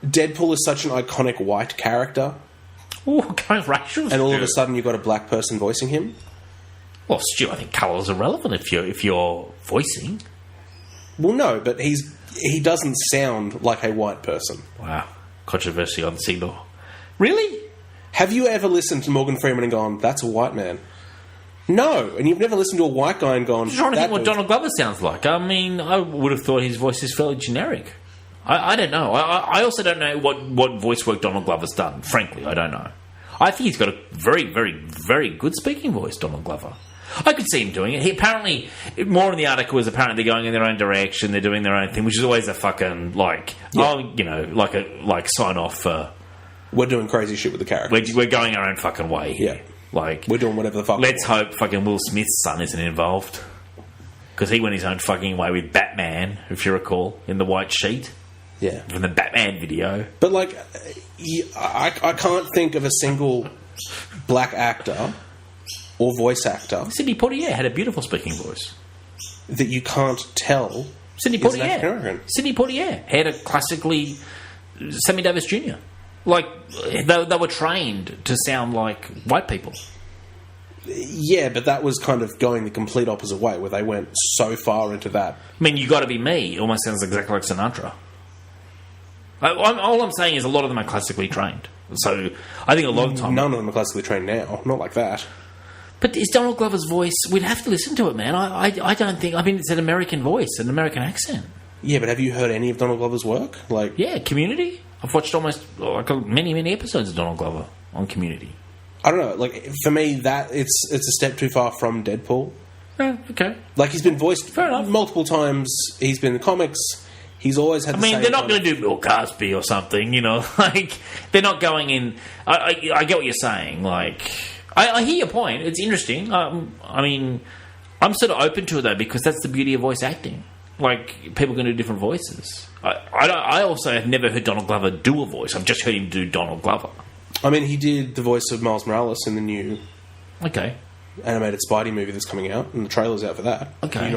Deadpool is such an iconic white character. Ooh, going racial. And all of a sudden you've got a black person voicing him. Well, Stu, I think colours are relevant if you're voicing. Well, no, but he doesn't sound like a white person. Wow. Controversy on Signal. Really? Have you ever listened to Morgan Freeman and gone, that's a white man? No. And you've never listened to a white guy and gone... I'm trying to think what Donald Glover sounds like. I mean, I would have thought his voice is fairly generic. I don't know. I also don't know what voice work Donald Glover's done. Frankly, I don't know. I think he's got a very, very, very good speaking voice, Donald Glover. I could see him doing it. He apparently, more in the article is apparently they're going in their own direction, they're doing their own thing, which is always a fucking, like sign off for... We're doing crazy shit with the characters. We're going our own fucking way here. Yeah. Like, we're doing whatever the fuck. Let's hope fucking Will Smith's son isn't involved. Because he went his own fucking way with Batman, if you recall, in the white sheet. Yeah. From the Batman video. But, like, I can't think of a single black actor or voice actor... Sidney Poitier had a beautiful speaking voice. ...that you can't tell... Sidney Poitier. Sidney Poitier had a classically... Sammy Davis Jr. Like, they were trained to sound like white people. Yeah, but that was kind of going the complete opposite way, where they went so far into that. I mean, You Gotta Be Me almost sounds exactly like Sinatra. All I'm saying is a lot of them are classically trained. So I think a lot of time... None of them are classically trained now. Not like that. But is Donald Glover's voice... We'd have to listen to it, man. I don't think... I mean, it's an American voice, an American accent. Yeah, but have you heard any of Donald Glover's work? Like, yeah, Community. I've watched almost many, many episodes of Donald Glover on Community. I don't know. Like, for me, that it's a step too far from Deadpool. Yeah, okay. Like, he's been voiced multiple times. He's been in the comics. He's always had the same... I mean, they're not going to do Bill Cosby or something, you know? Like, they're not going in... I get what you're saying. Like, I hear your point. It's interesting. I mean, I'm sort of open to it, though, because that's the beauty of voice acting. Like, people can do different voices. I also have never heard Donald Glover do a voice. I've just heard him do Donald Glover. I mean, he did the voice of Miles Morales in the new... Okay. Animated Spidey movie that's coming out, and the trailer's out for that. Okay.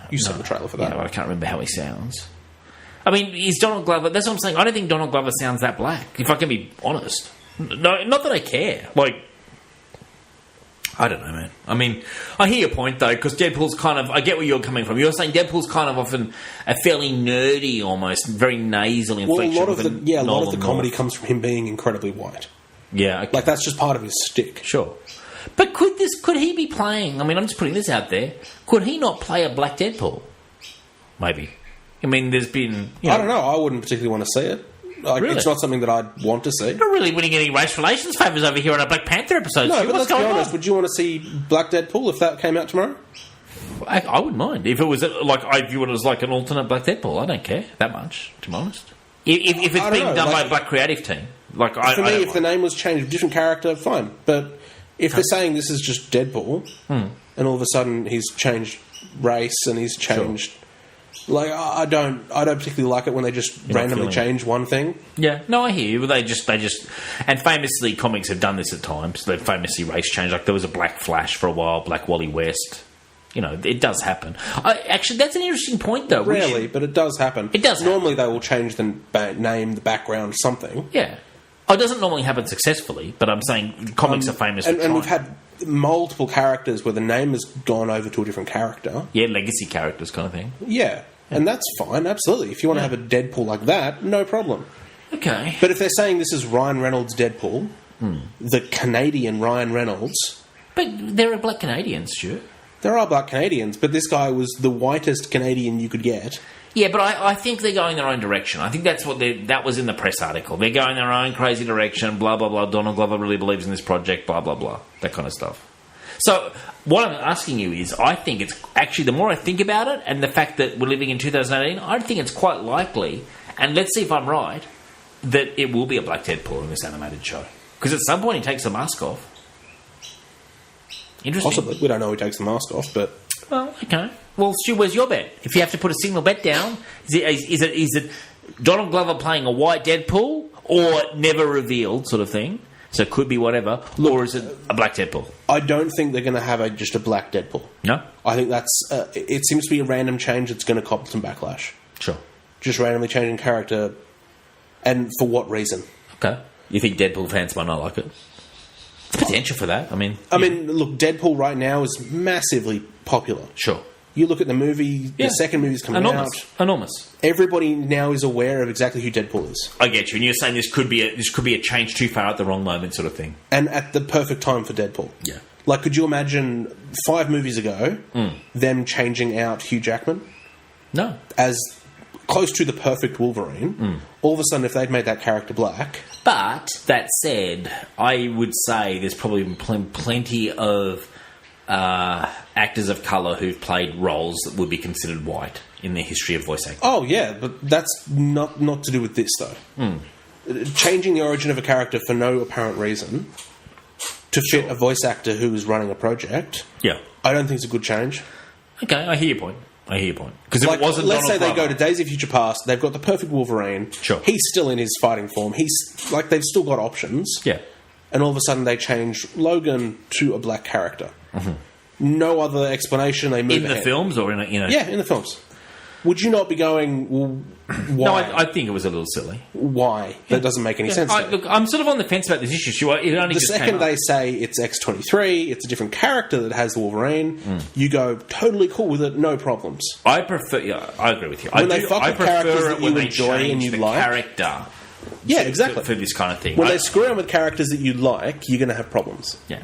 You saw the trailer for that. Yeah, well, I can't remember how he sounds. I mean, is Donald Glover... That's what I'm saying. I don't think Donald Glover sounds that black, if I can be honest. No, not that I care. Like, I don't know, man. I mean, I hear your point, though, because Deadpool's kind of... I get where you're coming from. You're saying Deadpool's kind of often a fairly nerdy, almost, very nasal inflection. Well, a lot of the comedy comes from him being incredibly white. Yeah. Okay. Like, that's just part of his shtick. Sure. But could he be playing? I mean, I'm just putting this out there. Could he not play a black Deadpool? Maybe. I mean, there's been. I don't know. I wouldn't particularly want to see it. Really? It's not something that I'd want to see. You're not really winning any race relations favours over here on a Black Panther episode. No, Stu. but What's let's be going honest. on? Would you want to see Black Deadpool if that came out tomorrow? I wouldn't mind if it was like I view it as like an alternate Black Deadpool. I don't care that much, to be honest. If it's being done by a black creative team, like for me, if the name was changed, different character, fine. But if they're saying this is just Deadpool, and all of a sudden he's changed race and he's changed. Sure. Like I don't particularly like it when they just randomly change one thing. Yeah, no, I hear you. They just, and famously, comics have done this at times. They've famously race changed. Like there was a Black Flash for a while, Black Wally West. You know, it does happen. Actually, that's an interesting point, though. Rarely, but it does happen. It does. Normally, they will change the name, the background, something. Yeah. Oh, it doesn't normally happen successfully, but I'm saying comics are famous for and we've had multiple characters where the name has gone over to a different character. Yeah, legacy characters kind of thing. Yeah. And that's fine, absolutely. If you want to have a Deadpool like that, no problem. Okay. But if they're saying this is Ryan Reynolds' Deadpool, the Canadian Ryan Reynolds... But there are black Canadians, Stuart. There are black Canadians, but this guy was the whitest Canadian you could get. Yeah, but I think they're going their own direction. I think that's what that was in the press article. They're going their own crazy direction, blah, blah, blah. Donald Glover really believes in this project, blah, blah, blah. That kind of stuff. So what I'm asking you is, I think it's actually, the more I think about it, and the fact that we're living in 2018, I think it's quite likely, and let's see if I'm right, that it will be a black Deadpool in this animated show. Because at some point he takes the mask off. Interesting. Possibly. We don't know who takes the mask off, but... Well, okay. Well, Stu, where's your bet? If you have to put a single bet down, is it Donald Glover playing a white Deadpool, or never revealed sort of thing? So it could be whatever. Or is it a black Deadpool? I don't think they're going to have just a black Deadpool. No? I think that's... it seems to be a random change that's going to cop some backlash. Sure. Just randomly changing character. And for what reason? Okay. You think Deadpool fans might not like it? Potential for that. I mean, look, Deadpool right now is massively popular. Sure. You look at the movie, the second movie's coming out. Enormous. Everybody now is aware of exactly who Deadpool is. I get you. And you're saying this could be a change too far at the wrong moment sort of thing. And at the perfect time for Deadpool. Yeah. Like, could you imagine 5 movies ago them changing out Hugh Jackman? No. As close to the perfect Wolverine. All of a sudden, if they'd made that character black... But, that said, I would say there's probably been plenty of actors of colour who've played roles that would be considered white in the history of voice acting. Oh, yeah, but that's not to do with this, though. Changing the origin of a character for no apparent reason to fit a voice actor who is running a project, I don't think it's a good change. Okay, I hear your point. Because like, if it wasn't let's say Donald they go to Days of Future Past, they've got the perfect Wolverine. Sure. He's still in his fighting form. They've still got options. Yeah. And all of a sudden they change Logan to a black character. No other explanation. They move in the ahead. films or in Yeah, in the films. Would you not be going, well, why? No, I think it was a little silly. Why? That doesn't make any sense. Look, I'm sort of on the fence about this issue. The second they say it's X-23, it's a different character that has the Wolverine, you go, totally cool with it, no problems. I prefer... Yeah, I agree with you. When they fuck with characters that you enjoy and you like... character... Yeah, exactly. For this kind of thing. When they screw around with characters that you like, you're going to have problems. Yeah.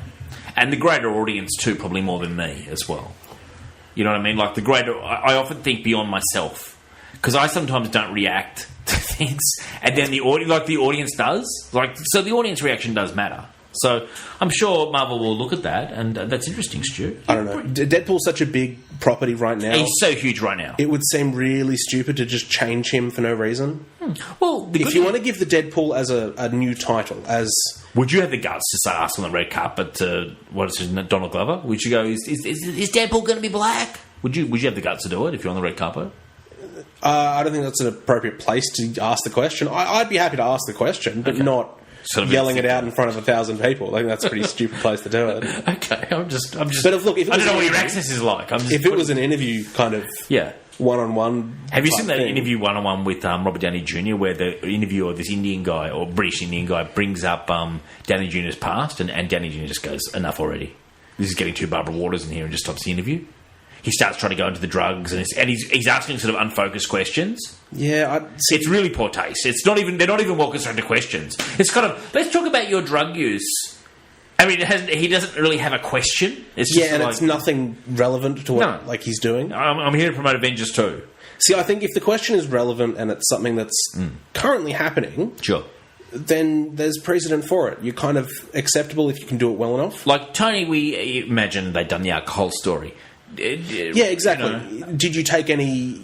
And the greater audience, too, probably more than me as well. You know what I mean? Like, the greater... I often think beyond myself. Because I sometimes don't react to things. And then the audience does. So the audience reaction does matter. So I'm sure Marvel will look at that. And that's interesting, Stu. I don't know. Deadpool's such a big property right now. He's so huge right now. It would seem really stupid to just change him for no reason. Well, if you want to give the Deadpool as a new title, as... Would you have the guts to start asking on the red carpet to Donald Glover? Would you go, is Deadpool going to be black? Would you have the guts to do it if you're on the red carpet? I don't think that's an appropriate place to ask the question. I'd be happy to ask the question, but not sort of yelling it out in front of 1,000 people. I think that's a pretty stupid place to do it. Okay, I'm just. But if I don't know what your access is like. If it was an interview kind of one-on-one. Have you seen that interview one-on-one with Robert Downey Jr. where the interviewer, this Indian guy or British Indian guy, brings up Downey Jr.'s past and Downey Jr. just goes, enough already. This is getting too Barbara Waters in here, and just stops the interview. He starts trying to go into the drugs, and he's asking sort of unfocused questions. Yeah, it's really poor taste. They're not even well constructed questions. It's kind of, let's talk about your drug use. I mean, he doesn't really have a question. It's just it's nothing relevant to what he's doing. I'm here to promote Avengers 2. See, I think if the question is relevant and it's something that's currently happening, sure, then there's precedent for it. You're kind of acceptable if you can do it well enough. Like Tony, we imagine they'd done the alcohol story. Yeah, exactly. You know. Did you take any...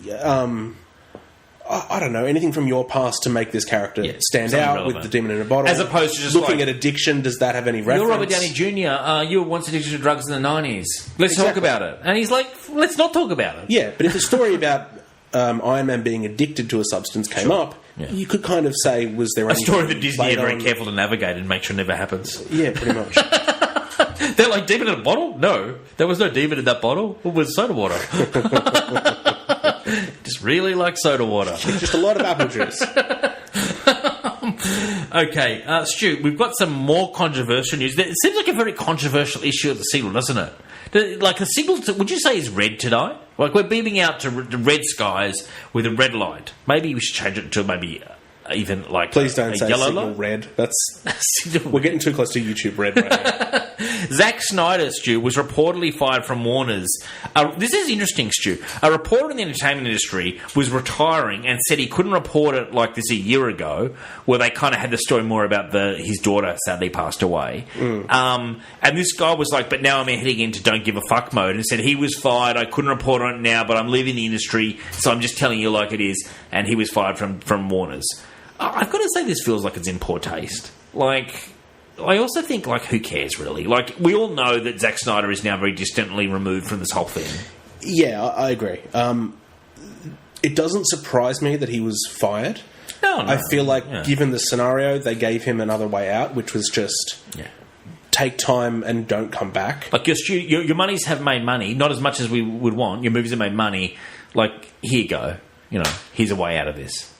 I don't know, anything from your past to make this character stand out relevant. With the demon in a bottle? As opposed to just looking at addiction, does that have any reference? You're Robert Downey Jr., you were once addicted to drugs in the 90s. Let's talk about it. And he's like, let's not talk about it. Yeah, but if the story about Iron Man being addicted to a substance came up, you could kind of say, was there a story that Disney are very careful to navigate and make sure it never happens? Yeah, pretty much. They're like, demon in a bottle? No, there was no demon in that bottle. It was soda water. Just really like soda water. Just a lot of apple juice. Okay, Stu, we've got some more controversial news. It seems like a very controversial issue at the Signal, doesn't it? Like the Signal, would you say is red today? Like we're beaming out to red skies with a red light. Maybe we should change it to maybe even like please don't say yellow Signal light? Red. We're getting too close to YouTube Red right now. Zack Snyder, Stu, was reportedly fired from Warner's. This is interesting, Stu. A reporter in the entertainment industry was retiring and said he couldn't report it like this a year ago, where they kind of had the story more about his daughter sadly passed away. And this guy was like, but now I'm heading into don't give a fuck mode, and said he was fired, I couldn't report on it now, but I'm leaving the industry, so I'm just telling you like it is, and he was fired from Warner's. I've got to say this feels like it's in poor taste. Like... I also think, like, who cares, really? Like, we all know that Zack Snyder is now very distantly removed from this whole thing. Yeah, I agree. It doesn't surprise me that he was fired. No. I feel like, given the scenario, they gave him another way out, which was just take time and don't come back. Like, your moneys have made money, not as much as we would want. Your movies have made money. Like, here you go. You know, here's a way out of this.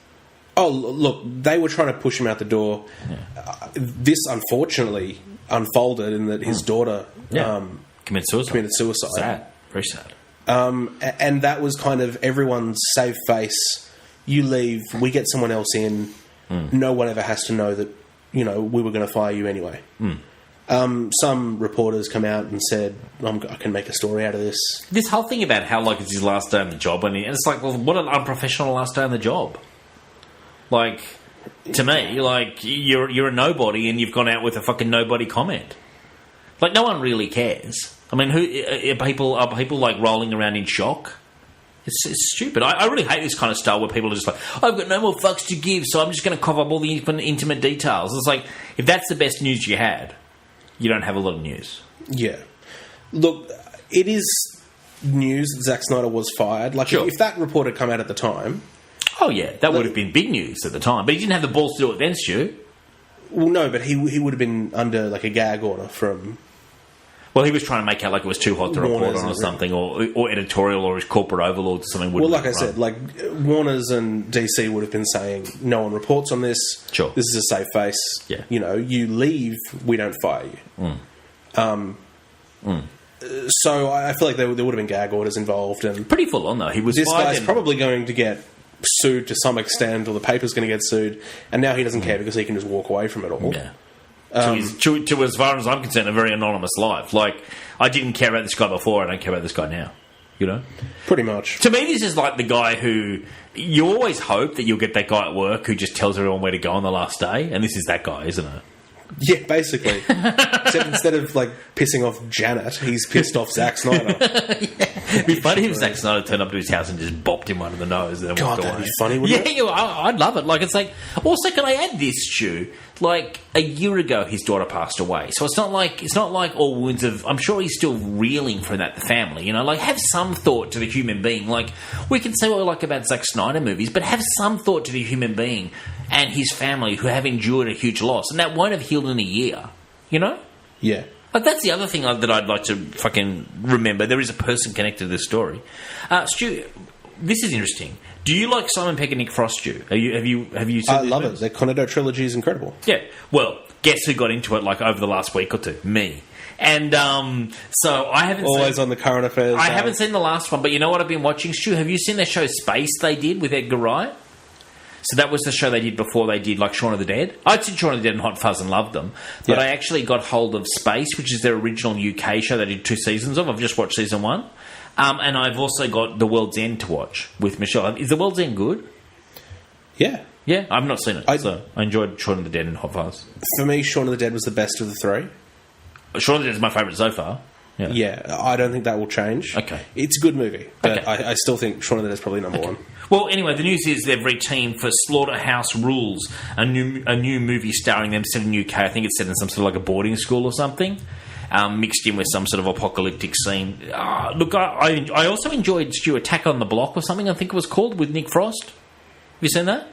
Oh, look, they were trying to push him out the door. Yeah. This, unfortunately, unfolded in that his daughter committed suicide. Sad. Very sad. And that was kind of everyone's save face. You leave, we get someone else in. No one ever has to know that, we were going to fire you anyway. Some reporters come out and said, I can make a story out of this. This whole thing about how, like, it's his last day on the job, and it's like, well, what an unprofessional last day on the job. Like, to me, like, you're a nobody and you've gone out with a fucking nobody comment. Like, no one really cares. I mean, are people like rolling around in shock? It's stupid. I really hate this kind of style where people are just like, I've got no more fucks to give, so I'm just going to cover up all the intimate details. It's like, if that's the best news you had, you don't have a lot of news. Yeah. Look, it is news that Zack Snyder was fired. Like, if that report had come out at the time... Oh, yeah, that would have been big news at the time. But he didn't have the balls to do it then, Stu. Well, no, but he would have been under, like, a gag order from... Well, he was trying to make out like it was too hot to report on or something, or editorial or his corporate overlords or something. Well, like I said, like, Warner's and DC would have been saying, no one reports on this. Sure. This is a safe face. Yeah. You leave, we don't fire you. So I feel like there would have been gag orders involved. And pretty full on, though. This guy's probably going to get sued to some extent, or the paper's going to get sued, and now he doesn't care because he can just walk away from it all. Yeah. To as far as I'm concerned, a very anonymous life. Like, I didn't care about this guy before, I don't care about this guy now. Pretty much. To me, this is like the guy who... You always hope that you'll get that guy at work who just tells everyone where to go on the last day, and this is that guy, isn't it? Yeah, basically. Except instead of, like, pissing off Janet, he's pissed off Zack Snyder. It'd be funny if Zack Snyder turned up to his house and just bopped him under the nose and then walked away. That'd be funny, wouldn't it? Yeah, I'd love it. Like, it's like... Also, can I add this, Stu? Like, a year ago, his daughter passed away. So it's not like all wounds of... I'm sure he's still reeling from that, the family, Like, have some thought to the human being. Like, we can say what we like about Zack Snyder movies, but have some thought to the human being and his family who have endured a huge loss. And that won't have healed in a year, Yeah. Like, that's the other thing that I'd like to fucking remember. There is a person connected to this story. Stu, this is interesting. Do you like Simon Pegg and Nick Frost, Stu? Have you seen I love it. Their Cornetto trilogy is incredible. Yeah. Well, guess who got into it, like, over the last week or two? Me. And so I haven't always on the current affairs. I haven't seen the last one, but you know what I've been watching, Stu? Have you seen the show Space they did with Edgar Wright? So that was the show they did before they did like Shaun of the Dead. I'd seen Shaun of the Dead and Hot Fuzz and loved them, but I actually got hold of Space, which is their original UK show they did 2 seasons of. I've just watched season 1. And I've also got The World's End to watch with Michelle. Is The World's End good? Yeah. Yeah, I've not seen it, so I enjoyed Shaun of the Dead and Hot Fuzz. For me, Shaun of the Dead was the best of the 3. Shaun of the Dead is my favourite so far. Yeah, I don't think that will change. Okay. It's a good movie, but I still think Shaun of the Dead is probably number 1. Well, anyway, the news is they've reteamed for Slaughterhouse Rules, a new movie starring them set in UK. I think it's set in some sort of like a boarding school or something, mixed in with some sort of apocalyptic scene. Look, I also enjoyed Stu Attack on the Block or something, I think it was called, with Nick Frost. Have you seen that?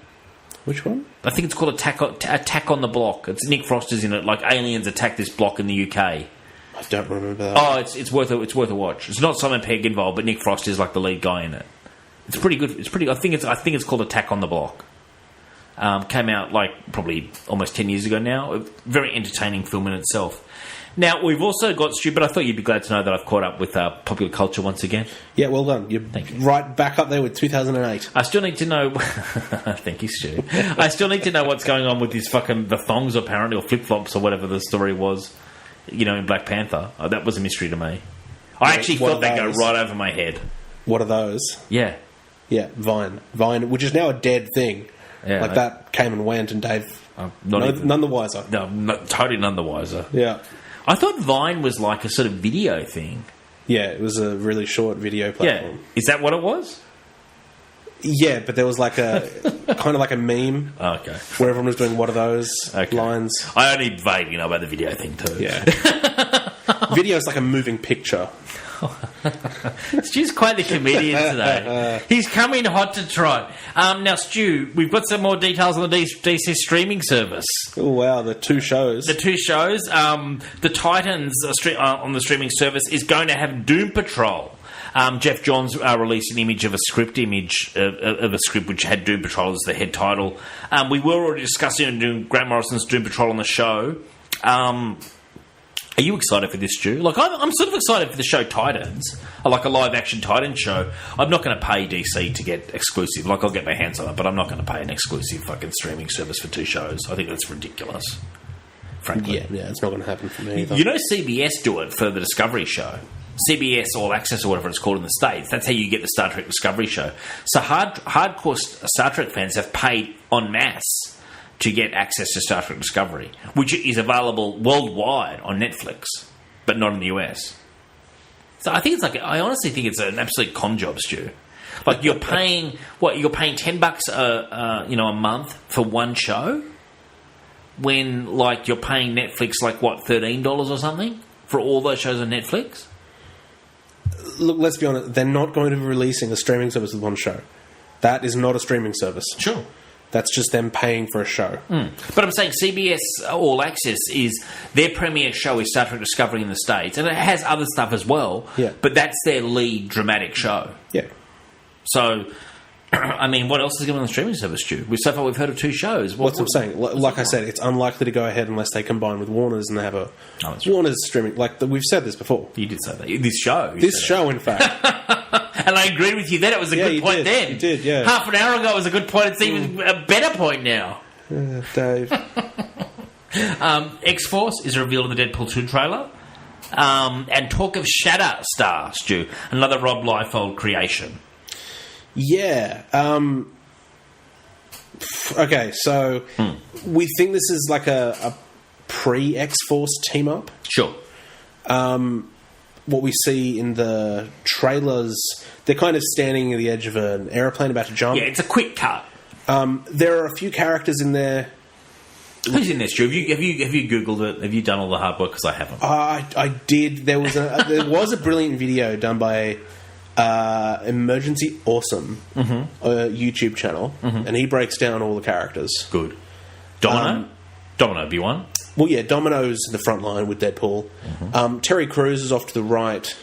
Which one? I think it's called Attack on the Block. It's Nick Frost is in it, like aliens attack this block in the UK. I don't remember that. Oh, it's worth a watch. It's not Simon Pegg involved, but Nick Frost is like the lead guy in it. It's pretty good. I think it's called Attack on the Block. Came out like probably almost 10 years ago now. A very entertaining film in itself. Now, we've also got, Stu, but I thought you'd be glad to know that I've caught up with popular culture once again. Yeah, well done. Thank you. Right back up there with 2008. I still need to know... Thank you, Stu. I still need to know what's going on with the thongs, apparently, or flip-flops, or whatever the story was, in Black Panther. That was a mystery to me. I actually thought they'd go right over my head. What are those? Yeah. Yeah, Vine, which is now a dead thing. Yeah, that came and went, and Dave... none the wiser. No, totally none the wiser. Yeah. I thought Vine was like a sort of video thing. Yeah, it was a really short video platform. Yeah. Is that what it was? Yeah, but there was like a kind of like a meme. Oh, okay. Where everyone was doing what are those lines. I only vaguely know about the video thing too. Yeah. Video is like a moving picture. Stu's quite the comedian today. He's coming hot to trot. Now, Stu, we've got some more details on the DC streaming service. Oh, wow, the 2 shows. The Titans on the streaming service is going to have Doom Patrol. Jeff Johns released an image of a script which had Doom Patrol as the head title. We were already discussing Grant Morrison's Doom Patrol on the show. Are you excited for this, Stu? Like, I'm sort of excited for the show Titans. I like a live-action Titan show. I'm not going to pay DC to get exclusive. Like, I'll get my hands on it, but I'm not going to pay an exclusive fucking streaming service for 2 shows. I think that's ridiculous, frankly. Yeah, it's not going to happen for me either. CBS do it for the Discovery show. CBS All Access or whatever it's called in the States. That's how you get the Star Trek Discovery show. So hardcore Star Trek fans have paid en masse to get access to Star Trek Discovery, which is available worldwide on Netflix, but not in the US. So I honestly think it's an absolute con job, Stu. Like, you're paying $10 a month for one show, when like you're paying Netflix like what, $13 or something for all those shows on Netflix. Look, let's be honest, they're not going to be releasing a streaming service with one show. That is not a streaming service. Sure. That's just them paying for a show. But I'm saying CBS All Access is their premiere show is Star Trek Discovery in the States, and it has other stuff as well. Yeah. But that's their lead dramatic show. Yeah. So, I mean, what else is going on the streaming service, Stu? So far, we've heard of 2 shows. What I'm saying, like I said, it's unlikely to go ahead unless they combine with Warner's and they have a Warner's streaming. Like we've said this before. You did say that. This show. In fact. And I agreed with you then. It was a good point then. You did, yeah. Half an hour ago it was a good point. It's even a better point now. Dave. X-Force is revealed in the Deadpool 2 trailer. And talk of Shatterstar, Stu. Another Rob Liefeld creation. Yeah. Okay, so we think this is like a pre-X-Force team-up. Sure. What we see in the trailers, they're kind of standing at the edge of an aeroplane about to jump. Yeah, it's a quick cut. There are a few characters in there. Who's in this, Stu? Have you Googled it? Have you done all the hard work? Because I haven't. I did. There was a brilliant video done by Emergency Awesome, a YouTube channel, and he breaks down all the characters. Good. Domino B1. Well, yeah, Domino's in the front line with Deadpool. Terry Crews is off to the right.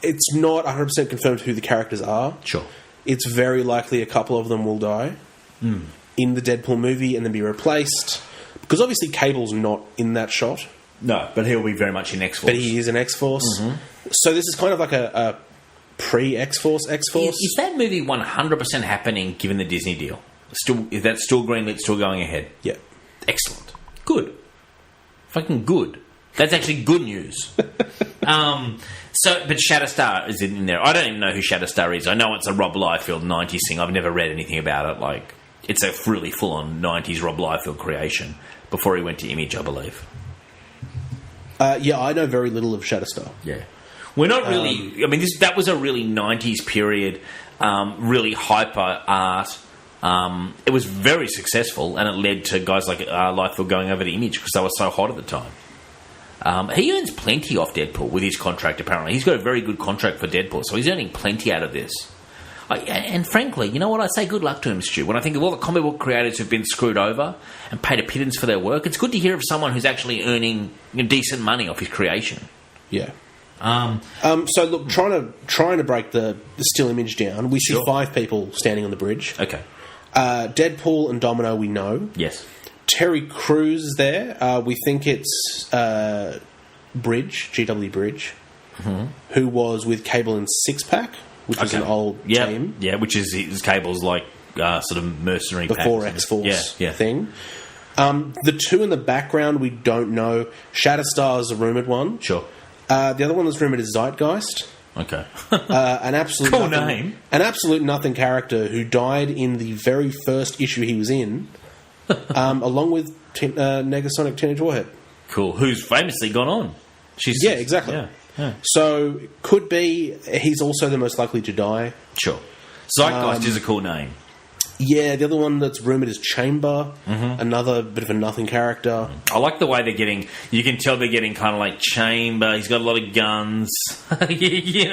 It's not 100% confirmed who the characters are. Sure. It's very likely a couple of them will die in the Deadpool movie and then be replaced. Because obviously Cable's not in that shot. No, but he'll be very much in X-Force. But he is in X-Force. So this is kind of like a pre-X-Force X-Force. Is that movie 100% happening given the Disney deal? Is that still greenlit, still going ahead? Yeah. Excellent. Good. Fucking good. That's actually good news. But Shatterstar is in there. I don't even know who Shatterstar is. I know it's a Rob Liefeld 90s thing. I've never read anything about it. Like, it's a really full-on 90s Rob Liefeld creation before he went to Image, I believe. Yeah, I know very little of Shatterstar. Yeah. We're not really... that was a really 90s period, really hyper art. It was very successful, and it led to guys like Liefeld going over to Image because they were so hot at the time. He earns plenty off Deadpool with his contract, apparently. He's got a very good contract for Deadpool, so he's earning plenty out of this. And frankly, you know what? I say good luck to him, Stu. When I think of all the comic book creators who've been screwed over and paid a pittance for their work, it's good to hear of someone who's actually earning decent money off his creation. Yeah. So look, trying to break the still image down, we see 5 people standing on the bridge. Okay. Deadpool and Domino, we know. Yes. Terry Crews is there. We think it's Bridge, GW Bridge, who was with Cable in Six Pack, which is an old team. Yeah, which is Cable's like sort of mercenary before X-Force thing. The 2 in the background we don't know. Shatterstar is a rumoured one. Sure. The other one that's rumoured is Zeitgeist. Okay. An absolute cool name. An absolute nothing character who died in the very first issue he was in, along with Negasonic Teenage Warhead. Cool. Who's famously gone on. Exactly. Yeah. So, could be he's also the most likely to die. Sure. Zeitgeist is a cool name. Yeah, the other one that's rumoured is Chamber, another bit of a nothing character. I like the way they're getting... You can tell they're getting kind of like Chamber. He's got a lot of guns. You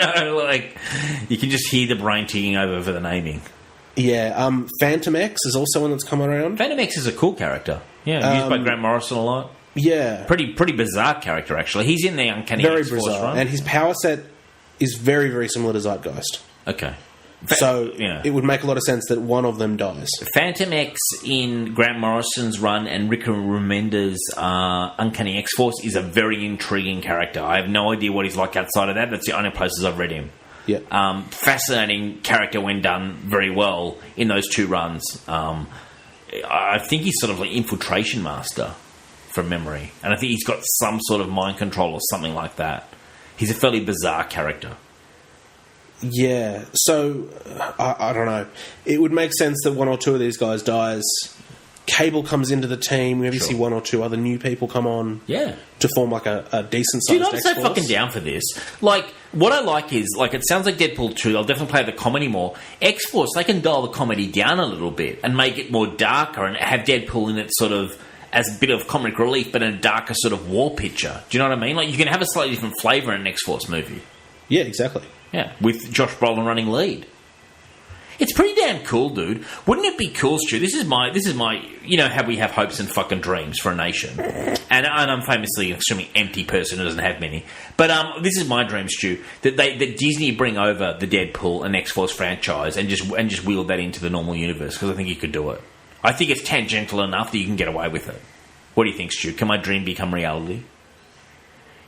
can just hear the brain ticking over for the naming. Yeah, Phantom X is also one that's come around. Phantom X is a cool character. Yeah, used by Grant Morrison a lot. Yeah. Pretty bizarre character, actually. He's in the Uncanny Very X-Force bizarre. run. And his power set is very, very similar to Zeitgeist. Okay. So it would make a lot of sense that one of them dies. Phantom X in Grant Morrison's run and Rick Remender's Uncanny X-Force is a very intriguing character. I have no idea what he's like outside of that. That's the only places I've read him. Yeah. Fascinating character when done very well in those 2 runs. I think he's sort of like infiltration master from memory. And I think he's got some sort of mind control or something like that. He's a fairly bizarre character. Yeah, so I don't know. It would make sense that 1 or 2 of these guys dies. Cable comes into the team. We maybe see 1 or 2 other new people come on. Yeah, to form like a decent sized. Dude, I'm so fucking down for this. Like, what I like is it sounds like Deadpool 2. They'll definitely play the comedy more. X-Force, they can dial the comedy down a little bit and make it more darker and have Deadpool in it sort of as a bit of comic relief, but in a darker sort of war picture. Do you know what I mean? Like, you can have a slightly different flavour in an X-Force movie. Yeah, exactly. Yeah, with Josh Brolin running lead. It's pretty damn cool, dude. Wouldn't it be cool, Stu? This is my. You know how we have hopes and fucking dreams for a nation, and I'm famously an extremely empty person who doesn't have many. But this is my dream, Stu. That Disney bring over the Deadpool and X-Force franchise and just wheel that into the normal universe, because I think you could do it. I think it's tangential enough that you can get away with it. What do you think, Stu? Can my dream become reality?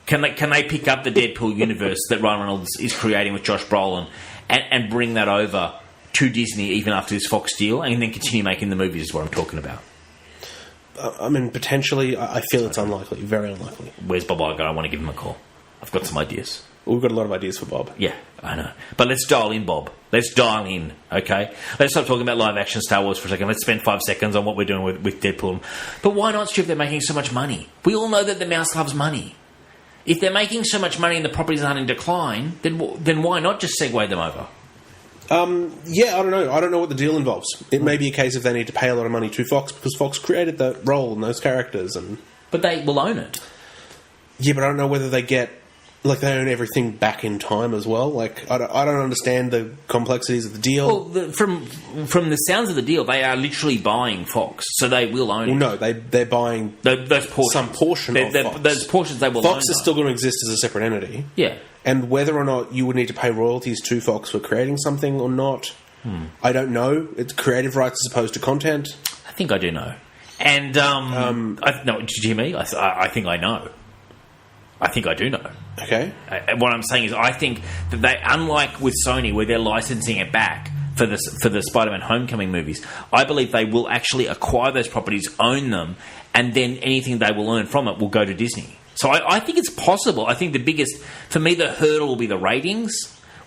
Can they pick up the Deadpool universe that Ryan Reynolds is creating with Josh Brolin and bring that over to Disney even after this Fox deal and then continue making the movies is what I'm talking about? I mean, potentially, I feel it's unlikely, very unlikely. Where's Bob Iger? I want to give him a call. I've got some ideas. We've got a lot of ideas for Bob. Yeah, I know. But let's dial in, Bob. Let's dial in, okay? Let's stop talking about live-action Star Wars for a second. Let's spend 5 seconds on what we're doing with Deadpool. But why not, Stu, if they're making so much money? We all know that the mouse loves money. If they're making so much money and the properties aren't in decline, then why not just segue them over? Yeah, I don't know. I don't know what the deal involves. It may be a case if they need to pay a lot of money to Fox because Fox created that role and those characters. But they will own it. Yeah, but I don't know whether they get... Like, they own everything back in time as well. Like, I don't understand the complexities of the deal. Well, from the sounds of the deal, they are literally buying Fox, so they will own it. No, they're buying those portions. Some portion of Fox. Those portions they will own. Fox is still going to exist as a separate entity. Yeah. And whether or not you would need to pay royalties to Fox for creating something or not, I don't know. It's creative rights as opposed to content. I think I do know. And, no, did you hear me? I think I know. I think I do know. Okay. What I'm saying is I think that they, unlike with Sony, where they're licensing it back for the Spider-Man Homecoming movies, I believe they will actually acquire those properties, own them, and then anything they will earn from it will go to Disney. So I think it's possible. I think the biggest, for me, the hurdle will be the ratings.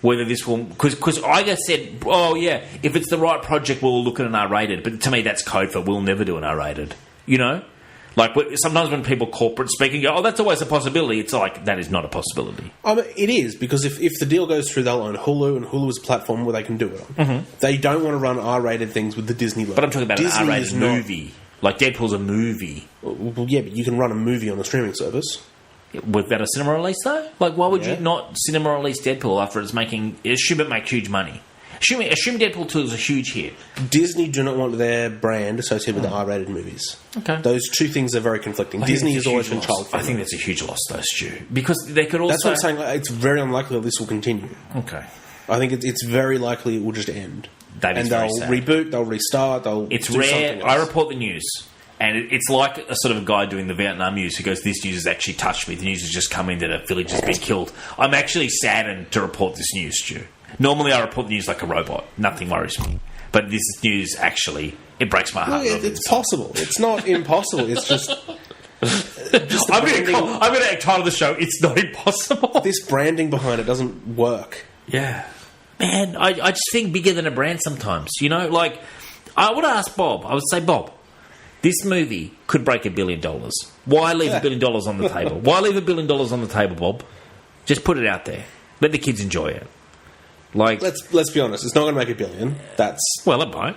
Whether this will... Because I just said, oh, yeah, if it's the right project, we'll look at an R-rated. But to me, that's code for we'll never do an R-rated. You know? Like, sometimes when people corporate speak and go, oh, that's always a possibility, it's like, that is not a possibility. It is, because if the deal goes through, they'll own Hulu, and Hulu is a platform where they can do it on. Mm-hmm. They don't want to run R-rated things with the Disney logo. But I'm talking about Disney an R-rated movie. Like, Deadpool's a movie. Well, yeah, but you can run a movie on a streaming service. Without a cinema release, though? Like, why would you not cinema release Deadpool after it's making... Assume it makes huge money. Assume Deadpool 2 is a huge hit. Disney do not want their brand associated with the R-rated movies. Okay. Those two things are very conflicting. Disney has always been child-friendly. I think that's a huge loss, though, Stu. Because they could also... That's what I'm saying. It's very unlikely that this will continue. Okay. I think it's very likely it will just end. That is very sad. And they'll reboot, they'll restart, they'll It's do rare. something else. I report the news. And it's like a sort of a guy doing the Vietnam news who goes, this news has actually touched me. The news has just come in that a village has been killed. I'm actually saddened to report this news, Stu. Normally I report the news like a robot. Nothing worries me. But this news actually, it breaks my heart. It's possible. It's not impossible. It's just... I'm going to title the show, It's Not Impossible. This branding behind it doesn't work. Yeah. Man, I just think bigger than a brand sometimes. You know, like, I would ask Bob. I would say, Bob, this movie could break $1 billion. Why leave $1 billion on the table? Why leave $1 billion on the table, Bob? Just put it out there. Let the kids enjoy it. Like, let's be honest. It's not going to make $1 billion. That's well, it might.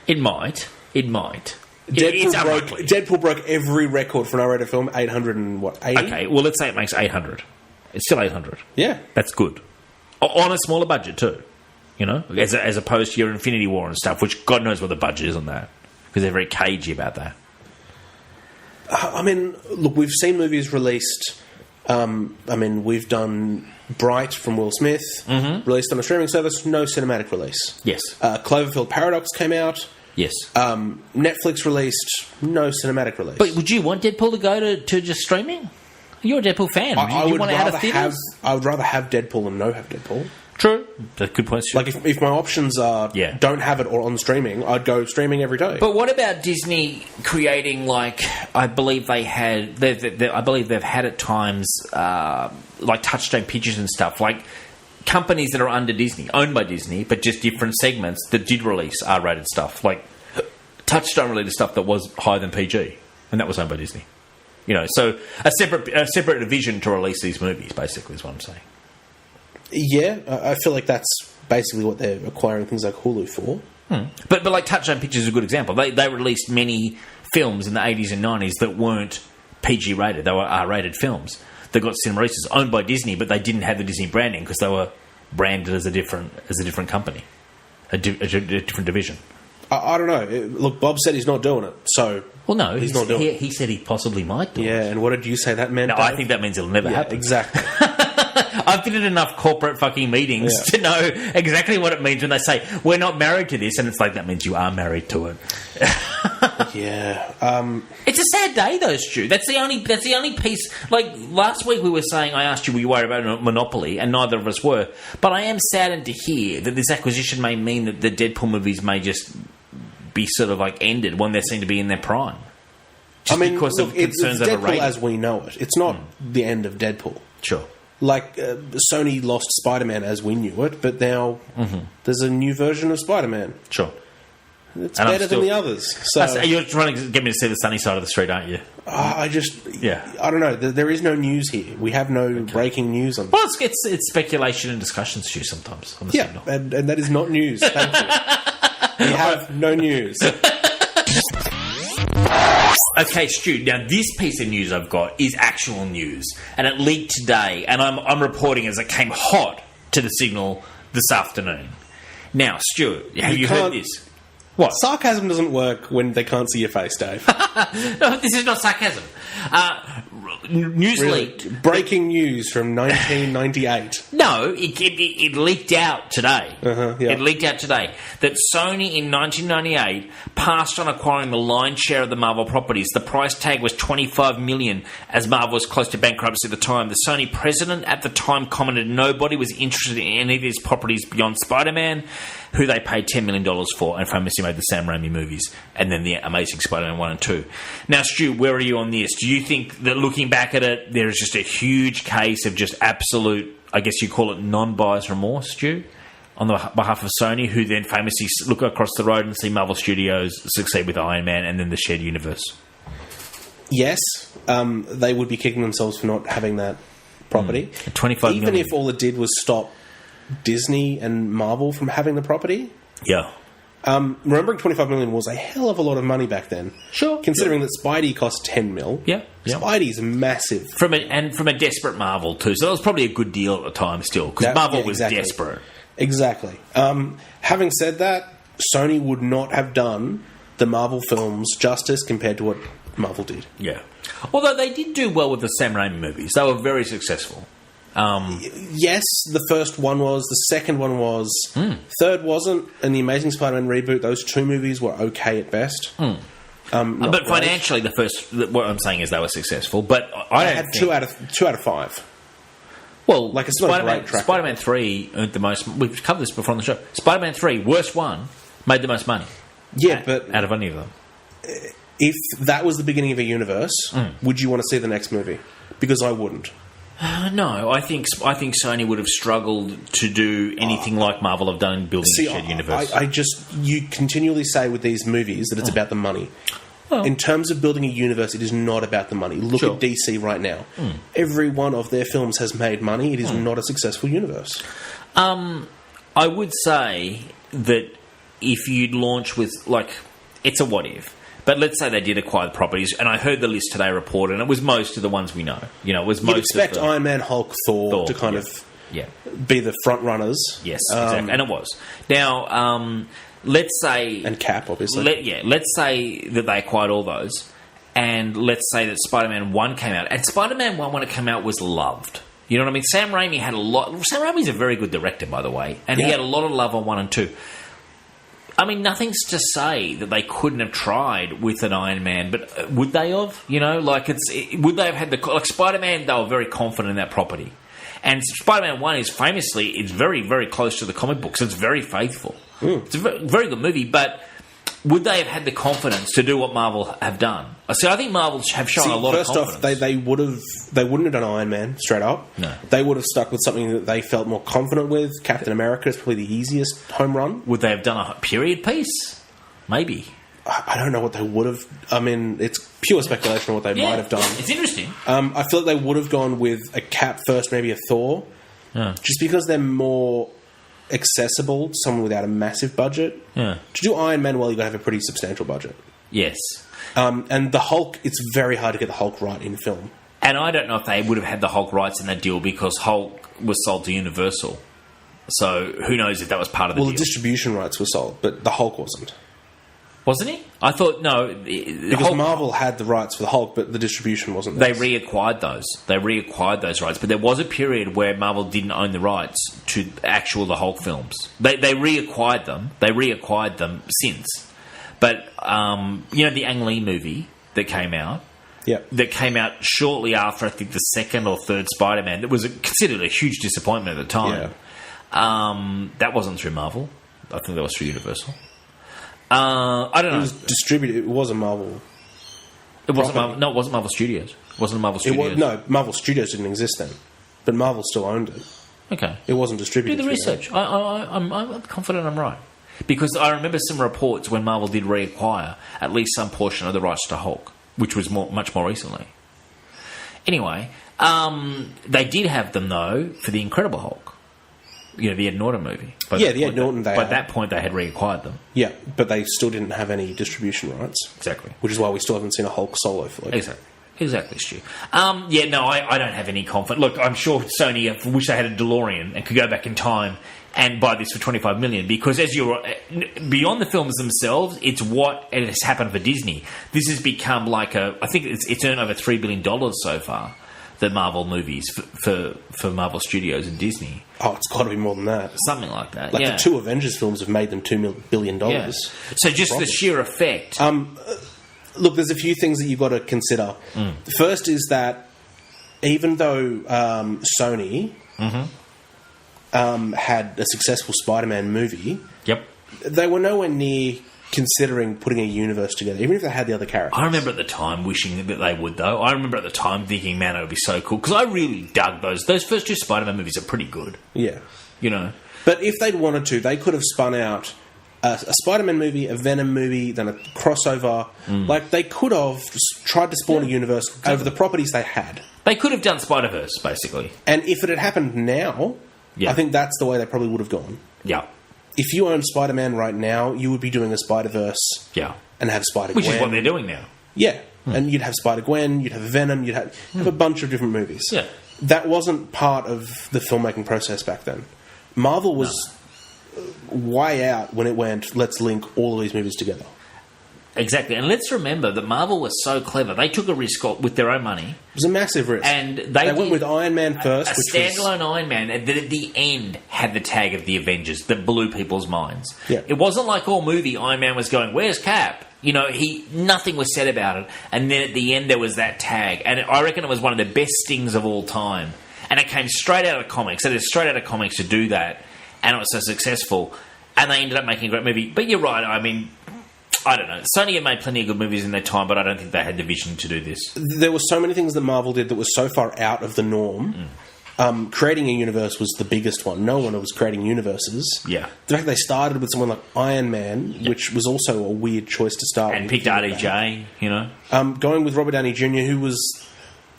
It might. It might. Deadpool broke every record for an R-rated film. 880. Okay. Well, let's say it makes 800. It's still 800. Yeah, that's good on a smaller budget too. You know, as opposed to your Infinity War and stuff, which God knows what the budget is on that. Because they're very cagey about that. I mean, look, we've seen movies released. We've done Bright from Will Smith, released on a streaming service, no cinematic release. Yes. Cloverfield Paradox came out. Yes. Netflix released, no cinematic release. But would you want Deadpool to go to just streaming? You're a Deadpool fan. I would rather have Deadpool than no have Deadpool. True. That's a good point. Like, if my options are don't have it or on streaming, I'd go streaming every day. But what about Disney creating, like, I believe they've had at times, like Touchstone Pictures and stuff, like companies that are under Disney, owned by Disney, but just different segments that did release R-rated stuff. Like, Touchstone related stuff that was higher than PG, and that was owned by Disney. You know, so a separate division to release these movies, basically, is what I'm saying. Yeah, I feel like that's basically what they're acquiring things like Hulu for. But like Touchstone Pictures is a good example. They released many films in the 80s and 90s that weren't PG rated. They were R-rated films. They got cinema releases owned by Disney, but they didn't have the Disney branding because they were branded as a different company, a different division. I don't know. Look, Bob said he's not doing it, so... Well, no, he's not doing it. He said he possibly might do it. Yeah, and what did you say that meant? No, I think that means it'll never happen. Exactly. I've been in enough corporate fucking meetings to know exactly what it means when they say, we're not married to this, and it's like, that means you are married to it. Yeah. It's a sad day, though, Stu. That's the only piece. Like, last week we were saying, I asked you, were you worried about a monopoly? And neither of us were. But I am saddened to hear that this acquisition may mean that the Deadpool movies may just be sort of like ended when they seem to be in their prime. Just because of concerns over rating. As we know it. It's not the end of Deadpool. Sure. Like, Sony lost Spider-Man as we knew it, but now there's a new version of Spider-Man. Sure. It's better than the others. So you're trying to get me to see the sunny side of the street, aren't you? I don't know. There is no news here. We have no breaking news on this. Well, it's speculation and discussion, Stu, sometimes on the signal. And that is not news. Thank you. We have no news. Okay, Stu, now this piece of news I've got is actual news, and it leaked today, and I'm reporting as it came hot to the signal this afternoon. Now, Stu, have you heard this? What? Sarcasm doesn't work when they can't see your face, Dave. No, this is not sarcasm. news Really? leaked. Breaking news from 1998. No, it leaked out today. Yeah. It leaked out today that Sony in 1998 passed on acquiring the lion's share of the Marvel properties. The price tag was $25 million, as Marvel was close to bankruptcy at the time. The Sony president at the time commented nobody was interested in any of these properties beyond Spider-Man, who they paid $10 million for, and famously made the Sam Raimi movies, and then the Amazing Spider-Man 1 and 2. Now, Stu, where are you on this? Do you think that looking back at it, there is just a huge case of just absolute, I guess you call it non-buyer's remorse, Stu, on the behalf of Sony, who then famously look across the road and see Marvel Studios succeed with Iron Man and then the shared universe? Yes, they would be kicking themselves for not having that property. $25 million. Even if all it did was stop Disney and Marvel from having the property. Yeah. Remembering $25 million was a hell of a lot of money back then. Sure. Considering that Spidey cost $10 million. Yeah. Spidey's massive. From a desperate Marvel, too. So that was probably a good deal at the time still, because Marvel was desperate. Exactly. Having said that, Sony would not have done the Marvel films justice compared to what Marvel did. Yeah. Although they did do well with the Sam Raimi movies. They were very successful. Yes, the first one was. The second one was. Third wasn't. And the Amazing Spider-Man reboot, those two movies were okay at best. But financially, the first... What I'm saying is they were successful. But I don't had think... 2 out of 5. Well, like it's not a great track. Spider-Man 3 earned the most... We've covered this before on the show. Spider-Man 3, worst one, made the most money. Yeah, but... Out of any of them. If that was the beginning of a universe, would you want to see the next movie? Because I wouldn't. No, I think Sony would have struggled to do anything like Marvel have done in building a shared universe. You continually say with these movies that it's about the money. Well, in terms of building a universe, it is not about the money. Look at DC right now. Every one of their films has made money. It is not a successful universe. I would say that if you'd launch with, like, it's a what if. But let's say they did acquire the properties, and I heard the list today reported, and it was most of the ones we know. You know, it was most. You'd expect Iron Man, Hulk, Thor to kind of be the front runners. Yes, exactly, and it was. Now, let's say... And Cap, obviously. Let's say that they acquired all those, and let's say that Spider-Man 1 came out. And Spider-Man 1, when it came out, was loved. You know what I mean? Sam Raimi had a lot... Sam Raimi's a very good director, by the way, and he had a lot of love on 1 and 2. I mean, nothing's to say that they couldn't have tried with an Iron Man, but would they have? You know, like, would they have had the... Like, Spider-Man, they were very confident in that property. And Spider-Man 1 is famously... It's very, very close to the comic books. It's very faithful. It's a very good movie, but would they have had the confidence to do what Marvel have done? See, I think Marvel have shown a lot of confidence. First off, they wouldn't have done Iron Man straight up. No. They would have stuck with something that they felt more confident with. Captain America is probably the easiest home run. Would they have done a period piece? Maybe. I don't know what they would have... I mean, it's pure speculation on what they might have done. It's interesting. I feel like they would have gone with a Cap first, maybe a Thor. Just because they're more accessible to someone without a massive budget. To do Iron Man well, you've got to have a pretty substantial budget. Yes. And the Hulk, it's very hard to get the Hulk right in film. And I don't know if they would have had the Hulk rights in that deal because Hulk was sold to Universal. So who knows if that was part of the deal. Well, the distribution rights were sold, but the Hulk wasn't. Wasn't he? I thought, no. Because Marvel had the rights for the Hulk, but the distribution wasn't theirs. They reacquired those. They reacquired those rights. But there was a period where Marvel didn't own the rights to the Hulk films. They reacquired them. They reacquired them since. But, you know, the Ang Lee movie that came out? That came out shortly after, I think, the second or third Spider-Man. That was considered a huge disappointment at the time. That wasn't through Marvel. I think that was through Universal. I don't know. It was distributed. It was a Marvel. It wasn't Marvel. No, it wasn't Marvel Studios. It wasn't Marvel Studios. Marvel Studios didn't exist then, but Marvel still owned it. Okay, it wasn't distributed. Do the research. I'm confident I'm right because I remember some reports when Marvel did reacquire at least some portion of the rights to Hulk, which was much more recently. Anyway, they did have them though for the Incredible Hulk. You know, the Ed Norton movie. The Ed Norton. By that point, they had reacquired them. Yeah, but they still didn't have any distribution rights. Exactly. Which is why we still haven't seen a Hulk solo for Exactly, Stu. I don't have any confidence. Look, I'm sure Sony wish they had a DeLorean and could go back in time and buy this for $25 million because as you're beyond the films themselves, it's what has happened for Disney. This has become like I think it's earned over $3 billion so far. the Marvel movies for Marvel Studios and Disney. Oh, it's got to be more than that. Something like that. Like the 2 Avengers films have made them $2 billion. Yeah. So just the sheer effect. Look, there's a few things that you've got to consider. The first is that even though Sony had a successful Spider-Man movie, they were nowhere near considering putting a universe together, even if they had the other characters. I remember at the time wishing that they would, though. I remember at the time thinking, man, it would be so cool. Because I really dug those. Those first 2 Spider-Man movies are pretty good. Yeah. You know? But if they'd wanted to, they could have spun out a Spider-Man movie, a Venom movie, then a crossover. Like, they could have tried to spawn a universe over the properties they had. They could have done Spider-Verse, basically. And if it had happened now, I think that's the way they probably would have gone. Yeah. If you own Spider-Man right now, you would be doing a Spider-Verse and have Spider-Gwen. Which is what they're doing now. Yeah. And you'd have Spider-Gwen, you'd have Venom, you'd have a bunch of different movies. Yeah. That wasn't part of the filmmaking process back then. Marvel was way out when it went, let's link all of these movies together. Exactly. And let's remember that Marvel was so clever. They took a risk with their own money. It was a massive risk. And they went with Iron Man first. A standalone Iron Man that at the end had the tag of the Avengers that blew people's minds. Yeah. It wasn't like all movie Iron Man was going, where's Cap? You know, nothing was said about it. And then at the end there was that tag. And I reckon it was one of the best stings of all time. And it came straight out of comics. It is straight out of comics to do that. And it was so successful. And they ended up making a great movie. But you're right, I mean, I don't know. Sony had made plenty of good movies in their time, but I don't think they had the vision to do this. There were so many things that Marvel did that was so far out of the norm. Creating a universe was the biggest one. No one was creating universes. Yeah. The fact they started with someone like Iron Man, which was also a weird choice to start with. And picked RDJ, you know. Going with Robert Downey Jr., who was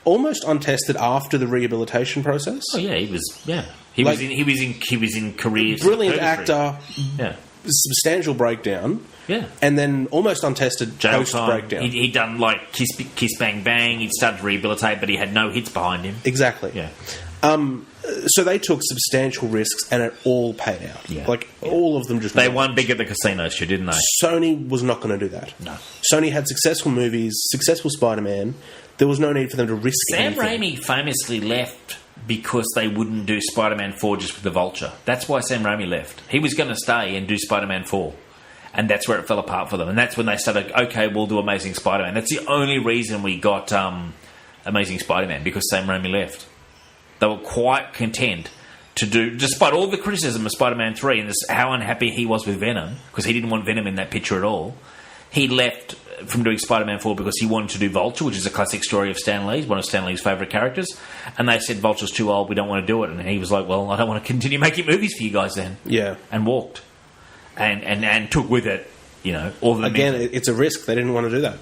almost untested after the rehabilitation process. Oh yeah, he was. Yeah, he was in careers. Brilliant actor. Yeah. Substantial breakdown. Yeah. And then almost untested post-breakdown. He'd done, like, Kiss Bang Bang. He'd started to rehabilitate, but he had no hits behind him. Exactly. Yeah. So they took substantial risks, and it all paid out. Yeah. Like, all of them just... They won big at the casino show, didn't they? Sony was not going to do that. No. Sony had successful movies, successful Spider-Man. There was no need for them to risk anything. Sam Raimi famously left because they wouldn't do Spider-Man 4 just with the Vulture. That's why Sam Raimi left. He was going to stay and do Spider-Man 4. And that's where it fell apart for them. And that's when they started, okay, we'll do Amazing Spider-Man. That's the only reason we got Amazing Spider-Man, because Sam Raimi left. They were quite content to do, despite all the criticism of Spider-Man 3 and how unhappy he was with Venom, because he didn't want Venom in that picture at all, he left from doing Spider-Man 4 because he wanted to do Vulture, which is a classic story of Stan Lee's, one of Stan Lee's favourite characters. And they said, Vulture's too old, we don't want to do it. And he was like, well, I don't want to continue making movies for you guys then. Yeah. And walked. And took with it, you know, all the... Again, it's a risk. They didn't want to do that.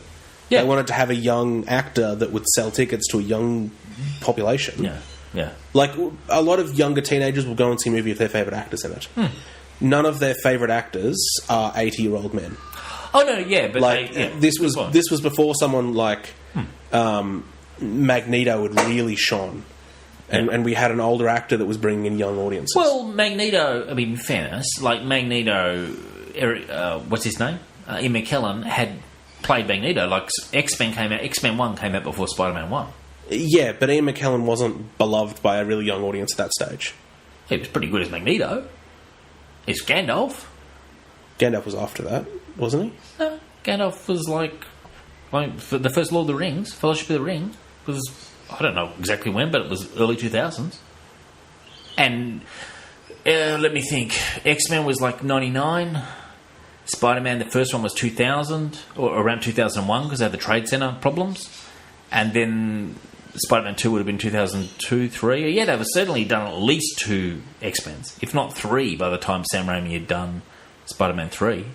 Yeah. They wanted to have a young actor that would sell tickets to a young population. Yeah, yeah. Like, a lot of younger teenagers will go and see a movie if their favourite actor's in it. None of their favourite actors are 80-year-old men. Oh, no, yeah, but... Like, this was before someone like Magneto had really shone. And we had an older actor that was bringing in young audiences. Well, Magneto, I mean, in fairness, like Magneto, what's his name? Ian McKellen had played Magneto. Like, X-Men 1 came out before Spider-Man 1. Yeah, but Ian McKellen wasn't beloved by a really young audience at that stage. He was pretty good as Magneto. It's Gandalf. Gandalf was after that, wasn't he? No, Gandalf was like for the first Lord of the Rings, Fellowship of the Ring, was... I don't know exactly when, but it was early 2000s. And let me think. X-Men was like 99. Spider-Man, the first one was 2000, or around 2001, because they had the Trade Center problems. And then Spider-Man 2 would have been 2002, 3. Yeah, they've certainly done at least 2 X-Men's, if not 3, by the time Sam Raimi had done Spider-Man 3.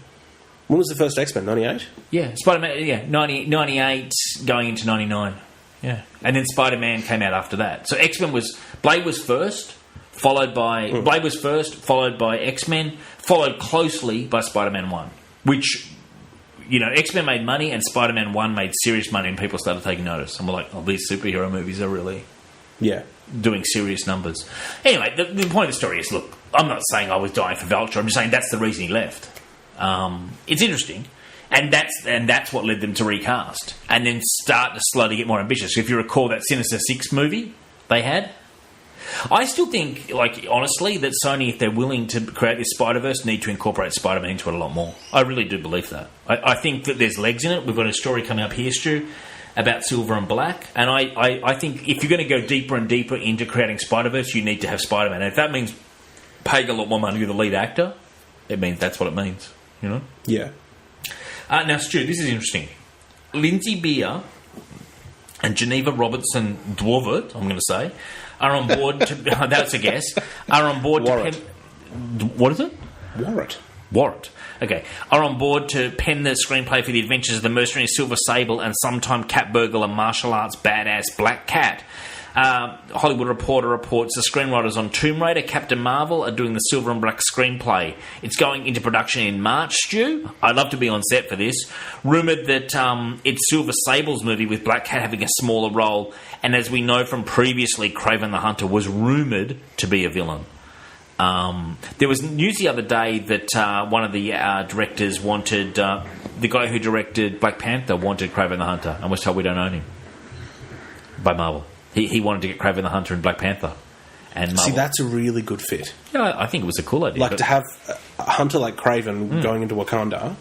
When was the first X-Men? 98? Yeah, Spider-Man, 98 going into 99. Yeah, and then Spider-Man came out after that. So X-Men Blade was first, followed by X-Men, followed closely by Spider-Man 1, which, you know, X-Men made money and Spider-Man 1 made serious money, and people started taking notice. And we're like, oh, these superhero movies are really doing serious numbers. Anyway, the point of the story is, look, I'm not saying I was dying for Vulture. I'm just saying that's the reason he left. It's interesting. And that's what led them to recast. And then start to slowly get more ambitious. If you recall that Sinister Six movie they had, I still think, like, honestly, that Sony, if they're willing to create this Spider-Verse, need to incorporate Spider-Man into it a lot more. I really do believe that. I think that there's legs in it. We've got a story coming up here, Stu, about Silver and Black. And I think if you're going to go deeper and deeper into creating Spider-Verse, you need to have Spider-Man. And if that means paying a lot more money to the lead actor, it means that's what it means, you know? Yeah. Now, Stu, this is interesting. Lindsay Beer and Geneva Robertson Dwarvert, I'm going to say, are on board to... that's a guess. Are on board Warrant. to... What is it? Warrant. Okay. Are on board to pen the screenplay for the adventures of the mercenary Silver Sable and sometime cat burglar martial arts badass Black Cat. Hollywood Reporter reports the screenwriters on Tomb Raider, Captain Marvel are doing the Silver and Black screenplay. It's going into production in March, Stu. I'd love to be on set for this. Rumoured that it's Silver Sable's movie with Black Cat having a smaller role, and as we know from previously, Kraven the Hunter was rumoured to be a villain. There was news the other day that one of the directors wanted... the guy who directed Black Panther wanted Kraven the Hunter and was told we don't own him by Marvel. He wanted to get Kraven the Hunter in Black Panther. And Marvel. See, that's a really good fit. Yeah, I think it was a cool idea. Like, to have a hunter like Kraven going into Wakanda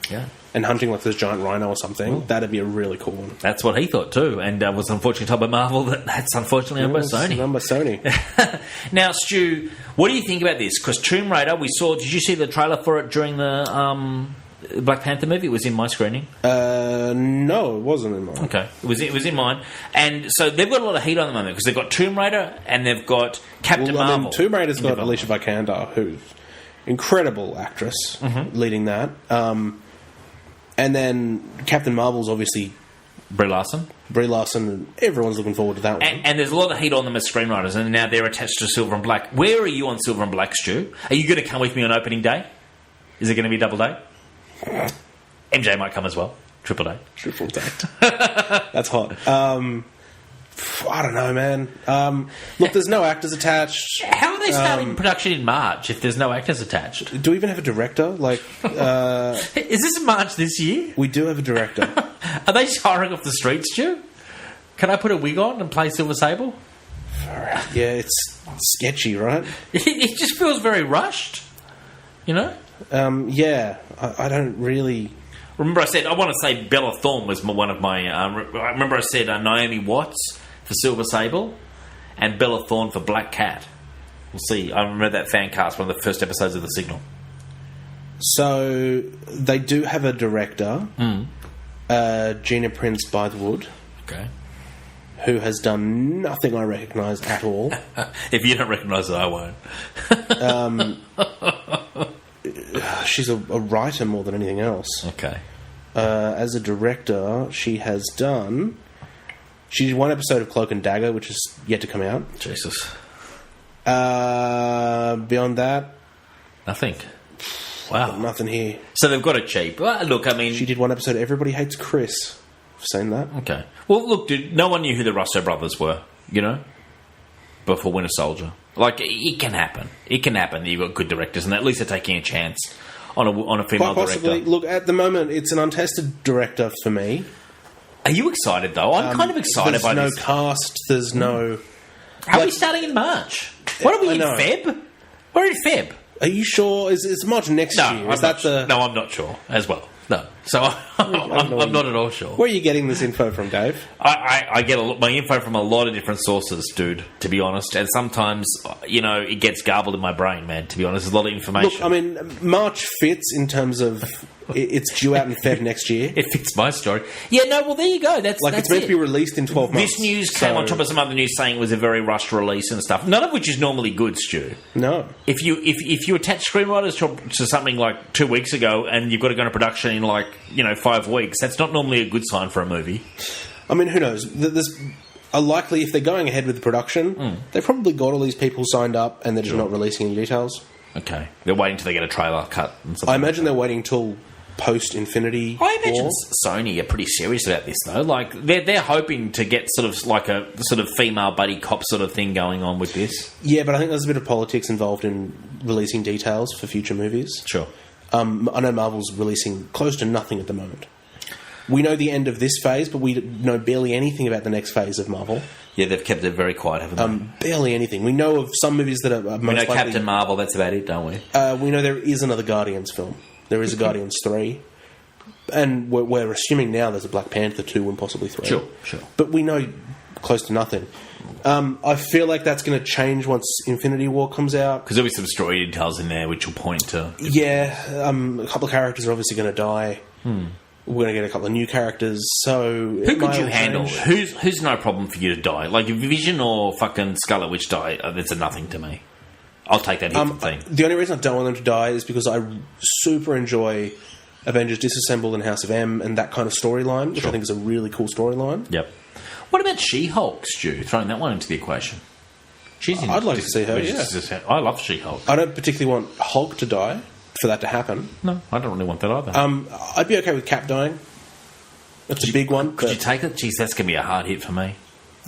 and hunting like this giant rhino or something, that'd be a really cool one. That's what he thought too, and was unfortunately told by Marvel that's unfortunately owned by Sony. Owned by Sony. Now, Stu, what do you think about this? Because Tomb Raider, did you see the trailer for it during the Black Panther movie? It was in my screening. No, it wasn't in mine. Okay, it was in mine, and so they've got a lot of heat on the moment because they've got Tomb Raider and they've got Captain Marvel. I mean, Tomb Raider's got Alicia Vikander, who's incredible actress leading that, and then Captain Marvel's obviously Brie Larson, and everyone's looking forward to that one. And there's a lot of heat on them as screenwriters, and now they're attached to Silver and Black. Where are you on Silver and Black, Stu? Are you going to come with me on opening day? Is it going to be a double date? MJ might come as well. Triple date. That's hot. I don't know, man. Look, there's no actors attached. How are they starting production in March if there's no actors attached? Do we even have a director? Like, is this March this year? We do have a director. Are they just hiring off the streets, Stu? Can I put a wig on and play Silver Sable? Yeah, it's sketchy, right? It just feels very rushed, you know? Yeah, I don't really... Remember I said, I want to say Bella Thorne was one of my... I remember I said Naomi Watts for Silver Sable and Bella Thorne for Black Cat. We'll see. I remember that fan cast, one of the first episodes of The Signal. So, they do have a director, Gina Prince Bythewood. Okay. Who has done nothing I recognise at all. If you don't recognise it, I won't. She's a writer more than anything else. Okay. As a director, she has done... She did one episode of Cloak and Dagger, which is yet to come out. Jesus. Beyond that... Nothing. Wow. Nothing here. So they've got it cheap. Well, look, I mean... She did one episode of Everybody Hates Chris. I've seen that. Okay. Well, look, dude, no one knew who the Russo brothers were, you know? Before Winter Soldier. Like, it can happen. It can happen that you've got good directors, and at least they're taking a chance on a female quite possibly. director. Look, at the moment, it's an untested director for me. Are you excited, though? I'm kind of excited by this. There's no cast. There's no... How are we starting in March? What are we in Feb? We're in Feb. Are you sure? Is March next year? No, I'm not sure as well. No. So I'm not at all sure. Where are you getting this info from, Dave? I get my info from a lot of different sources, dude, to be honest. And sometimes, you know, it gets garbled in my brain, man, to be honest. There's a lot of information. Look, I mean, March fits in terms of it's due out in Feb next year. It fits my story. Yeah, no, well, there you go. That's it's meant to be released in 12 months. This news came on top of some other news saying it was a very rushed release and stuff, none of which is normally good, Stu. No. If you attach screenwriters to something like 2 weeks ago and you've got to go into production in 5 weeks, that's not normally a good sign for a movie. I mean, who knows? There's a likely, if they're going ahead with the production, they've probably got all these people signed up and they're just not releasing any details. Okay. They're waiting till they get a trailer cut. And I imagine they're waiting till post-Infinity War. I imagine Sony are pretty serious about this, though. Like, they're hoping to get sort of like a sort of female buddy cop sort of thing going on with this. Yeah, but I think there's a bit of politics involved in releasing details for future movies. Sure. I know Marvel's releasing close to nothing at the moment. We know the end of this phase, but we know barely anything about the next phase of Marvel. Yeah, they've kept it very quiet, haven't they? Barely anything. We know of some movies that are most we know likely... Captain Marvel, that's about it, don't we? We know there is another Guardians film. There is a Guardians 3. And we're assuming now there's a Black Panther 2 and possibly 3. Sure. But we know close to nothing. I feel like that's going to change once Infinity War comes out. Because there'll be some story details in there which will point to... Yeah, a couple of characters are obviously going to die. We're going to get a couple of new characters, so... Who could you handle? Who's no problem for you to die? Like, if Vision or fucking Scarlet Witch die, that's a nothing to me. I'll take that hit thing. The only reason I don't want them to die is because I super enjoy Avengers Disassembled and House of M and that kind of storyline, which I think is a really cool storyline. Yep. What about She-Hulk, Stu? Throwing that one into the equation. I'd like to see her, yeah. I love She-Hulk. I don't particularly want Hulk to die for that to happen. No, I don't really want that either. I'd be okay with Cap dying. That's a big one. Could you take it? Jeez, that's going to be a hard hit for me.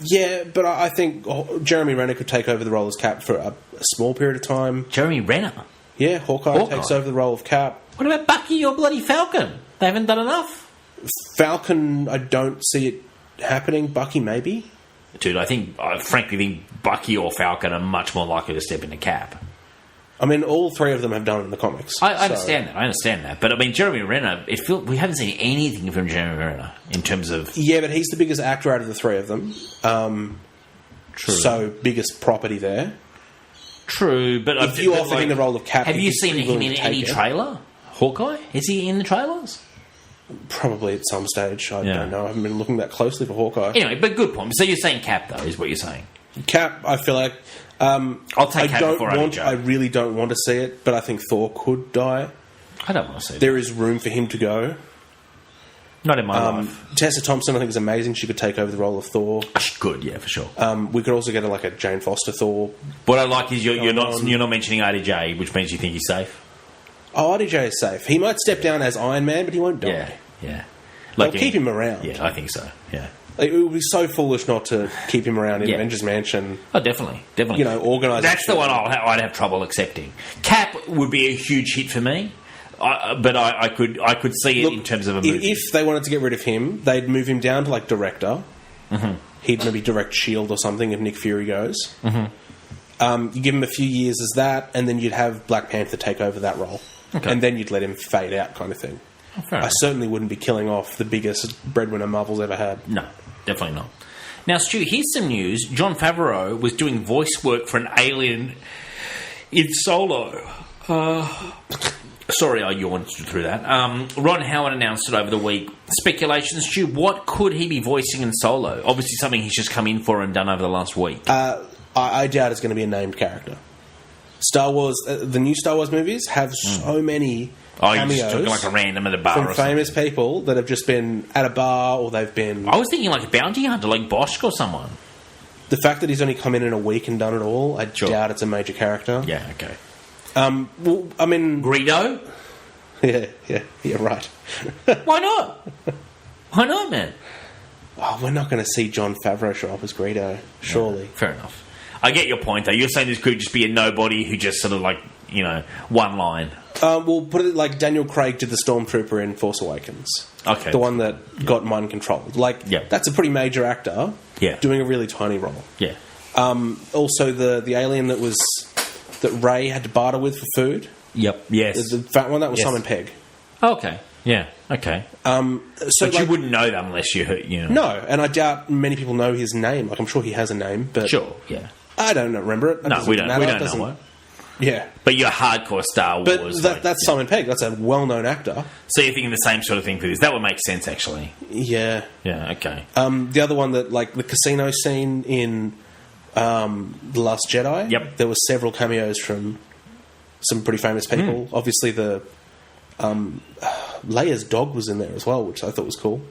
Yeah, but I think Jeremy Renner could take over the role as Cap for a small period of time. Jeremy Renner? Yeah, Hawkeye takes over the role of Cap. What about Bucky or bloody Falcon? They haven't done enough. Falcon, I don't see it happening. Bucky, maybe. Dude, I frankly think Bucky or Falcon are much more likely to step into Cap. I mean, all three of them have done it in the comics. I understand that. But, I mean, Jeremy Renner, we haven't seen anything from Jeremy Renner in terms of... Yeah, but he's the biggest actor out of the three of them. True. So, biggest property there. True, but... If you offer him the role of Cap... Have you seen him in any trailer? Hawkeye? Is he in the trailers? Probably at some stage. I don't know. I haven't been looking that closely for Hawkeye. Anyway, but good point. So you're saying Cap, though, is what you're saying? Cap, I feel like... I'll take Cap before I really don't want to see it, but I think Thor could die. I don't want to see it. There is room for him to go. Not in my life. Tessa Thompson, I think, is amazing. She could take over the role of Thor. She could, yeah, for sure. We could also get a Jane Foster Thor. What I like is you're not mentioning RDJ, which means you think he's safe. Oh, RDJ is safe. He might step down as Iron Man, but he won't die. Yeah. Like, keep him around. Yeah, I think so. Yeah. It would be so foolish not to keep him around in Avengers Mansion. Oh, definitely. Organise. That's the one I'd have trouble accepting. Cap would be a huge hit for me, but I could see it in terms of a movie. If they wanted to get rid of him, they'd move him down to director. Mm-hmm. He'd maybe direct S.H.I.E.L.D. or something if Nick Fury goes. Mm-hmm. You give him a few years as that, and then you'd have Black Panther take over that role. Okay. And then you'd let him fade out, kind of thing. Oh, I certainly wouldn't be killing off the biggest breadwinner Marvel's ever had. No, definitely not. Now, Stu, here's some news. Jon Favreau was doing voice work for an alien in Solo. Sorry, I yawned through that. Ron Howard announced it over the week. Speculation, Stu, what could he be voicing in Solo? Obviously something he's just come in for and done over the last week. I doubt it's going to be a named character. Star Wars, the new Star Wars movies have so many... cameos you're just talking like a random at a bar from famous people that have just been at a bar or they've been... I was thinking like a bounty hunter, like Bosch or someone. The fact that he's only come in a week and done it all, I doubt it's a major character. Yeah, okay. Well, I mean... Greedo? Yeah, right. Why not? Why not, man? Oh, we're not going to see Jon Favreau show up as Greedo, surely. Yeah, fair enough. I get your point, though. You're saying this could just be a nobody who just sort of one line. We'll put it like Daniel Craig did the Stormtrooper in Force Awakens. Okay. The one that got mind controlled. That's a pretty major actor doing a really tiny role. Yeah. Also, the alien that Rey had to barter with for food. Yep, yes. The fat one, that was Simon Pegg. Oh, okay. Yeah, okay. But you wouldn't know that unless you heard, No, and I doubt many people know his name. I'm sure he has a name, but... Sure, yeah. I don't remember it. No, we don't know it. Yeah. But you're hardcore Star Wars. But that's Simon Pegg. That's a well-known actor. So you're thinking the same sort of thing for this. That would make sense, actually. Yeah. Yeah, okay. The other one that, the casino scene in The Last Jedi. Yep. There were several cameos from some pretty famous people. Obviously, the Leia's dog was in there as well, which I thought was cool.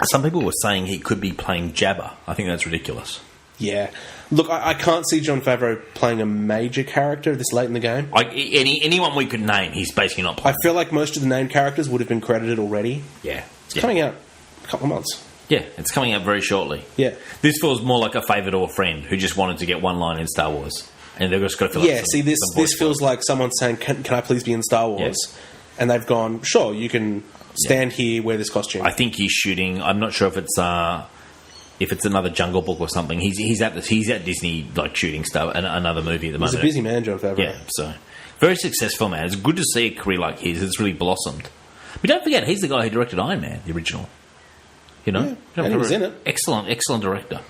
Some people were saying he could be playing Jabba. I think that's ridiculous. Yeah. Look, I can't see Jon Favreau playing a major character this late in the game. Anyone we could name, he's basically not playing. I feel like most of the named characters would have been credited already. Yeah. It's coming out a couple of months. Yeah, it's coming out very shortly. Yeah. This feels more like a favourite or a friend who just wanted to get one line in Star Wars. And they've just got to fill this feels like someone saying, can I please be in Star Wars? Yeah. and they've gone, sure, you can stand here, wear this costume. I think he's shooting. I'm not sure if it's another Jungle Book or something. He's at Disney like shooting stuff, another movie at the moment. He's a busy man, Jon Favreau. Yeah, so very successful man. It's good to see a career like his. It's really blossomed. But don't forget, he's the guy who directed Iron Man, the original. You know, and he was in it. Excellent director.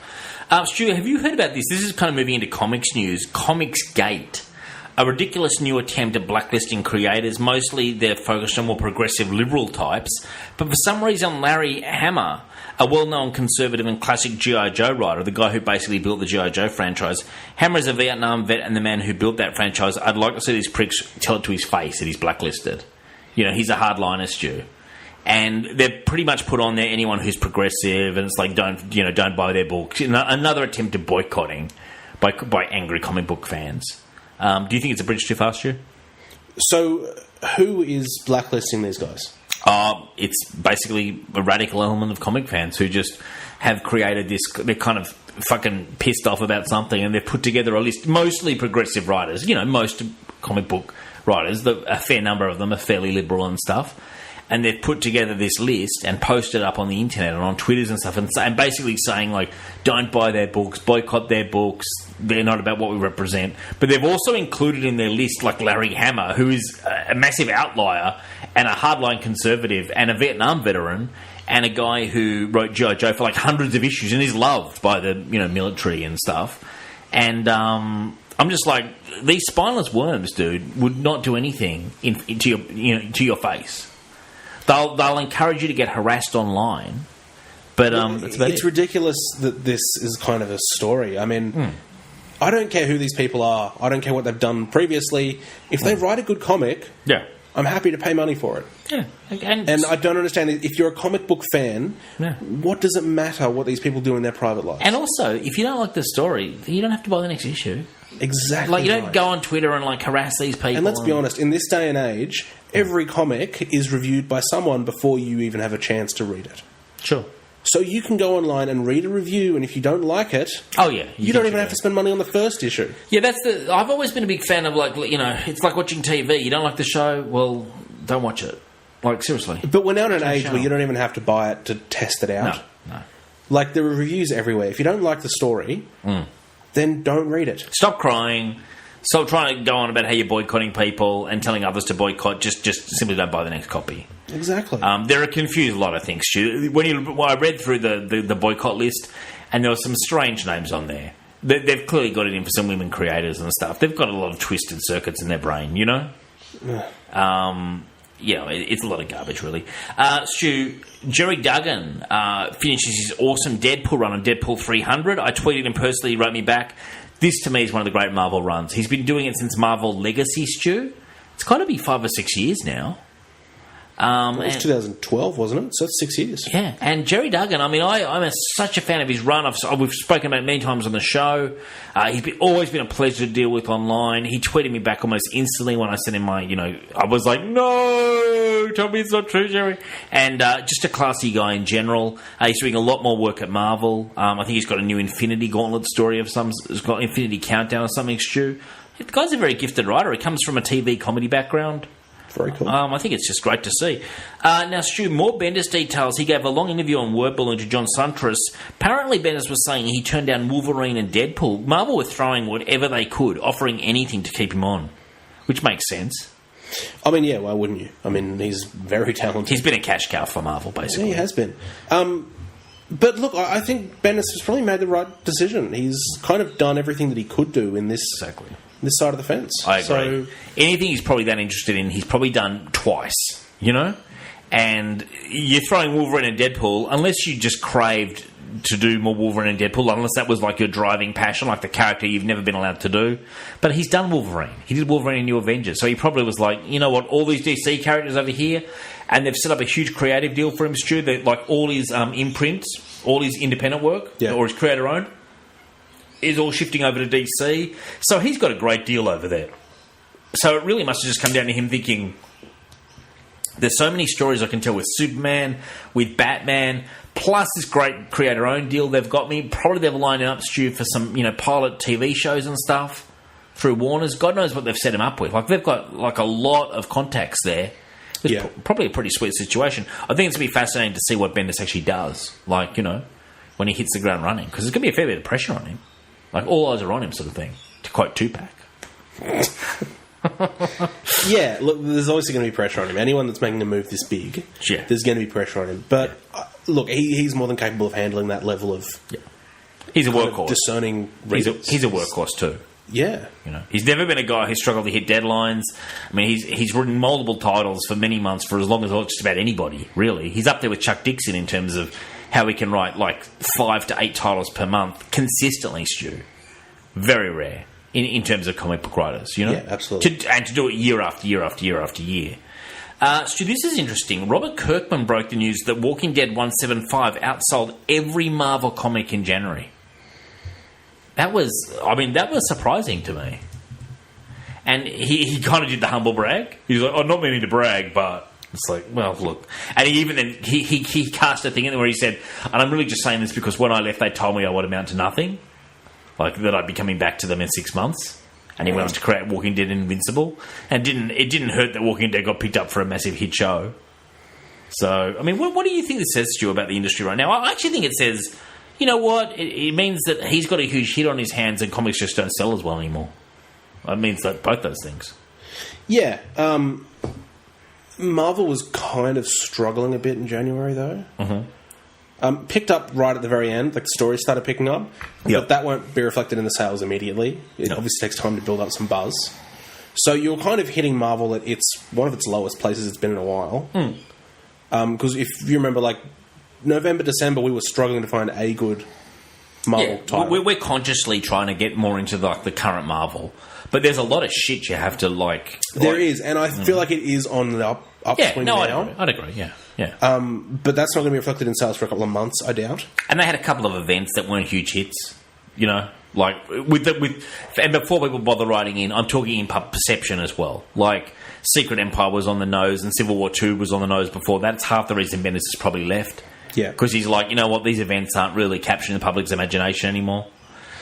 Stu, have you heard about this? This is kind of moving into comics news. Comicsgate. A ridiculous new attempt at blacklisting creators. Mostly they're focused on more progressive liberal types. But for some reason, Larry Hama, a well-known conservative and classic G.I. Joe writer, the guy who basically built the G.I. Joe franchise, Hama is a Vietnam vet and the man who built that franchise. I'd like to see these pricks tell it to his face that he's blacklisted. You know, he's a hardliner, Stu. And they've pretty much put on there anyone who's progressive, and it's like, don't buy their books. Another attempt at boycotting by angry comic book fans. Do you think it's a bridge too far, Stu? So, who is blacklisting these guys? It's basically a radical element of comic fans who just have created this. They're kind of fucking pissed off about something, and they've put together a list. Mostly progressive writers. You know, most comic book writers. A fair number of them are fairly liberal and stuff. And they've put together this list and posted up on the internet and on Twitters and stuff, and basically saying, like, don't buy their books, boycott their books, they're not about what we represent. But they've also included in their list, like, Larry Hama, who is a massive outlier and a hardline conservative and a Vietnam veteran and a guy who wrote G.I. Joe for, like, hundreds of issues and is loved by the, military and stuff. And I'm just like, these spineless worms, dude, would not do anything to your face. They'll encourage you to get harassed online, but it's ridiculous that this is kind of a story. I mean, I don't care who these people are. I don't care what they've done previously. If they write a good comic, I'm happy to pay money for it. Yeah, and I don't understand, if you're a comic book fan, what does it matter what these people do in their private lives? And also, if you don't like the story, you don't have to buy the next issue. Exactly. Like, you don't go on Twitter and, like, harass these people. And let's be honest, in this day and age, every comic is reviewed by someone before you even have a chance to read it. Sure. So you can go online and read a review, and if you don't like it, you don't even have to spend money on the first issue. Yeah, I've always been a big fan of, like, it's like watching TV. You don't like the show, well, don't watch it. Like, seriously. But we're now in an age where you don't even have to buy it to test it out. No. Like, there are reviews everywhere. If you don't like the story, then don't read it. Stop crying. Stop trying to go on about how you're boycotting people and telling others to boycott. Just simply don't buy the next copy. Exactly. There are confused a lot of things, Stu. I read through the boycott list, and there were some strange names on there. They've clearly got it in for some women creators and stuff. They've got a lot of twisted circuits in their brain, you know? It's a lot of garbage, really. Stu, Jerry Duggan finishes his awesome Deadpool run on Deadpool 300. I tweeted him personally, he wrote me back. This, to me, is one of the great Marvel runs. He's been doing it since Marvel Legacy, Stu. It's got to be 5 or 6 years now. It was 2012, wasn't it? So it's 6 years. Yeah, and Jerry Duggan, I mean, I'm such a fan of his run. We've spoken about it many times on the show. He's always been a pleasure to deal with online. He tweeted me back almost instantly when I sent him my, I was like, no, tell me it's not true, Jerry. And just a classy guy in general. He's doing a lot more work at Marvel. I think he's got a new Infinity Gauntlet story of some, he's got Infinity Countdown or something, Stu. The guy's a very gifted writer. He comes from a TV comedy background. Very cool. I think it's just great to see. Now, Stu, more Bendis details. He gave a long interview on Word Balloon to John Suntress. Apparently, Bendis was saying he turned down Wolverine and Deadpool. Marvel were throwing whatever they could, offering anything to keep him on, which makes sense. I mean, yeah, why wouldn't you? I mean, he's very talented. He's been a cash cow for Marvel, basically. Yeah, he has been. But look, I think Bendis has probably made the right decision. He's kind of done everything that he could do in this... Exactly. This side of the fence. I agree. Anything he's probably that interested in, he's probably done twice, And you're throwing Wolverine and Deadpool, unless you just craved to do more Wolverine and Deadpool, unless that was like your driving passion, like the character you've never been allowed to do. But he's done Wolverine. He did Wolverine in New Avengers. So he probably was like, you know what, all these DC characters over here, and they've set up a huge creative deal for him, Stu, that like all his imprints, all his independent work, or his creator-owned, is all shifting over to DC. So he's got a great deal over there. So it really must have just come down to him thinking, there's so many stories I can tell with Superman, with Batman, plus this great creator-owned deal they've got me. Probably they've lined up, Stu, for some pilot TV shows and stuff through Warner's. God knows what they've set him up with. Like, they've got like a lot of contacts there. It's probably a pretty sweet situation. I think it's going to be fascinating to see what Bendis actually does, like, you know, when he hits the ground running, because there's going to be a fair bit of pressure on him. Like, all eyes are on him sort of thing, to quote Tupac. Yeah, look, there's obviously going to be pressure on him. Anyone that's making a move this big, there's going to be pressure on him. But, look, he's more than capable of handling that level of... Yeah. He's a workhorse. Discerning readers. He's a workhorse too. Yeah. You know, he's never been a guy who's struggled to hit deadlines. I mean, he's written multiple titles for many months, for as long as just about anybody, really. He's up there with Chuck Dixon in terms of how he can write like 5 to 8 titles per month consistently, Stu. Very rare in terms of comic book writers, you know? Yeah, absolutely. And to do it year after year after year after year. Stu, this is interesting. Robert Kirkman broke the news that Walking Dead 175 outsold every Marvel comic in January. That was surprising to me. And he kind of did the humble brag. He was like, I'm not meaning to brag, but it's like, well, look. And he cast a thing in there where he said, and I'm really just saying this because when I left, they told me I would amount to nothing. Like, that I'd be coming back to them in 6 months. And he went on to create Walking Dead and Invincible. And it didn't hurt that Walking Dead got picked up for a massive hit show. So, I mean, what do you think this says, Stu, about the industry right now? I actually think it says... You know what? It means that he's got a huge hit on his hands and comics just don't sell as well anymore. It means that both those things. Yeah. Marvel was kind of struggling a bit in January, though. Mm-hmm. Picked up right at the very end. Like, the story started picking up. Yep. But that won't be reflected in the sales immediately. It obviously takes time to build up some buzz. So you're kind of hitting Marvel at one of its lowest places it's been in a while. Because if you remember, like... November, December, we were struggling to find a good Marvel title. We're consciously trying to get more into the current Marvel. But there's a lot of shit you have to, like... There is, and I feel like it is on the upswing now. I'd agree, yeah. But that's not going to be reflected in sales for a couple of months, I doubt. And they had a couple of events that weren't huge hits, you know? Like, and before people bother writing in, I'm talking in perception as well. Like, Secret Empire was on the nose, and Civil War 2 was on the nose before that. It's half the reason Bendis has probably left. Yeah. Because he's like, you know what, these events aren't really capturing the public's imagination anymore.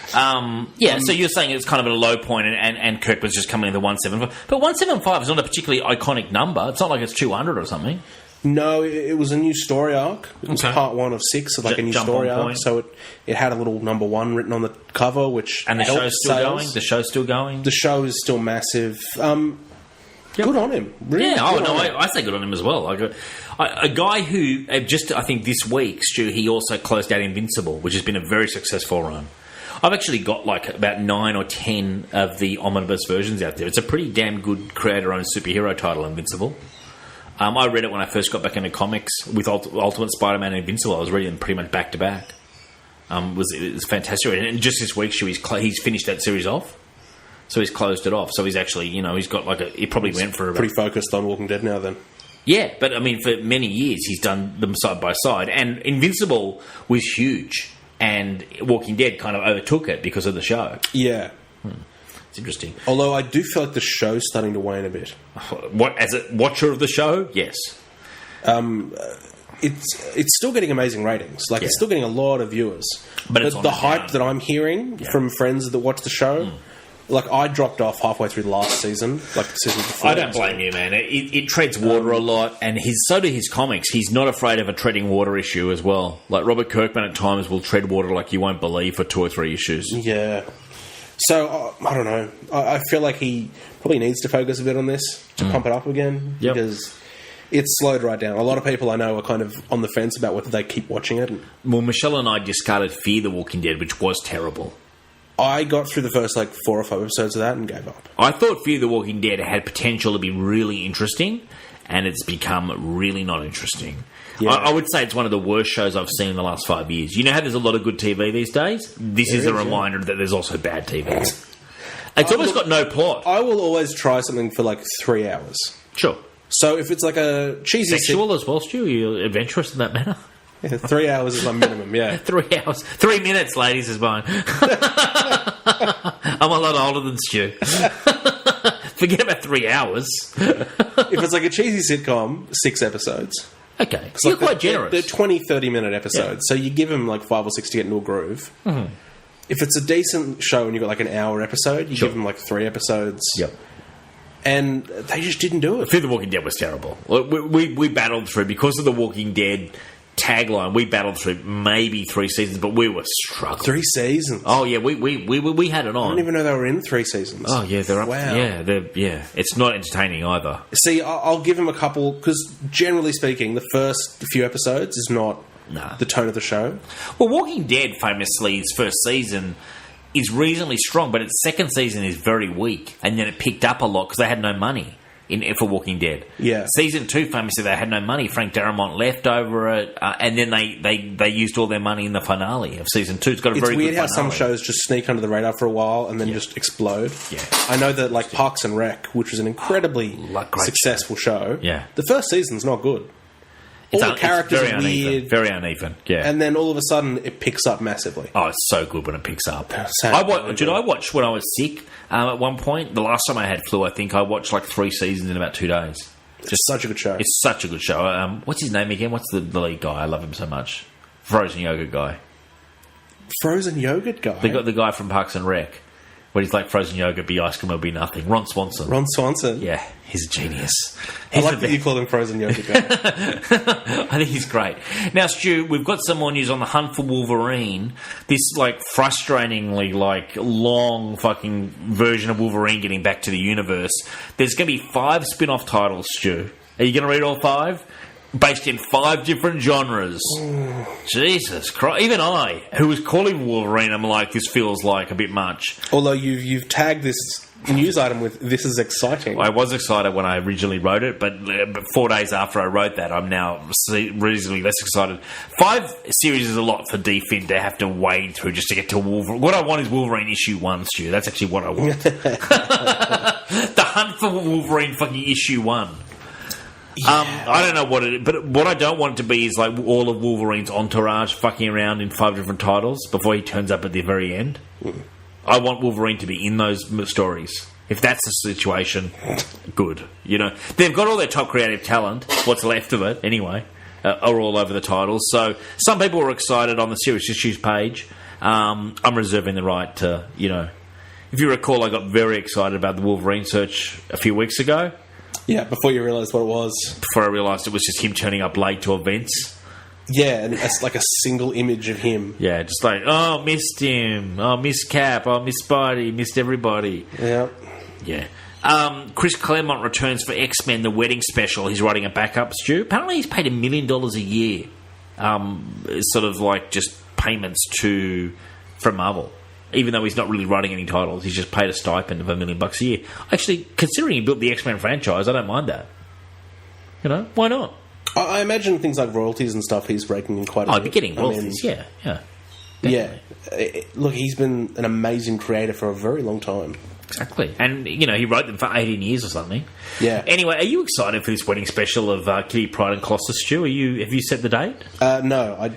So you're saying it's kind of at a low point and Kirk was just coming in the 175. But 175 is not a particularly iconic number. It's not like it's 200 or something. No, it was a new story arc. It was part 1 of 6 of like a new story arc. So it had a little number 1 written on the cover, which And the show's still going? The show's still going? The show is still massive. Good on him. Really I say good on him as well. Like a guy who I think this week, Stu, he also closed out Invincible, which has been a very successful run. I've actually got like about 9 or 10 of the omnibus versions out there. It's a pretty damn good creator-owned superhero title, Invincible. I read it when I first got back into comics with Ultimate Spider-Man and Invincible. I was reading them pretty much back to back. It was fantastic. And just this week, Stu, he's finished that series off. So he's closed it off. So he's actually, he's got he probably went for pretty focused on Walking Dead now then. Yeah, but I mean, for many years he's done them side by side. And Invincible was huge. And Walking Dead kind of overtook it because of the show. Yeah. It's interesting. Although I do feel like the show's starting to wane a bit. What, as a watcher of the show? Yes. It's still getting amazing ratings. Like, it's still getting a lot of viewers. But the hype that I'm hearing from friends that watch the show... Like, I dropped off halfway through the last season, like the season before. I don't blame you, man. It treads water a lot, and so do his comics. He's not afraid of a treading water issue as well. Like, Robert Kirkman at times will tread water like you won't believe for 2 or 3 issues. Yeah. So, I don't know. I feel like he probably needs to focus a bit on this to pump it up again, because it's slowed right down. A lot of people I know are kind of on the fence about whether they keep watching it. Well, Michelle and I discarded Fear the Walking Dead, which was terrible. I got through the first 4 or 5 episodes of that and gave up. I thought Fear the Walking Dead had potential to be really interesting, and it's become really not interesting. Yeah. I would say it's one of the worst shows I've seen in the last 5 years. You know how there's a lot of good TV these days? This is a reminder that there's also bad TV. It's almost got no plot. I will always try something for 3 hours. Sure. So if it's like a cheesy... Sexual as well, Stu? Are you adventurous in that manner? Yeah, 3 hours is my minimum, yeah. 3 hours. 3 minutes, ladies, is mine. I'm a lot older than Stu. Forget about 3 hours. If it's like a cheesy sitcom, 6 episodes. Okay. So you're quite generous. They're 20, 30-minute episodes, so you give them 5 or 6 to get into a groove. Mm-hmm. If it's a decent show and you've got an hour episode, you give them 3 episodes. Yep. and they just didn't do it. Fear the Walking Dead was terrible. We battled through, because of the Walking Dead tagline, we battled through maybe 3 seasons, but we were struggling. 3 seasons? Oh, yeah, we had it on. I didn't even know they were in 3 seasons. Oh, yeah, they're up. Wow. Yeah, it's not entertaining either. See, I'll give them a couple, because generally speaking, the first few episodes is not the tone of the show. Well, Walking Dead, famously, its first season is reasonably strong, but its second season is very weak, and then it picked up a lot because they had no money for Walking Dead. Yeah. Season 2, famously, they had no money. Frank Darabont left over it, and then they used all their money in the finale of Season 2. It's got a very good finale. It's weird how some shows just sneak under the radar for a while and then just explode. Yeah. I know that, like, Parks and Rec, which was an incredibly successful show, the first season's not good. All the characters are weird. Very uneven, yeah. And then all of a sudden, it picks up massively. Oh, it's so good when it picks up. I watched when I was sick at one point. The last time I had flu, I think I watched like 3 seasons in about 2 days. It's such a good show. It's such a good show. What's his name again? What's the lead guy? I love him so much. Frozen yogurt guy. Frozen yogurt guy? They got the guy from Parks and Rec. Where he's like, frozen yogurt, be ice cream, will be nothing. Ron Swanson. Ron Swanson? Yeah, he's a genius. I like that you call him frozen yogurt guy. I think he's great. Now, Stu, we've got some more news on the hunt for Wolverine. This, like, frustratingly, like, long fucking version of Wolverine getting back to the universe. There's going to be 5 spin-off titles, Stu. Are you going to read all 5? Based in 5 different genres. Jesus Christ. Even I, who was calling Wolverine, I'm like, this feels like a bit much. Although you've tagged this news item with, this is exciting. I was excited when I originally wrote it, but 4 days after I wrote that, I'm now reasonably less excited. 5 series is a lot for D-Fin to have to wade through just to get to Wolverine. What I want is Wolverine issue 1, Stu. That's actually what I want. The hunt for Wolverine fucking issue 1. Yeah. I don't know what it is, but what I don't want it to be is like all of Wolverine's entourage fucking around in 5 different titles before he turns up at the very end. I want Wolverine to be in those stories. If that's the situation, good. You know, they've got all their top creative talent, what's left of it anyway, are all over the titles. So some people were excited on the Serious Issues page. I'm reserving the right to, you know, if you recall, I got very excited about the Wolverine search a few weeks ago. Yeah, before you realised what it was. Before I realised it was just him turning up late to events. Yeah, and it's like a single image of him. Yeah, just like, oh, missed him. Oh, missed Cap. Oh, missed Spidey. Missed everybody. Yeah. Yeah. Chris Claremont returns for X-Men, the wedding special. He's writing a backup, Stu. Apparently he's paid $1 million a year. Sort of like just payments from Marvel. Even though he's not really writing any titles, he's just paid a stipend of $1 million a year. Actually, considering he built the X-Men franchise, I don't mind that. You know, why not? I imagine things like royalties and stuff he's raking in quite a bit. I'd be getting royalties, yeah. Definitely. Yeah. Look, he's been an amazing creator for a very long time. Exactly. And, you know, he wrote them for 18 years or something. Yeah. Anyway, are you excited for this wedding special of Kitty Pryde and Colossus, Stu? Have you set the date? No,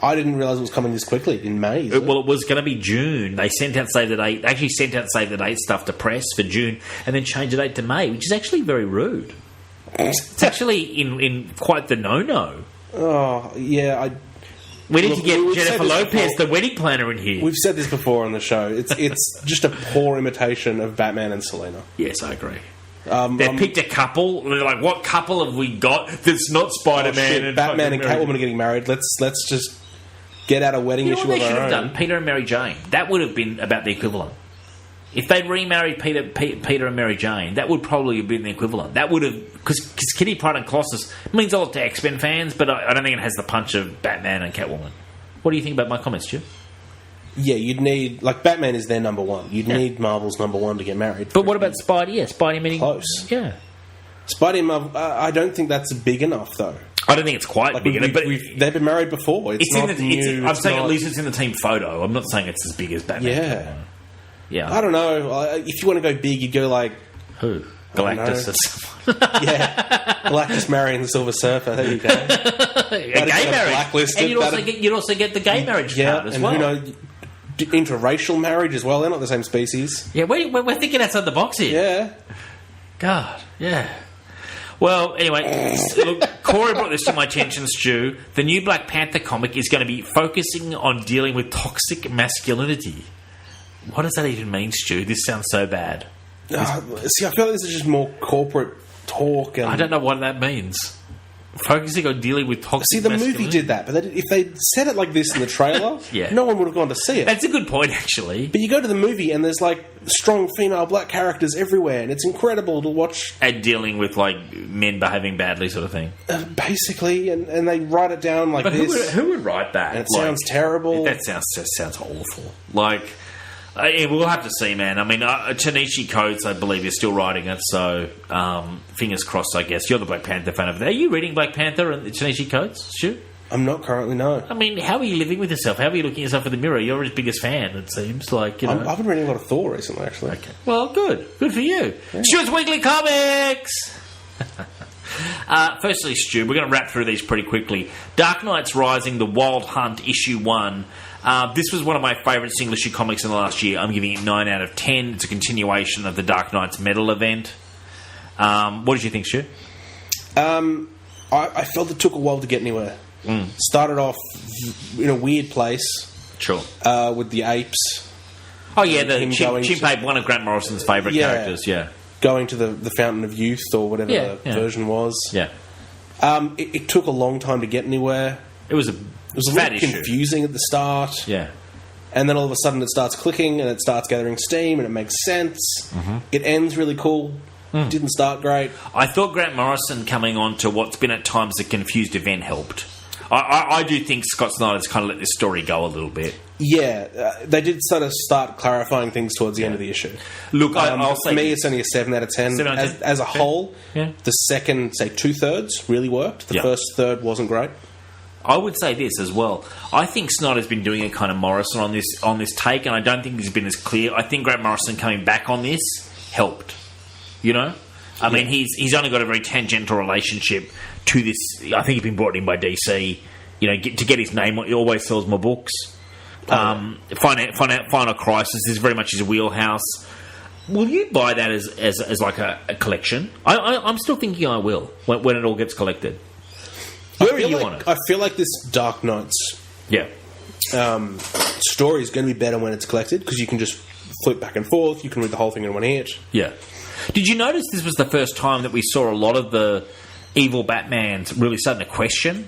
I didn't realise it was coming this quickly in May. Well, it was going to be June. They sent out Save the Date. They actually sent out Save the Date stuff to press for June and then changed the date to May, which is actually very rude. It's actually in quite the no-no. Oh, yeah. We need to get Jennifer Lopez, the wedding planner, in here. We've said this before on the show. It's just a poor imitation of Batman and Selena. Yes, I agree. They picked a couple. They're like, what couple have we got that's not Spider-Man and Batman and Catwoman are getting married. Let's just get out a wedding issue of our own. They should have done Peter and Mary Jane. That would have been about the equivalent. If they'd remarried Peter and Mary Jane, that would probably have been the equivalent. That would have... Because Kitty Pryde and Colossus means a lot to X-Men fans, but I don't think it has the punch of Batman and Catwoman. What do you think about my comments, Stu? Yeah, you'd need... Like, Batman is their number one. You'd need Marvel's number one to get married. But what about Spidey? Yeah, Spidey meaning... Close. Yeah. Spidey and Marvel... I don't think that's big enough, though. I don't think it's quite big enough, but... They've been married before. It's not new. I'm saying at least it's in the team photo. I'm not saying it's as big as Batman. Yeah. Yeah. I don't know. If you want to go big, you'd go like... Who? Galactus or someone. Yeah. Galactus marrying the Silver Surfer. There you go. A gay marriage. And you'd also get the gay marriage part as well. And, you know, interracial marriage as well. They're not the same species. Yeah, we're thinking outside the box here. Yeah. God, yeah. Well, anyway, look, Corey brought this to my attention, Stu. The new Black Panther comic is going to be focusing on dealing with toxic masculinity. What does that even mean, Stu? This sounds so bad. See, I feel like this is just more corporate talk. And I don't know what that means. Focusing on dealing with toxic see, the masculinity. movie did that, but if they said it like this in the trailer, no one would have gone to see it. That's a good point, actually. But you go to the movie and there's like strong female black characters everywhere, and it's incredible to watch. And dealing with like men behaving badly, sort of thing. Basically, and they write it down like but this. Who would write that? And it sounds terrible. That sounds awful. Like, we'll have to see, man. I mean, Ta-Nehisi Coates, I believe, is still writing it, so fingers crossed, I guess. You're the Black Panther fan over there. Are you reading Black Panther and Ta-Nehisi Coates? Shoot. I'm not currently, no. I mean, how are you living with yourself? How are you looking at yourself in the mirror? You're his biggest fan, it seems like, you know. I've been reading a lot of Thor recently, actually. Okay. Well, good. Good for you. Yeah. Stuart's Weekly Comics! Firstly, Stu, we're going to wrap through these pretty quickly. Dark Knight's Rising, The Wild Hunt, Issue 1. This was one of my favourite single-issue comics in the last year. I'm giving it 9 out of 10. It's a continuation of the Dark Knight's Metal event. What did you think, Stu? I felt it took a while to get anywhere. Started off in a weird place. Sure. With the apes. Oh, yeah, the Chimp, one of Grant Morrison's favourite characters, yeah. Going to the Fountain of Youth or whatever the version was. Yeah. It took a long time to get anywhere. It was a little confusing at the start. Yeah. And then all of a sudden it starts clicking and it starts gathering steam and it makes sense. Mm-hmm. It ends really cool. Didn't start great. I thought Grant Morrison coming on to what's been at times a confused event helped. I do think Scott Snyder's kind of let this story go a little bit. Yeah, they did sort of start clarifying things towards the end of the issue. Look, I'll say... For me, it's only a 7 out of 10. As a whole, the second, say, 2/3 really worked. The first third wasn't great. I would say this as well. I think Snyder's been doing a kind of Morrison on this take, and I don't think he's been as clear. I think Grant Morrison coming back on this helped. You know? I mean, he's only got a very tangential relationship to this. I think he's been brought in by DC, you know, to get his name. He always sells more books. Final Crisis is very much his wheelhouse. Will you buy that as like a collection? I'm still thinking I will when it all gets collected. Where are you on it? I feel like this Dark Knight's story is going to be better when it's collected because you can just flip back and forth. You can read the whole thing in one hit. Yeah. Did you notice this was the first time that we saw a lot of the evil Batmans really starting to question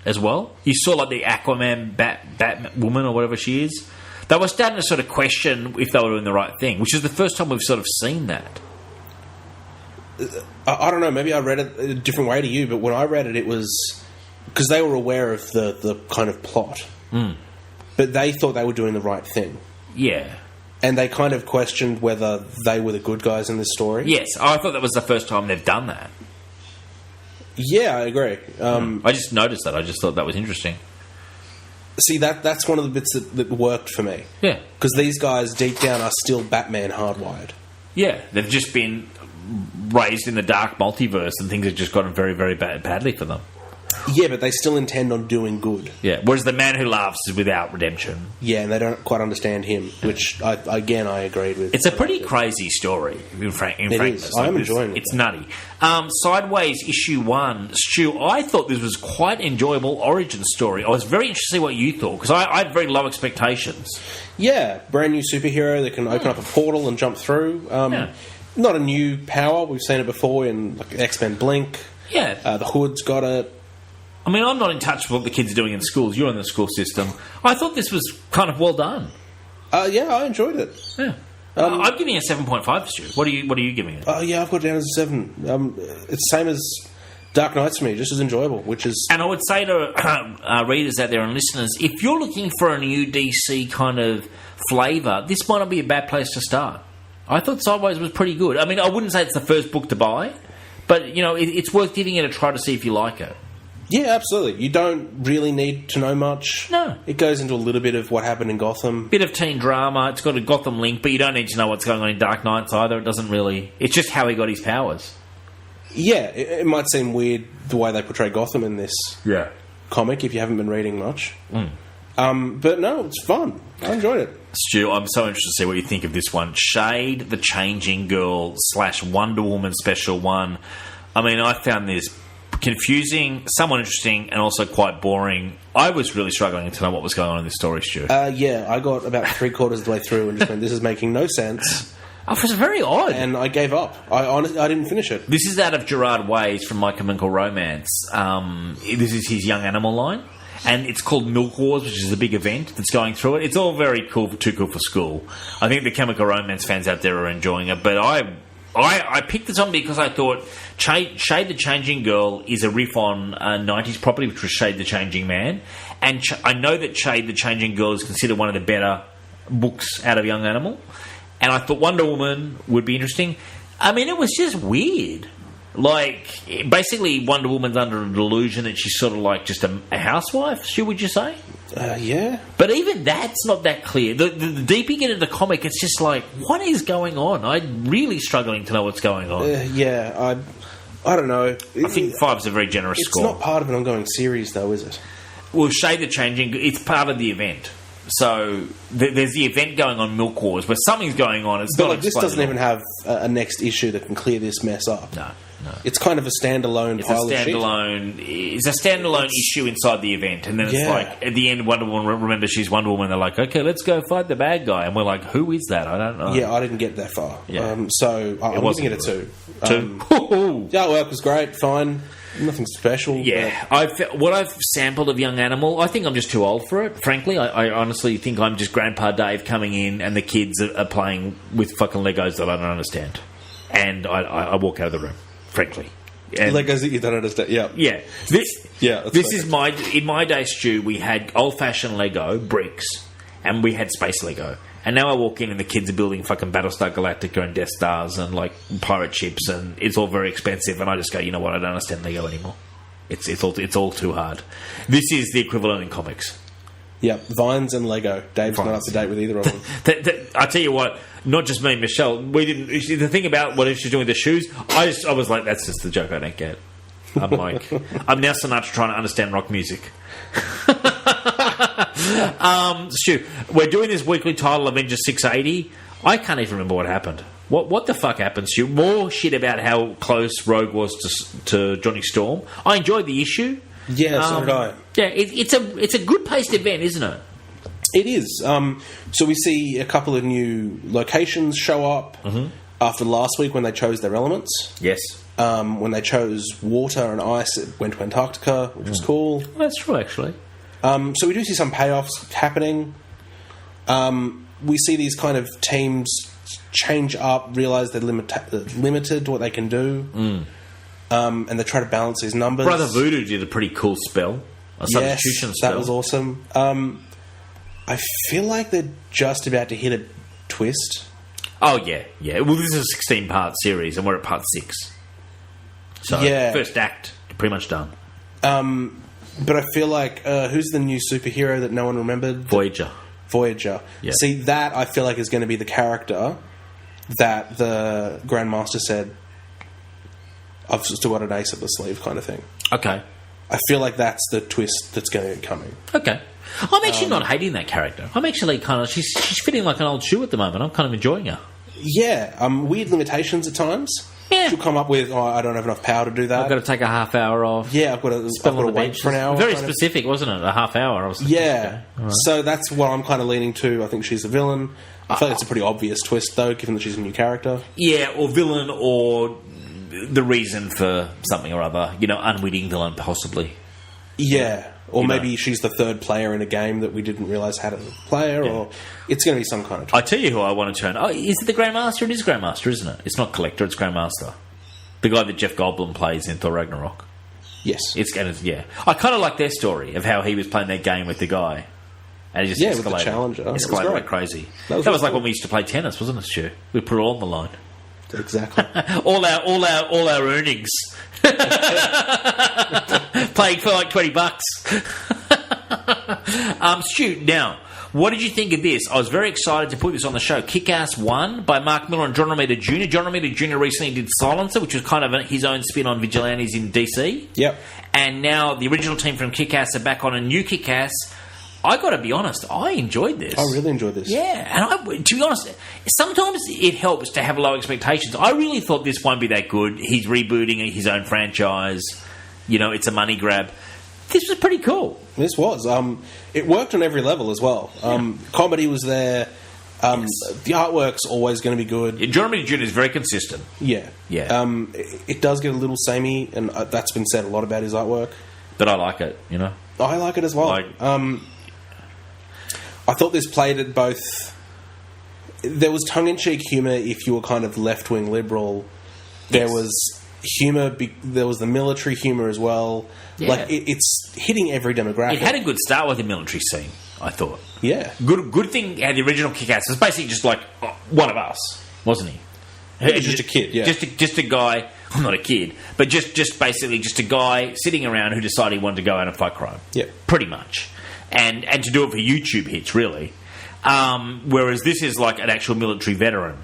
as well? You saw like the Aquaman Batwoman or whatever she is. They were starting to sort of question if they were doing the right thing, which is the first time we've sort of seen that. I don't know. Maybe I read it a different way to you, but when I read it, it was because they were aware of the kind of plot. But they thought they were doing the right thing. Yeah. And they kind of questioned whether they were the good guys in this story. Yes, I thought that was the first time they've done that. Yeah, I agree. I just noticed that. I just thought that was interesting. See, that's one of the bits that worked for me. Yeah. Because these guys, deep down, are still Batman hardwired. Yeah, they've just been raised in the dark multiverse and things have just gotten very, very badly for them. Yeah, but they still intend on doing good. Yeah, whereas the man who laughs is without redemption. Yeah, and they don't quite understand him, which, I agreed with. It's a pretty crazy story, in frankness. Is. I am enjoying it. It's nutty. Sideways, Issue 1. Stu, I thought this was quite an enjoyable origin story. I was very interested to see what you thought, because I had very low expectations. Yeah, brand new superhero that can open up a portal and jump through. Not a new power. We've seen it before in like X-Men Blink. Yeah. The Hood's got it. I mean, I'm not in touch with what the kids are doing in schools. You're in the school system. I thought this was kind of well done. Yeah, I enjoyed it. Yeah. I'm giving it a 7.5, Stu. What are you giving it? Yeah, I've got it down as a 7. It's the same as Dark Knights for me, just as enjoyable, which is... And I would say to readers out there and listeners, if you're looking for a new DC kind of flavour, this might not be a bad place to start. I thought Sideways was pretty good. I mean, I wouldn't say it's the first book to buy, but, you know, it's worth giving it a try to see if you like it. Yeah, absolutely. You don't really need to know much. No. It goes into a little bit of what happened in Gotham. Bit of teen drama. It's got a Gotham link, but you don't need to know what's going on in Dark Knights either. It doesn't really... It's just how he got his powers. Yeah, it might seem weird the way they portray Gotham in this comic if you haven't been reading much. But no, it's fun. I enjoyed it. Stu, I'm so interested to see what you think of this one. Shade, the Changing Girl / Wonder Woman Special 1. I mean, I found this confusing, somewhat interesting, and also quite boring. I was really struggling to know what was going on in this story, Stu. Yeah, I got about 3/4 of the way through and just went, this is making no sense. Oh, it was very odd. And I gave up. I didn't finish it. This is out of Gerard Way's from My Chemical Romance. This is his Young Animal line. And it's called Milk Wars, which is a big event that's going through it. It's all very cool, too cool for school. I think the Chemical Romance fans out there are enjoying it. But I picked this on because I thought Shade the Changing Girl is a riff on a 90s property, which was Shade the Changing Man. And I know that Shade the Changing Girl is considered one of the better books out of Young Animal. And I thought Wonder Woman would be interesting. I mean, it was just weird. Like, basically, Wonder Woman's under a delusion that she's sort of like just a housewife, would you say? Yeah. But even that's not that clear. The deeper you get into the comic, it's just like, what is going on? I'm really struggling to know what's going on. I don't know. I think 5's a very generous score. It's not part of an ongoing series, though, is it? Well, Shade the Changing, it's part of the event. So there's the event going on, Milk Wars, where something's going on. It's but not like, this doesn't even have a next issue that can clear this mess up. No. It's kind of a standalone pile of shit. It's a standalone issue inside the event, and then it's like at the end, Wonder Woman. Remember, she's Wonder Woman. They're like, okay, let's go fight the bad guy, and we're like, who is that? I don't know. Yeah, I didn't get that far. Yeah. So I'm looking at it too. Yeah, well, it was great, fine. Nothing special. Yeah, what I've sampled of Young Animal, I think I'm just too old for it. Frankly, I honestly think I'm just Grandpa Dave coming in, and the kids are playing with fucking Legos that I don't understand, and I walk out of the room. Frankly, and Legos that you don't understand. Yeah. This is in my day, Stu. We had old-fashioned Lego bricks, and we had space Lego. And now I walk in and the kids are building fucking Battlestar Galactica and Death Stars and like pirate ships, and it's all very expensive. And I just go, you know what? I don't understand Lego anymore. It's all too hard. This is the equivalent in comics. Yeah, Vines and Lego. Dave's not up to date with either of them. I tell you what, not just me and Michelle. We didn't. The thing about what she's doing with the shoes, I was like, that's just the joke I don't get. I'm like, I'm now Sinatra trying to understand rock music. Stu, we're doing this weekly title, Avengers 680. I can't even remember what happened. What the fuck happened, Stu? More shit about how close Rogue was to Johnny Storm. I enjoyed the issue. Yeah, so did I. Yeah, it's a good paced event, isn't it? It is. So we see a couple of new locations show up after last week when they chose their elements. Yes. When they chose water and ice, it went to Antarctica, which was cool. Well, that's true, actually. So we do see some payoffs happening. We see these kind of teams change up, realise they're limited to what they can do. And they try to balance these numbers. Brother Voodoo did a pretty cool spell. A substitution spell. That was awesome. I feel like they're just about to hit a twist. Oh, yeah. Well, this is a 16-part series, and we're at part 6. So, first act, pretty much done. But I feel like, who's the new superhero that no one remembered? Voyager. Yeah. See, that I feel like is going to be the character that the Grandmaster said, I've still got an ace up the sleeve kind of thing. Okay. I feel like that's the twist that's going to be coming. Okay. I'm actually not hating that character. I'm actually kind of... She's fitting like an old shoe at the moment. I'm kind of enjoying her. Yeah. Weird limitations at times. Yeah. She'll come up with, I don't have enough power to do that. I've got to take a half hour off. Yeah, I've got to wait for an hour. Very specific, wasn't it? A half hour. I was thinking, yeah. Okay. Right. So that's what I'm kind of leaning to. I think she's a villain. I feel like it's a pretty obvious twist, though, given that she's a new character. Yeah, or villain, or the reason for something or other. Unwitting villain, possibly. Yeah. Or maybe she's the third player in a game that we didn't realise had a player, or it's going to be some kind of twist. I tell you who I want to turn... Oh, is it the Grandmaster? It is Grandmaster, isn't it? It's not Collector, it's Grandmaster. The guy that Jeff Goldblum plays in Thor Ragnarok. Yes. I kind of like their story of how he was playing that game with the guy. And he just escalated. With the challenger. Escalated like crazy. That was like when we used to play tennis, wasn't it, Stu? We put it all on the line. Exactly. all our earnings. Playing for like $20. Stu, now, what did you think of this? I was very excited to put this on the show. Kick-Ass 1 by Mark Miller and John Romita Jr. John Romita Jr. recently did Silencer, which was kind of his own spin on Vigilantes in DC. Yep. And now the original team from Kick-Ass are back on a new Kick-Ass. I got to be honest, I enjoyed this. I really enjoyed this. Yeah, and to be honest, sometimes it helps to have low expectations. I really thought this won't be that good. He's rebooting his own franchise. It's a money grab. This was pretty cool. This was. It worked on every level as well. Comedy was there. The artwork's always going to be good. Jeremy Jr. is very consistent. Yeah. It does get a little samey, and that's been said a lot about his artwork. But I like it, you know? I like it as well. I thought this played at both... There was tongue-in-cheek humour if you were kind of left-wing liberal. There was humour... There was the military humour as well. Yeah. Like, it's hitting every demographic. It had a good start with the military scene, I thought. Yeah. Good thing had the original Kick-Ass. It was basically just like one of us, wasn't he? He was just a kid, yeah. Just a guy... Well, not a kid, but just basically just a guy sitting around who decided he wanted to go out and fight crime. Yeah. Pretty much. And to do it for YouTube hits, really. Whereas this is like an actual military veteran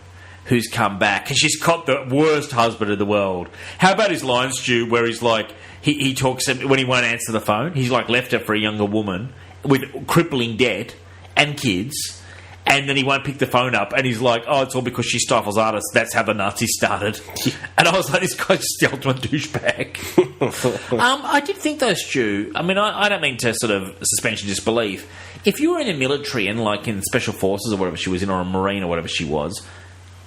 who's come back, and she's got the worst husband in the world. How about his line, Stu, where he's like, he talks, when he won't answer the phone, he's like left her for a younger woman with crippling debt and kids, and then he won't pick the phone up, and he's like, oh, it's all because she stifles artists. That's how the Nazis started. And I was like, this guy's just the ultimate douchebag. I did think, though, Stu, I mean, I don't mean to sort of suspension disbelief. If you were in the military and, like, in Special Forces or whatever she was in, or a Marine or whatever she was,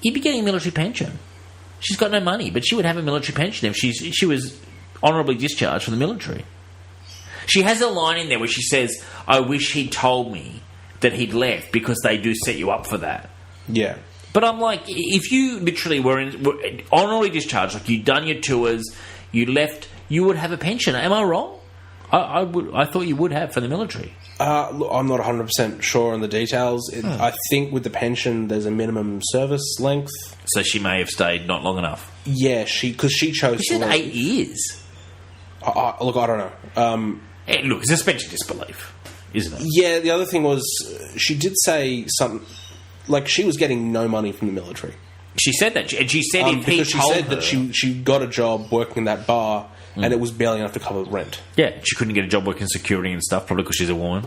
you'd be getting a military pension. She's got no money, but she would have a military pension if she was honourably discharged from the military. She has a line in there where she says, I wish he'd told me that he'd left, because they do set you up for that. Yeah. But I'm like, if you literally were honorably discharged, like you'd done your tours, you left, you would have a pension. Am I wrong? I thought you would have for the military. Look, I'm not 100% sure on the details. I think with the pension, there's a minimum service length. So she may have stayed not long enough. Yeah, because she chose to leave. 8 years. Look, I don't know. Look, it's suspension disbelief, isn't it? Yeah, the other thing was, she did say something, like she was getting no money from the military. She said that, and she said if he told her... that she got a job working in that bar, and it was barely enough to cover rent. Yeah, she couldn't get a job working security and stuff, probably because she's a woman,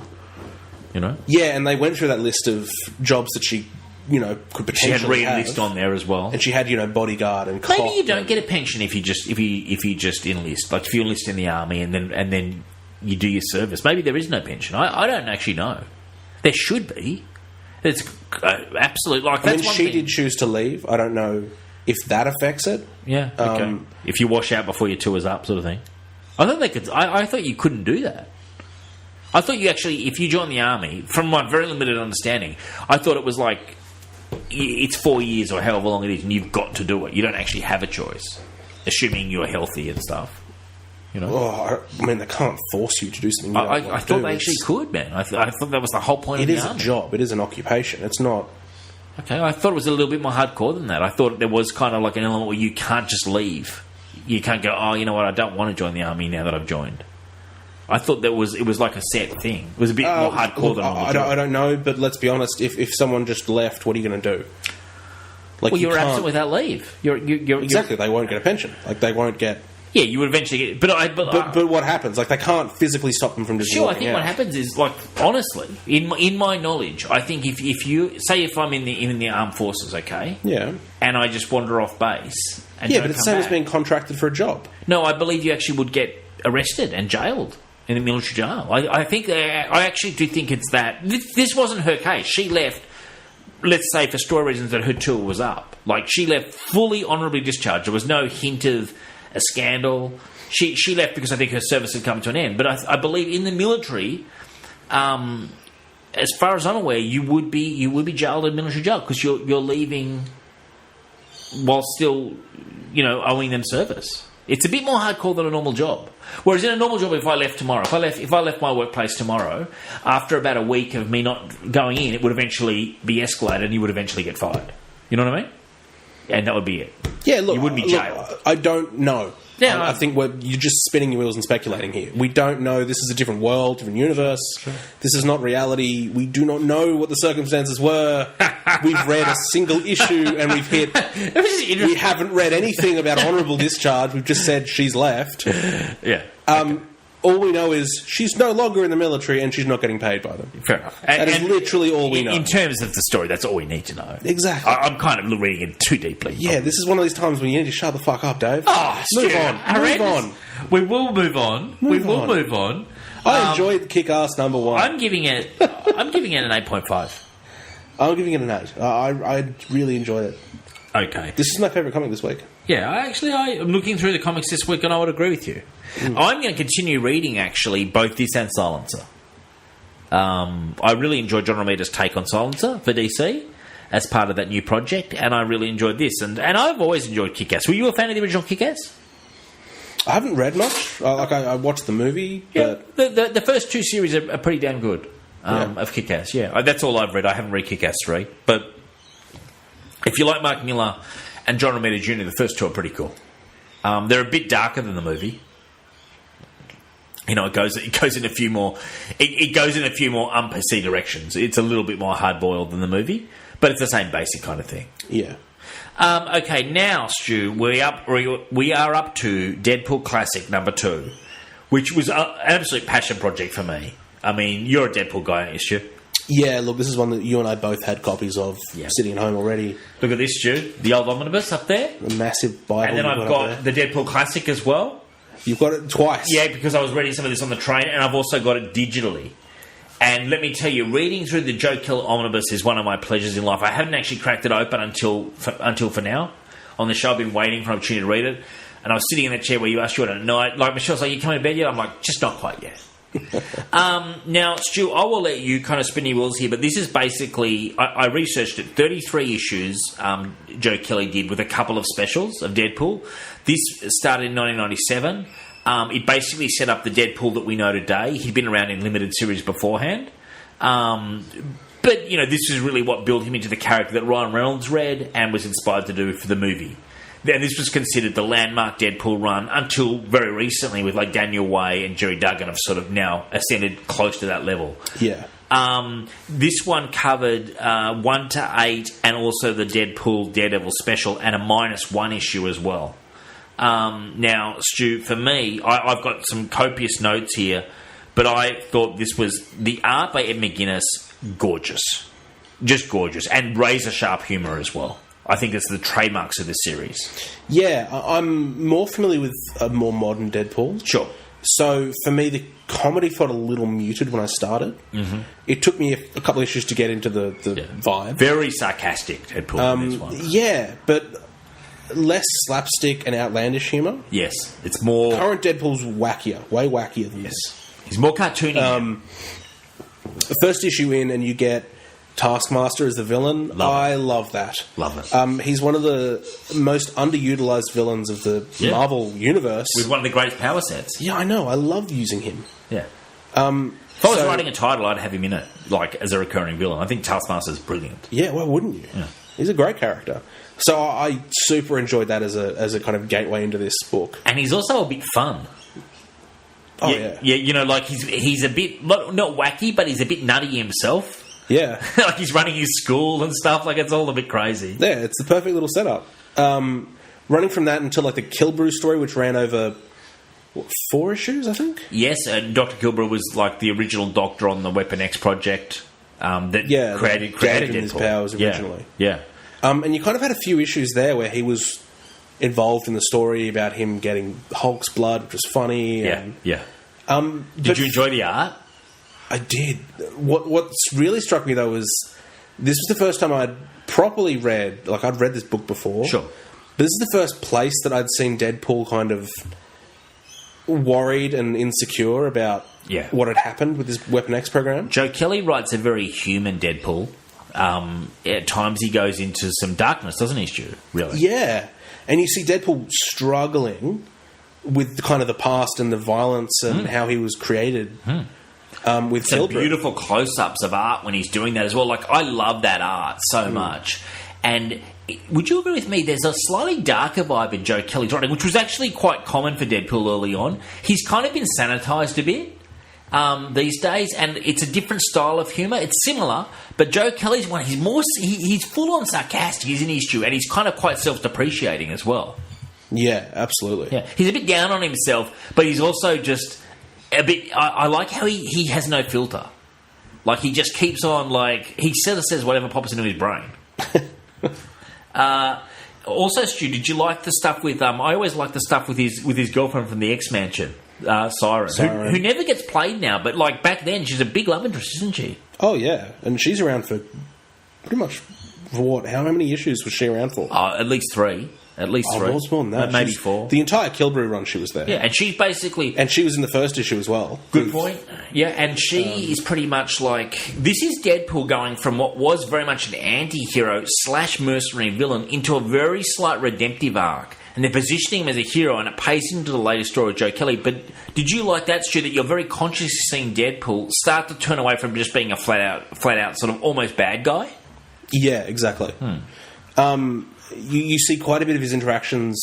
you know? Yeah, and they went through that list of jobs that she, could potentially have. She had re-enlist on there as well. And she had, bodyguard and cop. Maybe you don't get a pension if you just enlist. Like, if you enlist in the army and then you do your service. Maybe there is no pension. I don't actually know. There should be. It's absolute. Like, that's she did choose to leave. I don't know if that affects it. Yeah. Okay. If you wash out before your tour's up, sort of thing. I thought they could. I thought you couldn't do that. I thought you actually, if you join the army, from my very limited understanding, I thought it was like it's 4 years or however long it is, and you've got to do it. You don't actually have a choice, assuming you're healthy and stuff. They can't force you to do something. I thought they actually could, man. I thought that was the whole point of the army. It is a job. It is an occupation. It's not... Okay, I thought it was a little bit more hardcore than that. I thought there was kind of like an element where you can't just leave. You can't go, oh, you know what, I don't want to join the army now that I've joined. I thought it was like a set thing. It was a bit more hardcore than normal. I don't know, but let's be honest. If someone just left, what are you going to do? Like, you're absent without leave. Exactly. They won't get a pension. Like, they won't get... Yeah, you would eventually get... But what happens? Like, they can't physically stop them from just I think what happens is, like, honestly, in my knowledge, I think if you... Say if I'm in the armed forces, okay? Yeah. And I just wander off base... but it's the same as being contracted for a job. No, I believe you actually would get arrested and jailed in the military jail. I think... I actually do think it's that... This wasn't her case. She left... Let's say for story reasons that her tour was up. Like, she left fully honourably discharged. There was no hint of a scandal. She left because I think her service had come to an end. But I believe in the military, as far as I'm aware, you would be jailed in military jail because you're leaving while still, owing them service. It's a bit more hardcore than a normal job. Whereas in a normal job, if I left tomorrow, if I left my workplace tomorrow, after about a week of me not going in, it would eventually be escalated and you would eventually get fired. You know what I mean? And that would be it. Yeah, look, you wouldn't be jailed. I don't know. Yeah, I think you're just spinning your wheels and speculating here. We don't know. This is a different world, different universe. Sure. This is not reality. We do not know what the circumstances were. We've read a single issue and we've hit... We haven't read anything about honourable discharge. We've just said she's left. Yeah. All we know is she's no longer in the military and she's not getting paid by them. Fair enough. That is literally all we know. In terms of the story, that's all we need to know. Exactly. I'm kind of reading it too deeply. Yeah, this is one of these times when you need to shut the fuck up, Dave. Move on. We will move on. Move on. I enjoyed Kick-Ass #1. I'm giving it an 8.5. I'm giving it an 8. I really enjoyed it. Okay. This is my favourite comic this week. Yeah, I'm looking through the comics this week and I would agree with you. I'm going to continue reading, actually, both this and Silencer. I really enjoyed John Romero's take on Silencer for DC as part of that new project, and I really enjoyed this. And I've always enjoyed Kick-Ass. Were you a fan of the original Kick-Ass? I haven't read much. I watched the movie, but... The first 2 series are pretty damn good of Kick-Ass, yeah. That's all I've read. I haven't read Kick-Ass 3. But if you like Mark Millar and John Romero Jr., the first 2 are pretty cool. They're a bit darker than the movie. You know, it goes in a few more... It goes in a few more un-PC directions. It's a little bit more hard-boiled than the movie, but it's the same basic kind of thing. Yeah. Okay, now, Stu, we are up to Deadpool Classic number 2, which was an absolute passion project for me. I mean, you're a Deadpool guy, aren't you, Stu? Yeah, look, this is one that you and I both had copies of sitting at home already. Look at this, Stu. The old omnibus up there. The massive Bible. And then I've got the Deadpool Classic as well. You've got it twice. Yeah, because I was reading some of this on the train, and I've also got it digitally. And let me tell you, reading through the Joe Kill omnibus is one of my pleasures in life. I haven't actually cracked it open until for now. On the show, I've been waiting for an opportunity to read it. And I was sitting in that chair where you asked you at night. Like, Michelle's like, you coming to bed yet? I'm like, just not quite yet. Now, Stu, I will let you kind of spin your wheels here, but this is basically... I researched it. 33 issues Joe Kelly did with a couple of specials of Deadpool. This started in 1997. It basically set up the Deadpool that we know today. He'd been around in limited series beforehand. But, you know, this is really what built him into the character that Ryan Reynolds read and was inspired to do for the movie. And this was considered the landmark Deadpool run until very recently with, like, Daniel Way and Jerry Duggan have sort of now ascended close to that level. Yeah. This one covered 1 to 8 and also the Deadpool Daredevil special and a -1 issue as well. Now, Stu, for me, I've got some copious notes here, but I thought this was the art by Ed McGuinness, gorgeous. Just gorgeous. And razor-sharp humour as well. I think it's the trademarks of the series. Yeah, I'm more familiar with a more modern Deadpool. Sure. So, for me, the comedy felt a little muted when I started. Mm-hmm. It took me a couple of issues to get into the vibe. Very sarcastic Deadpool in this one. Yeah, but less slapstick and outlandish humour. Yes, it's more... Current Deadpool's wackier, way wackier than this. He's more cartoony. The first issue in and you get Taskmaster as the villain. I love that. Love it. He's one of the most underutilised villains of the Marvel universe. With one of the greatest power sets. Yeah, I know. I love using him. Yeah. If I was writing a title, I'd have him in it, like, as a recurring villain. I think Taskmaster's brilliant. Yeah, why wouldn't you? Yeah. He's a great character. So I super enjoyed that as a kind of gateway into this book. And he's also a bit fun. Oh, yeah. Yeah, you know, like, he's a bit... Not wacky, but he's a bit nutty himself. Yeah. Like he's running his school and stuff. Like, it's all a bit crazy. Yeah, it's the perfect little setup. Running from that until, like, the Kilbrew story, which ran over, 4 issues, I think? Yes, Dr. Kilbrew was, like, the original doctor on the Weapon X project that created Deadpool. His powers originally. Yeah. And you kind of had a few issues there where he was involved in the story about him getting Hulk's blood, which was funny. Yeah, Did you enjoy the art? I did. What's really struck me, though, was this was the first time I'd properly read... Like, I'd read this book before. Sure. But this is the first place that I'd seen Deadpool kind of worried and insecure about what had happened with his Weapon X program. Joe Kelly writes a very human Deadpool. At times he goes into some darkness, doesn't he, Stu? Really? Yeah. And you see Deadpool struggling with kind of the past and the violence and how he was created... with some beautiful close-ups of art when he's doing that as well. Like, I love that art so much. And would you agree with me? There's a slightly darker vibe in Joe Kelly's writing, which was actually quite common for Deadpool early on. He's kind of been sanitised a bit these days, and it's a different style of humour. It's similar, but Joe Kelly's one, he's full-on sarcastic, isn't he, Stu? And he's kind of quite self-depreciating as well. Yeah, absolutely. Yeah, he's a bit down on himself, but he's also just... a bit. I like how he has no filter. Like, he just keeps on, like... He sort of says whatever pops into his brain. Also, Stu, did you like the stuff with... I always like the stuff with his girlfriend from the X-Mansion, Siren. Who never gets played now, but, like, back then, she's a big love interest, isn't she? Oh, yeah. And she's around for pretty much for what? How many issues was she around for? At least 3. At least 3. More than that. Maybe 4. The entire Kilbury run, she was there. Yeah, and she's basically... And she was in the first issue as well. Good point. Yeah, and she is pretty much like... This is Deadpool going from what was very much an anti-hero / mercenary villain into a very slight redemptive arc. And they're positioning him as a hero, and it pays into the latest story of Joe Kelly. But did you like that, Stu, that you're very consciously seeing Deadpool start to turn away from just being a flat-out sort of almost bad guy? Yeah, exactly. You see quite a bit of his interactions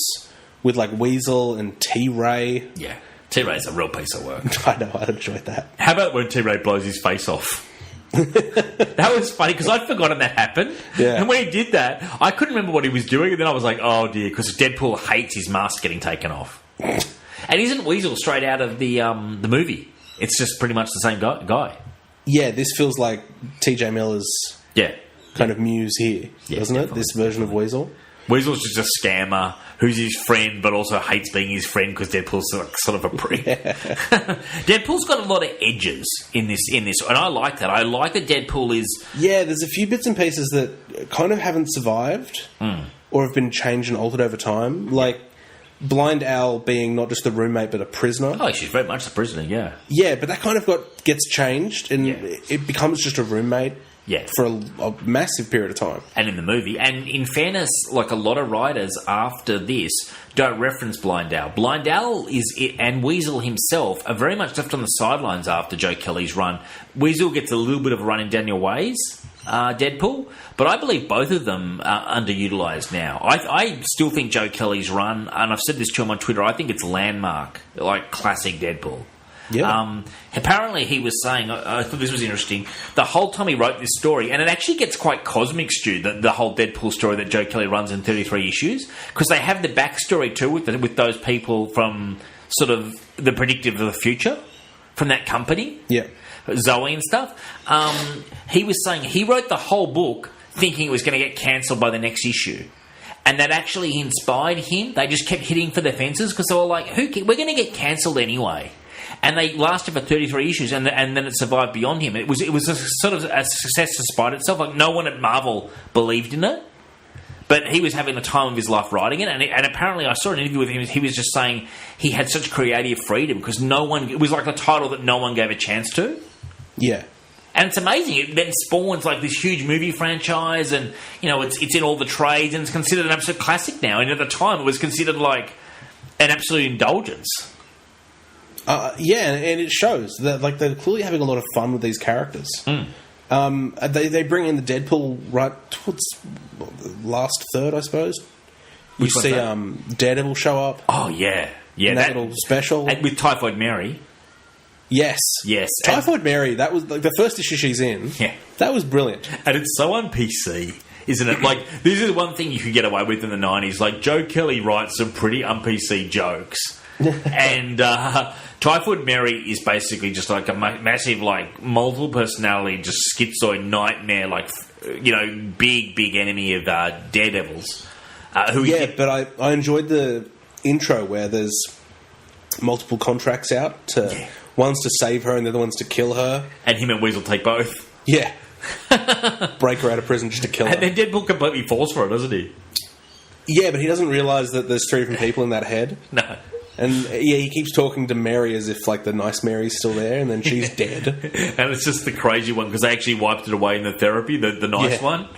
with, like, Weasel and T-Ray. Yeah, T-Ray's a real piece of work. I know, I enjoyed that. How about when T-Ray blows his face off? That was funny, because I'd forgotten that happened. Yeah. And when he did that, I couldn't remember what he was doing, and then I was like, oh dear, because Deadpool hates his mask getting taken off. And isn't Weasel straight out of the movie? It's just pretty much the same guy. Yeah, this feels like TJ Miller's... Yeah. kind of muse here, doesn't it? Definitely. This version of Weasel. Weasel's just a scammer who's his friend, but also hates being his friend because Deadpool's like sort of a prick. Yeah. Deadpool's got a lot of edges in this, and I like that. I like that Deadpool is... Yeah, there's a few bits and pieces that kind of haven't survived or have been changed and altered over time, like Blind Owl being not just a roommate but a prisoner. Oh, she's very much the prisoner, yeah. Yeah, but that kind of gets changed and it becomes just a roommate. Yeah. For a massive period of time. And in the movie. And in fairness, like a lot of writers after this don't reference Blind Owl. Blind Owl and Weasel himself are very much left on the sidelines after Joe Kelly's run. Weasel gets a little bit of a run in Daniel Way's Deadpool, but I believe both of them are underutilised now. I still think Joe Kelly's run, and I've said this to him on Twitter, I think it's landmark, like classic Deadpool. Yeah. Apparently he was saying, I thought this was interesting, the whole time he wrote this story, and it actually gets quite cosmic, Stu, the whole Deadpool story that Joe Kelly runs in 33 issues, because they have the backstory too with those people from sort of the predictive of the future, from that company. Yeah. Zoe and stuff. He was saying he wrote the whole book thinking it was going to get cancelled by the next issue. And that actually inspired him. They just kept hitting for the fences because they were like, we're going to get cancelled anyway. And they lasted for 33 issues, and then it survived beyond him. It was a sort of a success despite itself. Like, no one at Marvel believed in it, but he was having the time of his life writing it. And apparently, I saw an interview with him. He was just saying he had such creative freedom because it was like a title that no one gave a chance to. Yeah. And it's amazing. It then spawns like this huge movie franchise, and it's in all the trades, and it's considered an absolute classic now. And at the time, it was considered like an absolute indulgence. Yeah, and it shows that they're clearly having a lot of fun with these characters. They bring in the Deadpool right towards the last third, I suppose. You see Daredevil show up. Oh yeah, in that little special with Typhoid Mary. Yes. Typhoid Mary. That was like the first issue she's in. Yeah, that was brilliant, and it's so on PC. Isn't it? Like, this is one thing you could get away with in the 90s. Like, Joe Kelly writes some pretty un-PC jokes. And Typhoid Mary is basically just like a massive, like, multiple personality, just schizoid nightmare, like, big enemy of Daredevils. But I enjoyed the intro where there's multiple contracts out to... Yeah. One's to save her and the other one's to kill her. And him and Weasel take both. Yeah. Break her out of prison just to kill her. And then Deadpool completely falls for it, doesn't he? Yeah, but he doesn't realise that there's 3 different people in that head. No. And he keeps talking to Mary as if like the nice Mary's still there, and then she's dead. And it's just the crazy one because they actually wiped it away in the therapy, the nice one.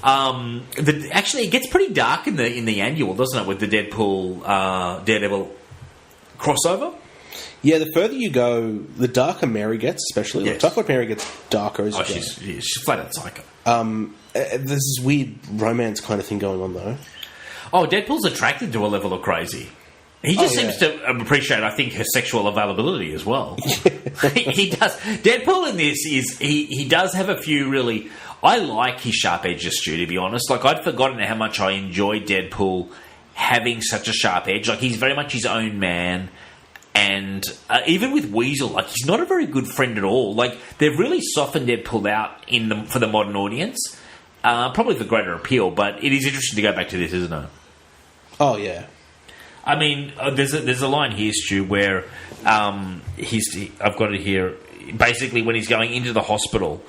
Actually, it gets pretty dark in the annual, doesn't it, with the Deadpool Daredevil crossover? Yeah, the further you go, the darker Mary gets, especially. Yes. Like, Typhoid Mary gets darker as you go. She's flat out psycho. There's this weird romance kind of thing going on, though. Oh, Deadpool's attracted to a level of crazy. He just seems to appreciate, I think, her sexual availability as well. He does. Deadpool in this he does have a few really... I like his sharp edges, Stu, to be honest. Like, I'd forgotten how much I enjoyed Deadpool having such a sharp edge. Like, he's very much his own man. And even with Weasel, like, he's not a very good friend at all. Like, they've really softened Deadpool out for the modern audience. Probably for greater appeal, but it is interesting to go back to this, isn't it? Oh, yeah. I mean, there's a line here, Stu, where I've got it here. Basically, when he's going into the hospital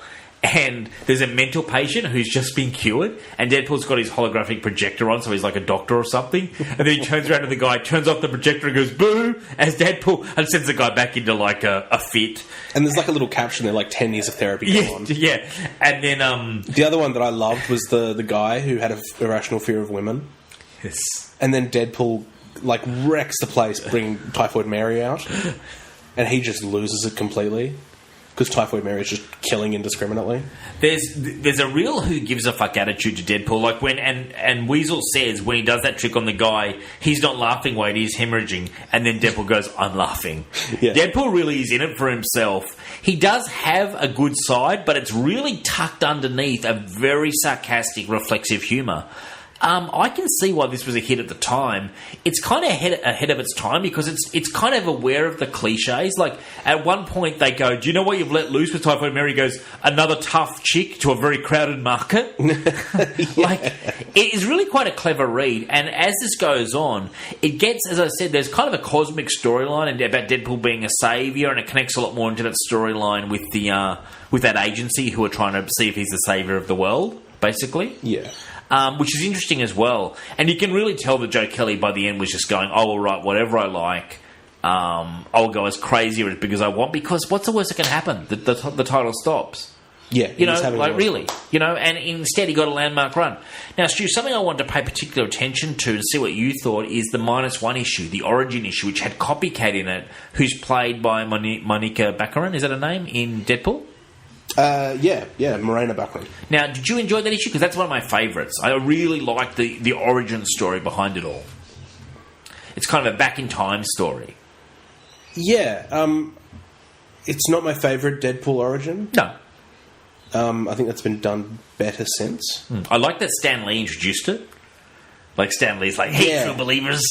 and there's a mental patient who's just been cured, and Deadpool's got his holographic projector on, so he's like a doctor or something, and then he turns around to the guy, turns off the projector and goes, boo, as Deadpool, and sends the guy back into like a fit. And there's like a little caption there, like 10 years of therapy Yeah, on. yeah. And then... the other one that I loved was the guy who had an irrational fear of women. Yes. And then Deadpool, like, wrecks the place, bringing Typhoid Mary out. And he just loses it completely. Because Typhoid Mary is just killing indiscriminately. There's a real who gives a fuck attitude to Deadpool. Like when and Weasel says when he does that trick on the guy, he's not laughing, wait, he's hemorrhaging, and then Deadpool goes, I'm laughing. Yeah. Deadpool really is in it for himself. He does have a good side, but it's really tucked underneath a very sarcastic, reflexive humour. I can see why this was a hit at the time. It's kind of ahead of its time because it's kind of aware of the cliches. Like, at one point they go, do you know what you've let loose with Typhoid Mary? Goes, another tough chick to a very crowded market. Like, it is really quite a clever read. And as this goes on, it gets, as I said, there's kind of a cosmic storyline about Deadpool being a saviour, and it connects a lot more into that storyline with the with that agency who are trying to see if he's the saviour of the world, basically. Yeah. Which is interesting as well. And you can really tell that Joe Kelly by the end was just going, I will write whatever I like. I'll go as crazy or as big as I want, because what's the worst that can happen? The title stops. Yeah. You know, like really. You know, and instead he got a landmark run. Now, Stu, something I wanted to pay particular attention to see what you thought is the -1 issue, the origin issue, which had Copycat in it, who's played by Monica Baccarin. Is that her name in Deadpool? Yeah, Morena Baccarin. Now, did you enjoy that issue? Because that's one of my favourites. I really like the origin story behind it all. It's kind of a back-in-time story. Yeah, it's not my favourite Deadpool origin. No. I think that's been done better since. I like that Stan Lee introduced it. Like, Stan Lee's like, hey, true believers.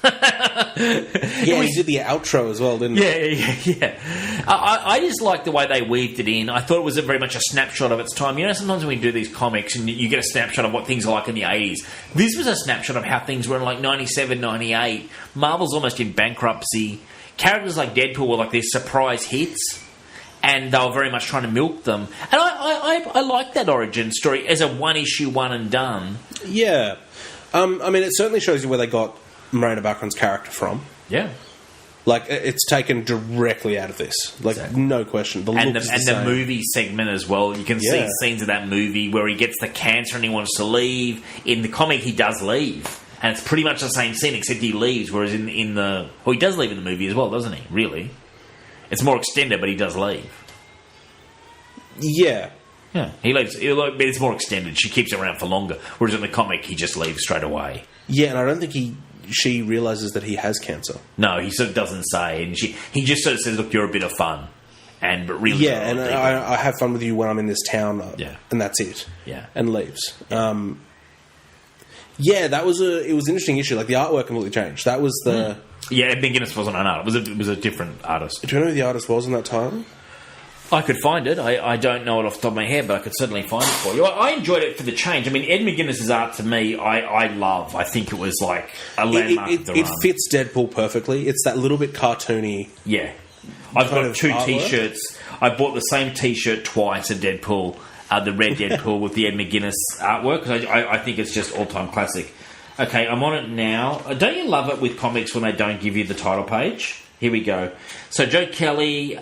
Yeah, he did the outro as well, didn't he? Yeah. I just like the way they weaved it in. I thought it was very much a snapshot of its time. You know, sometimes when we do these comics and you get a snapshot of what things are like in the 80s, this was a snapshot of how things were in like 97, 98. Marvel's almost in bankruptcy. Characters like Deadpool were like these surprise hits, and they were very much trying to milk them. And I like that origin story as a one-issue, one and done. Yeah. I mean, it certainly shows you where they got Morena Baccarin's character from. Yeah. Like, it's taken directly out of this. Like, exactly. No question. The movie segment as well. You can see scenes of that movie where he gets the cancer and he wants to leave. In the comic, he does leave. And it's pretty much the same scene, except he leaves, whereas in the... Well, he does leave in the movie as well, doesn't he? Really. It's more extended, but he does leave. Yeah. Yeah, he leaves. It's more extended. She keeps it around for longer. Whereas in the comic, he just leaves straight away. Yeah, and I don't think she realises that he has cancer. No, he sort of doesn't say. And he just sort of says, look, you're a bit of fun. But really... Yeah, and I have fun with you when I'm in this town. And that's it. Yeah. And leaves. Yeah, it was an interesting issue. Like, the artwork completely changed. That was the... Yeah, Ed McGuinness wasn't an artist. It was a different artist. Do you know who the artist was in that time? I could find it. I don't know it off the top of my head, but I could certainly find it for you. I enjoyed it for the change. I mean, Ed McGuinness's art, to me, I love. I think it was like a landmark of the run. It fits Deadpool perfectly. It's that little bit cartoony. Yeah. I've got 2 T-shirts. I bought the same T-shirt twice of Deadpool, the red Deadpool with the Ed McGuinness artwork, because I think it's just all-time classic. Okay, I'm on it now. Don't you love it with comics when they don't give you the title page? Here we go. So Joe Kelly...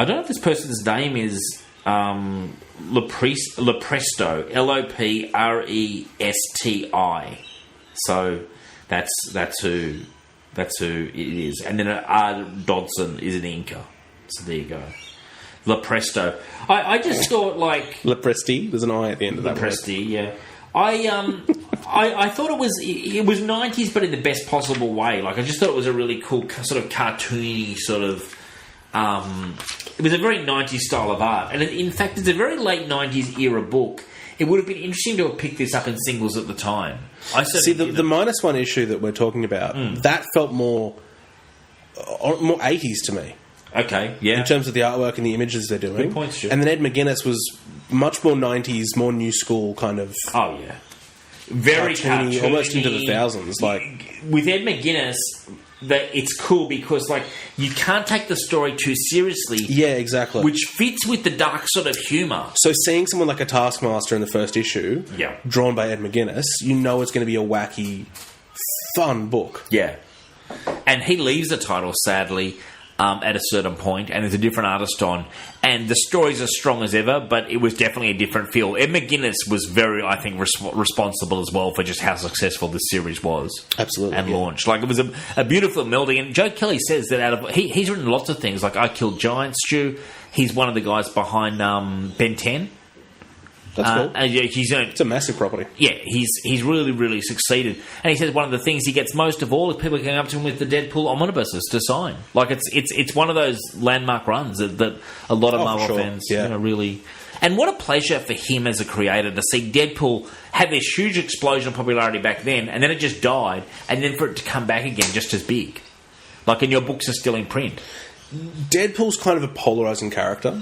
I don't know if this person's name is Lopresto, Lopresti. So that's who it is. And then R. Dodson is an inker. So there you go. Lopresto. I just thought like Lopresti. There's an I at the end of that. Lopresti, yeah. I thought it was 90s, but in the best possible way. Like, I just thought it was a really cool sort of cartoony sort of. It was a very 90s style of art, and in fact, it's a very late 90s era book. It would have been interesting to have picked this up in singles at the time. I see the -1 issue that we're talking about. That felt more 80s to me. Okay, yeah. In terms of the artwork and the images they're doing. Good point, Stu. And then Ed McGuinness was much more 90s, more new school kind of. Oh yeah, very cartoony, almost into the thousands. Like with Ed McGuinness, that it's cool because, like, you can't take the story too seriously. Yeah, exactly. Which fits with the dark sort of humour. So seeing someone like a Taskmaster in the first issue, drawn by Ed McGuinness, you know it's going to be a wacky, fun book. Yeah. And he leaves the title, sadly, at a certain point, and there's a different artist on, and the story's as strong as ever, but it was definitely a different feel. Ed McGuinness was very, I think, responsible as well for just how successful this series was. Absolutely. And launched. Like, it was a beautiful melding, and Joe Kelly says that he's written lots of things, like I Killed Giants, Stu. He's one of the guys behind Ben 10. That's cool. It's a massive property. Yeah, he's really, really succeeded. And he says one of the things he gets most of all is people going up to him with the Deadpool omnibuses to sign. Like, it's one of those landmark runs that a lot of Marvel fans really... And what a pleasure for him as a creator to see Deadpool have this huge explosion of popularity back then, and then it just died, and then for it to come back again just as big. Like, and your books are still in print. Deadpool's kind of a polarising character.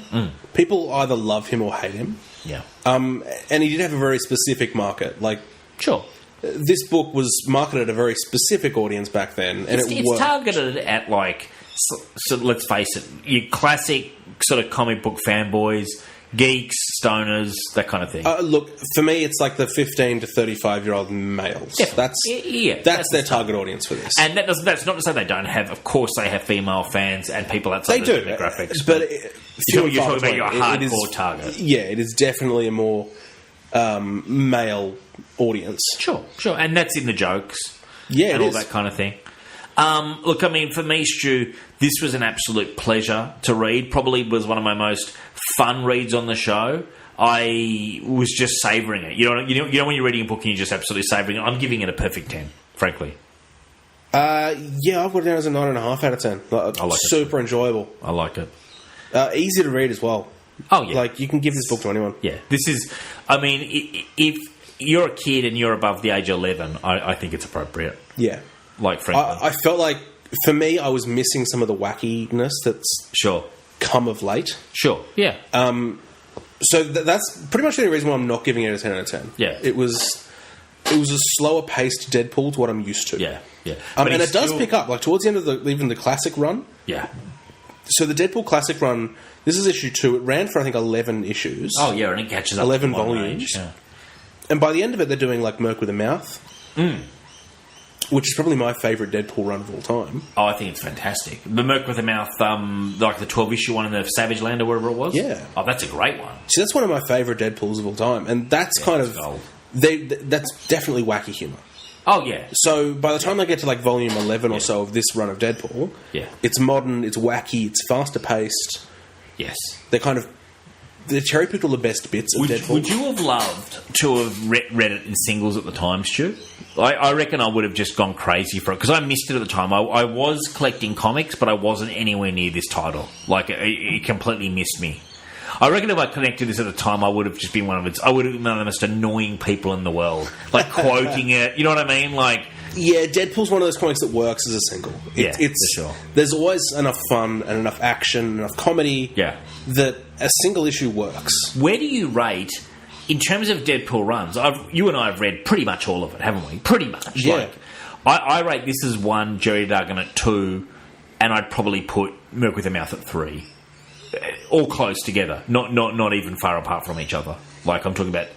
People either love him or hate him. Yeah. And he did have a very specific market. Like, sure. This book was marketed at a very specific audience back then, and it's targeted at, like, so let's face it, your classic sort of comic book fanboys, geeks, stoners, that kind of thing. Look, for me, it's like the 15 to 35-year-old males. Definitely. That's their target audience for this. And that's not to say they don't have. Of course, they have female fans and people outside the demographics. But you're talking about your hardcore target. Yeah, it is definitely a more male audience. Sure, and that's in the jokes. Yeah, and all that kind of thing. Look, I mean, for me, Stu, this was an absolute pleasure to read. Probably was one of my most fun reads on the show. I was just savouring it. You know when you're reading a book and you're just absolutely savouring it? I'm giving it a perfect 10, frankly. Yeah, I've got it down as a 9.5 out of 10. I like it. Super enjoyable. I like it. Easy to read as well. Oh, yeah. Like, you can give this book to anyone. Yeah. This is... I mean, if you're a kid and you're above the age of 11, I think it's appropriate. Yeah. Like, frankly. I felt like, for me, I was missing some of the wackiness that's come of late. Sure, yeah. So that's pretty much the only reason why I'm not giving it a 10 out of 10. Yeah. It was a slower paced Deadpool to what I'm used to. Yeah. And it does pick up, like, towards the end of even the classic run. Yeah. So the Deadpool classic run, this is issue 2. It ran for, I think, 11 issues. Oh, yeah, and it catches up 11 volumes. Yeah. And by the end of it, they're doing, like, Merc with a Mouth. Which is probably my favourite Deadpool run of all time. Oh, I think it's fantastic. The Merc with a Mouth, like the 12-issue one in the Savage Land or wherever it was? Yeah. Oh, that's a great one. See, that's one of my favourite Deadpools of all time. And that's kind of... gold. That's definitely wacky humour. Oh, yeah. So by the time they get to, like, volume 11 or so of this run of Deadpool, it's modern, it's wacky, it's faster paced. Yes. They cherry-picked all the best bits of Deadpool. Would you have loved to have read it in singles at the time, Stu? I reckon I would have just gone crazy for it, because I missed it at the time. I was collecting comics, but I wasn't anywhere near this title. Like, it completely missed me. I reckon if I connected this at the time, I would have just been one of the most annoying people in the world. Like, quoting it, you know what I mean? Like... Yeah, Deadpool's one of those comics that works as a single. It's for sure. There's always enough fun and enough action, enough comedy that a single issue works. Where do you rate, in terms of Deadpool runs, you and I have read pretty much all of it, haven't we? Pretty much. Yeah. Like, I rate this as 1, Jerry Duggan at 2, and I'd probably put Merc with a Mouth at 3. All close together, not even far apart from each other. Like, I'm talking about,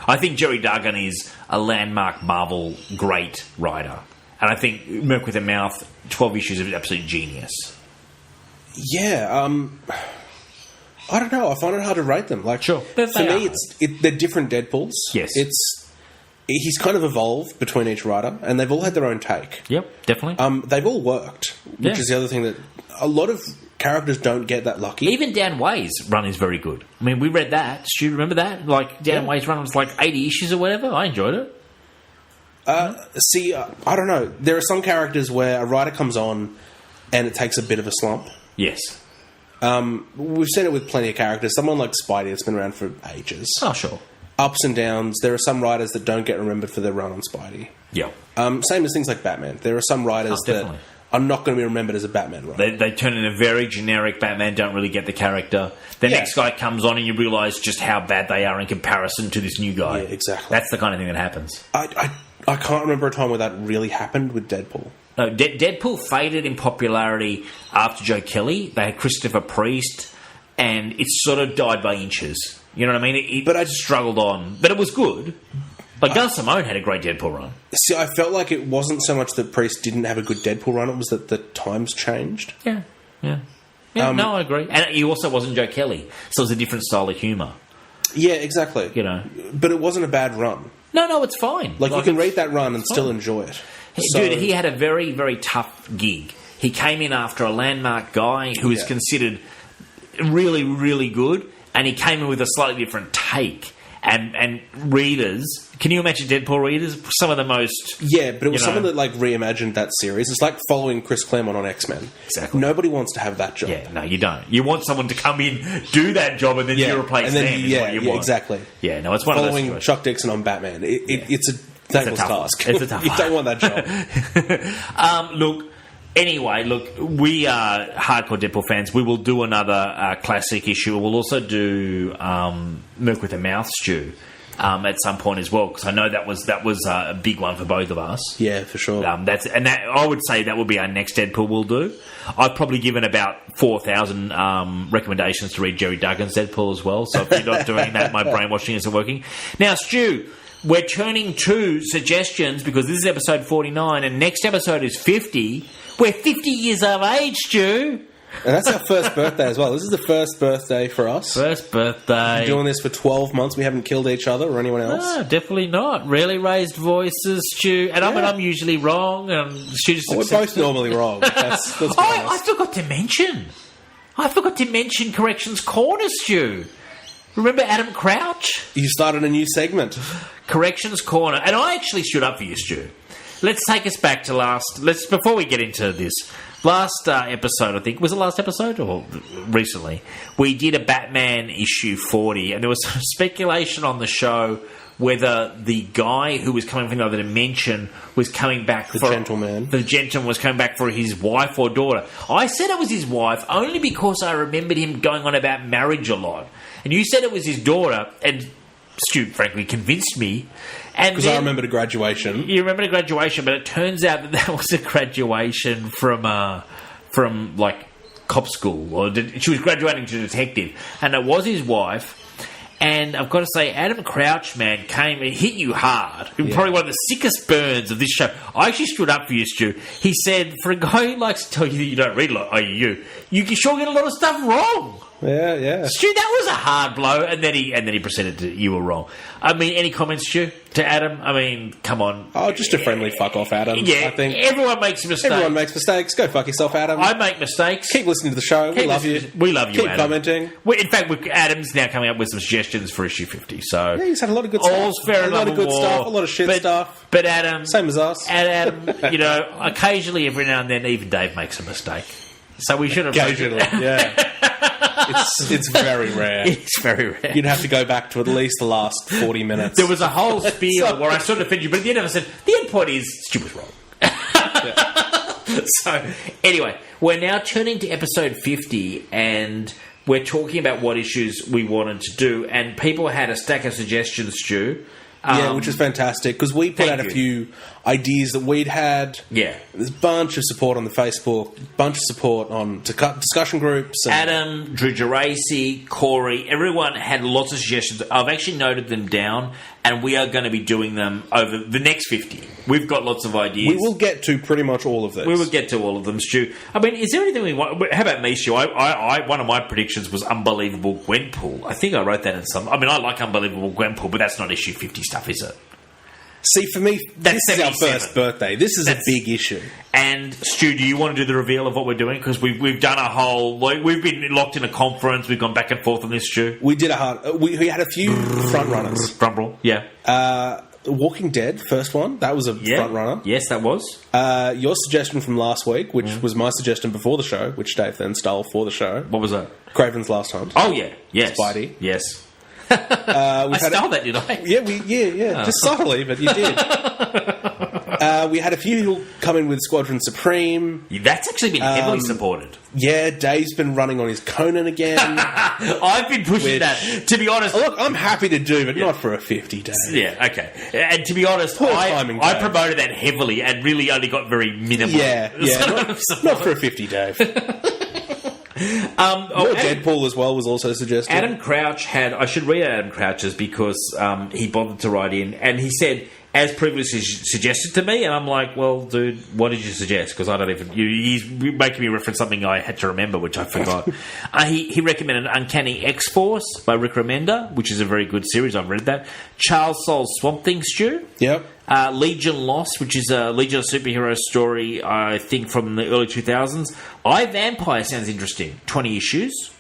I think Jerry Duggan is a landmark Marvel great writer. And I think Merc with a Mouth, 12 issues of absolute genius. Yeah, I don't know. I find it hard to rate them. Like, sure. For me, they're different Deadpools. Yes. He's kind of evolved between each writer, and they've all had their own take. Yep, definitely. They've all worked, which is the other thing that a lot of characters don't get that lucky. Even Dan Way's run is very good. I mean, we read that. Do you remember that? Like, Dan Way's run was like 80 issues or whatever. I enjoyed it. I don't know. There are some characters where a writer comes on and it takes a bit of a slump. Yes. We've seen it with plenty of characters. Someone like Spidey that's been around for ages. Oh, sure. Ups and downs. There are some writers that don't get remembered for their run on Spidey. Yeah. Same as things like Batman. There are some writers that are not going to be remembered as a Batman writer. They turn in a very generic Batman, don't really get the character. The next guy comes on and you realise just how bad they are in comparison to this new guy. Yeah, exactly. That's the kind of thing that happens. I can't remember a time where that really happened with Deadpool. No, Deadpool faded in popularity after Joe Kelly. They had Christopher Priest, and it sort of died by inches. You know what I mean? But I just struggled on. But it was good. Like, Gus Simone had a great Deadpool run. See, I felt like it wasn't so much that Priest didn't have a good Deadpool run, it was that the times changed. Yeah. No, I agree. And he also wasn't Joe Kelly, so it was a different style of humour. Yeah, exactly. You know. But it wasn't a bad run. No, it's fine. Like you can read that run and still enjoy it. Dude, he had a very, very tough gig. He came in after a landmark guy who was considered really, really good, and he came in with a slightly different take. And readers, can you imagine Deadpool readers? Some of the most... Yeah, but it was someone that like reimagined that series. It's like following Chris Claremont on X-Men. Exactly. Nobody wants to have that job. Yeah, no, you don't. You want someone to come in, do that job, and then you replace them. Yeah, exactly. Yeah, no, it's one following of those Chuck Dixon on Batman. It's a thankless task. It's a tough You don't want that job. Look, we are hardcore Deadpool fans. We will do another classic issue. We'll also do Milk with a Mouth Stew at some point as well, because I know that was a big one for both of us. Yeah, for sure. I would say that would be our next Deadpool we'll do. I've probably given about 4,000 recommendations to read Jerry Duggan's Deadpool as well, so if you're not doing that, my brainwashing isn't working. Now, Stu, we're turning to suggestions because this is episode 49 and next episode is 50. We're 50 years of age, Stu. And that's our first birthday as well. This is the first birthday for us. First birthday. We've been doing this for 12 months. We haven't killed each other or anyone else. No, definitely not. Really raised voices, Stu. And I'm usually wrong. Stu just we're both normally wrong. That's I forgot to mention Corrections Corner, Stu. Remember Adam Crouch? You started a new segment. Corrections Corner. And I actually stood up for you, Stu. Let's take us back to before we get into this, last episode, I think, was it last episode or recently? We did a Batman issue 40, and there was some speculation on the show whether the guy who was coming from another dimension was coming back the gentleman was coming back for his wife or daughter. I said it was his wife only because I remembered him going on about marriage a lot. And you said it was his daughter, and Stu, frankly, convinced me. Because I remembered a graduation. You remembered a graduation, but it turns out that was a graduation from like cop school, or she was graduating to detective, and it was his wife. And I've got to say, Adam Crouch, man, came and hit you hard. Probably one of the sickest burns of this show. I actually stood up for you, Stu. He said, for a guy who likes to tell you that you don't read a lot, you can sure get a lot of stuff wrong. Yeah. Stu, that was a hard blow, and then he proceeded to, you were wrong. I mean, any comments, Stu, to Adam? I mean, come on. Oh, just a friendly fuck off, Adam. Yeah, I think everyone makes mistakes. Everyone makes mistakes. Go fuck yourself, Adam. I make mistakes. Keep listening to the show. We love you. We love you, Keep Adam. commenting. In fact, Adam's now coming up with some suggestions for issue 50. So yeah, he's had a lot of good stuff. All's fair and a lot of good war, stuff. A lot of shit stuff. But Adam, same as us. And Adam, occasionally, every now and then, even Dave makes a mistake. So we should have occasionally, yeah. It's very rare. It's very rare. You'd have to go back to at least the last 40 minutes. There was a whole spiel where I sort of defended you, but at the end of it I said, the end point is, Stu was wrong. So, anyway, we're now turning to episode 50, and we're talking about what issues we wanted to do, and people had a stack of suggestions, Stu. Which is fantastic, because we put out a few ideas that we'd had. Yeah. There's a bunch of support on the Facebook, bunch of support on discussion groups. Adam, Drew Geraci, Corey, everyone had lots of suggestions. I've actually noted them down, and we are going to be doing them over the next 50. We've got lots of ideas. We will get to pretty much all of this. We will get to all of them, Stu. I mean, is there anything we want? How about me, Stu? One of my predictions was Unbelievable Gwenpool. I think I wrote that in some... I mean, I like Unbelievable Gwenpool, but that's not issue 50 stuff, is it? See, for me, this is our first birthday. This is a big issue. And, Stu, do you want to do the reveal of what we're doing? Because we've done a whole... We've been locked in a conference. We've gone back and forth on this, Stu. We did we had a few front runners. Front roll, yeah. Walking Dead, first one. That was a front runner. Yes, that was. Your suggestion from last week, which was my suggestion before the show, which Dave then stole for the show. What was that? Craven's Last Hunt. Oh, yeah. Yes. Spidey. Yes. I stole that, did I? Yeah, just subtly, but you did. We had a few come in with Squadron Supreme. That's actually been heavily supported. Yeah, Dave's been running on his Conan again. I've been pushing that. To be honest... Look, I'm happy to do, but not for a 50 day. Yeah, okay. And to be honest, I promoted that heavily and really only got very minimal. Yeah. Not for a 50 day. Deadpool as well was also suggested. Adam Crouch I should read Adam Crouch's because he bothered to write in, and he said, as previously suggested to me, and I'm like, well, dude, what did you suggest? Because I don't even... He's making me reference something I had to remember, which I forgot. He recommended Uncanny X-Force by Rick Remender, which is a very good series. I've read that. Charles Soule's Swamp Thing, Stu. Yep. Legion Lost, which is a Legion of Superhero story, I think, from the early 2000s. Vampire sounds interesting. 20 issues.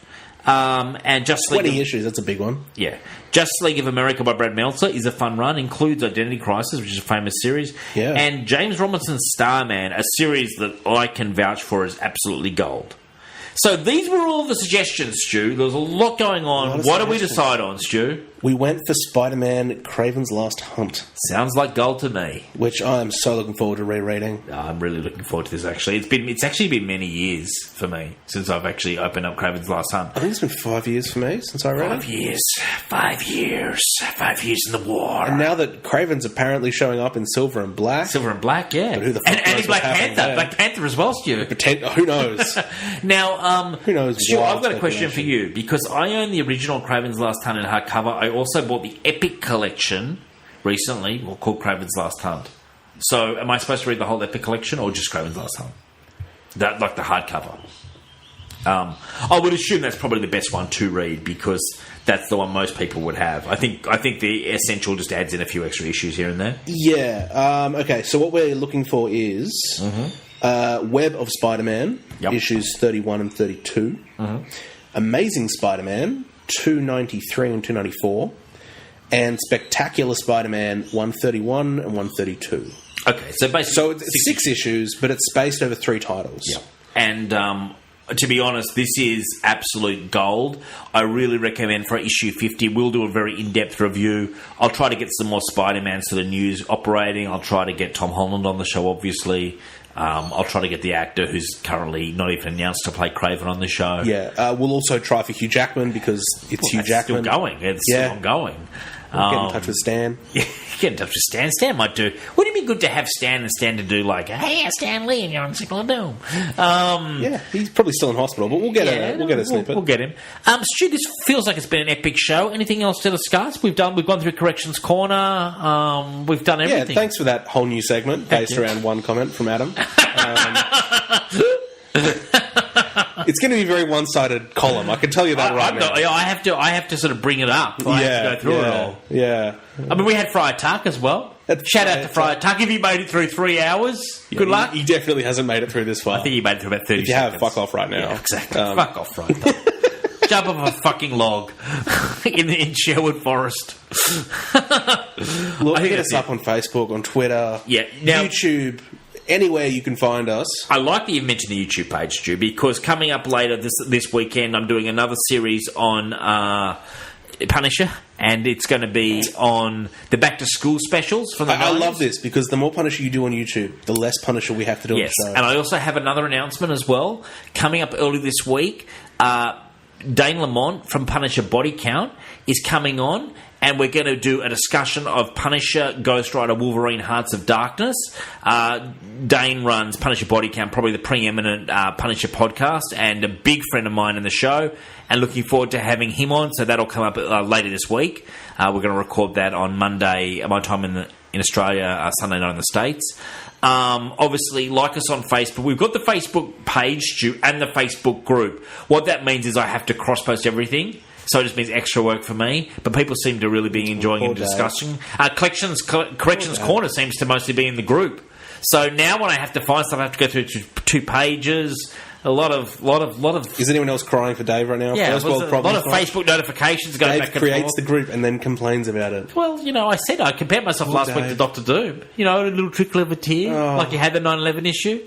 And Justice League... 20 issues, that's a big one. Yeah. Justice League of America by Brad Meltzer is a fun run. Includes Identity Crisis, which is a famous series. Yeah. And James Robinson's Starman, a series that I can vouch for is absolutely gold. So these were all the suggestions, Stu. There was a lot going on. What did we decide on, Stu? We went for Spider-Man Kraven's Last Hunt. Sounds like gold to me. Which I am so looking forward to rereading. I'm really looking forward to this, actually. It's actually been many years for me since I've actually opened up Kraven's Last Hunt. I think it's been 5 years for me since I read it. 5 years. 5 years. 5 years in the war. And now that Kraven's apparently showing up in Silver and Black. Silver and Black, yeah. But who the fuck and in Black Panther. There? Black Panther as well, Stu. Who knows? Now, who knows? Stu, I've got a question for you. Because I own the original Kraven's Last Hunt in hardcover. I also bought the Epic Collection recently, called Kraven's Last Hunt. So, am I supposed to read the whole Epic Collection or just Kraven's Last Hunt? That, like the hardcover. I would assume that's probably the best one to read because that's the one most people would have. I think the Essential just adds in a few extra issues here and there. Yeah. Okay. So what we're looking for is Web of Spider-Man issues 31 and 32, Amazing Spider-Man 293 and 294. And Spectacular Spider-Man 131 and 132. Okay, so basically... So it's 6 issues, but it's spaced over 3 titles. Yeah. And to be honest, this is absolute gold. I really recommend for issue 50, we'll do a very in-depth review. I'll try to get some more Spider-Man to the news operating. I'll try to get Tom Holland on the show, obviously. I'll try to get the actor who's currently not even announced to play Kraven on the show. Yeah, we'll also try for Hugh Jackman because it's Hugh Jackman. Still going. It's still ongoing. Get in touch with Stan. Yeah, get in touch with Stan. Stan might do... Wouldn't it be good to have Stan and Stan to do like, hey, Stan Lee, and you're on Signal of Doom? Yeah, he's probably still in hospital, but we'll get a snippet. We'll get him. Stu, this feels like it's been an epic show. Anything else to discuss? We've gone through Corrections Corner. We've done everything. Yeah, thanks for that whole new segment based around one comment from Adam. It's going to be a very one-sided column. I can tell you that right now. I have to sort of bring it up. I have to go through it all. Yeah. I mean, we had Friar Tuck as well. Shout out to Friar Tuck. If you made it through 3 hours, good luck. He definitely hasn't made it through this far. I think he made it through about 30 If you seconds. have, fuck off right now. Yeah, exactly. Fuck off right now. Jump off a fucking log in Sherwood Forest. Look, hit us up on Facebook, on Twitter, YouTube, anywhere you can find us. I like that you mentioned the YouTube page, Stu, because coming up later this weekend, I'm doing another series on Punisher, and it's going to be on the back-to-school specials from the 90s. I love this, because the more Punisher you do on YouTube, the less Punisher we have to do on the show. And I also have another announcement as well. Coming up early this week, Dane Lamont from Punisher Body Count is coming on, and we're going to do a discussion of Punisher, Ghost Rider, Wolverine, Hearts of Darkness. Dane runs Punisher Body Count, probably the preeminent Punisher podcast, and a big friend of mine in the show, and looking forward to having him on, so that'll come up later this week. We're going to record that on Monday, my time in Australia, Sunday night in the States. Obviously, like us on Facebook. We've got the Facebook page, Stu, and the Facebook group. What that means is I have to cross-post everything. So it just means extra work for me. But people seem to really be enjoying the discussion. Corrections Corner seems to mostly be in the group. So now when I have to find stuff, I have to go through 2 pages. A lot of. Is anyone else crying for Dave right now? Yeah, a lot of Facebook notifications going Dave back and forth. creates the group and then complains about it. Well, I said I compared myself last week to Dr. Doom. A little trickle of a tear, like you had the 9/11 issue.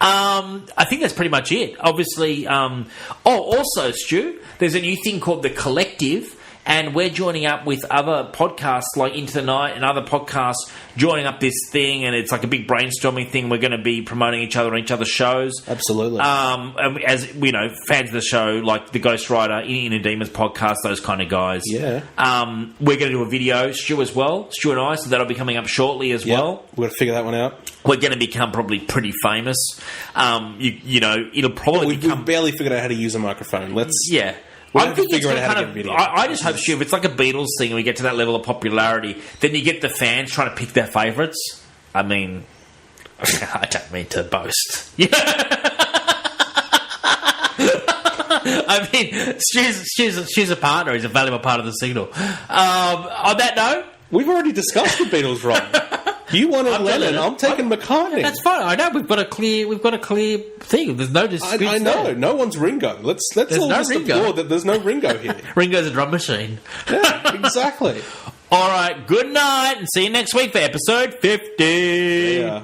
I think that's pretty much it. Obviously, also, Stu, there's a new thing called The Collective, and we're joining up with other podcasts like Into the Night and other podcasts joining up this thing, and it's like a big brainstorming thing. We're going to be promoting each other on each other's shows. Absolutely. And as we know, fans of the show, like the Ghost Rider, Inner Demons podcast, those kind of guys. Yeah. We're going to do a video, Stu as well, Stu and I, so that'll be coming up shortly as well. We've got to figure that one out. We're going to become probably pretty famous. You know, it'll probably become... We've barely figured out how to use a microphone. Yeah. I think it's how to get video. I just hope, Stu, if it's like a Beatles thing and we get to that level of popularity, then you get the fans trying to pick their favourites. I mean, I don't mean to boast. I mean, Stu's a partner. He's a valuable part of the Signal. On that note... We've already discussed the Beatles, Rob. You wanted Lennon. I'm taking McCartney. That's fine. I know we've got a clear thing. There's no dispute. I know. There. No one's Ringo. Let's all just applaud that there's no Ringo here. Ringo's a drum machine. Yeah, exactly. All right. Good night, and see you next week for episode 50. Yeah.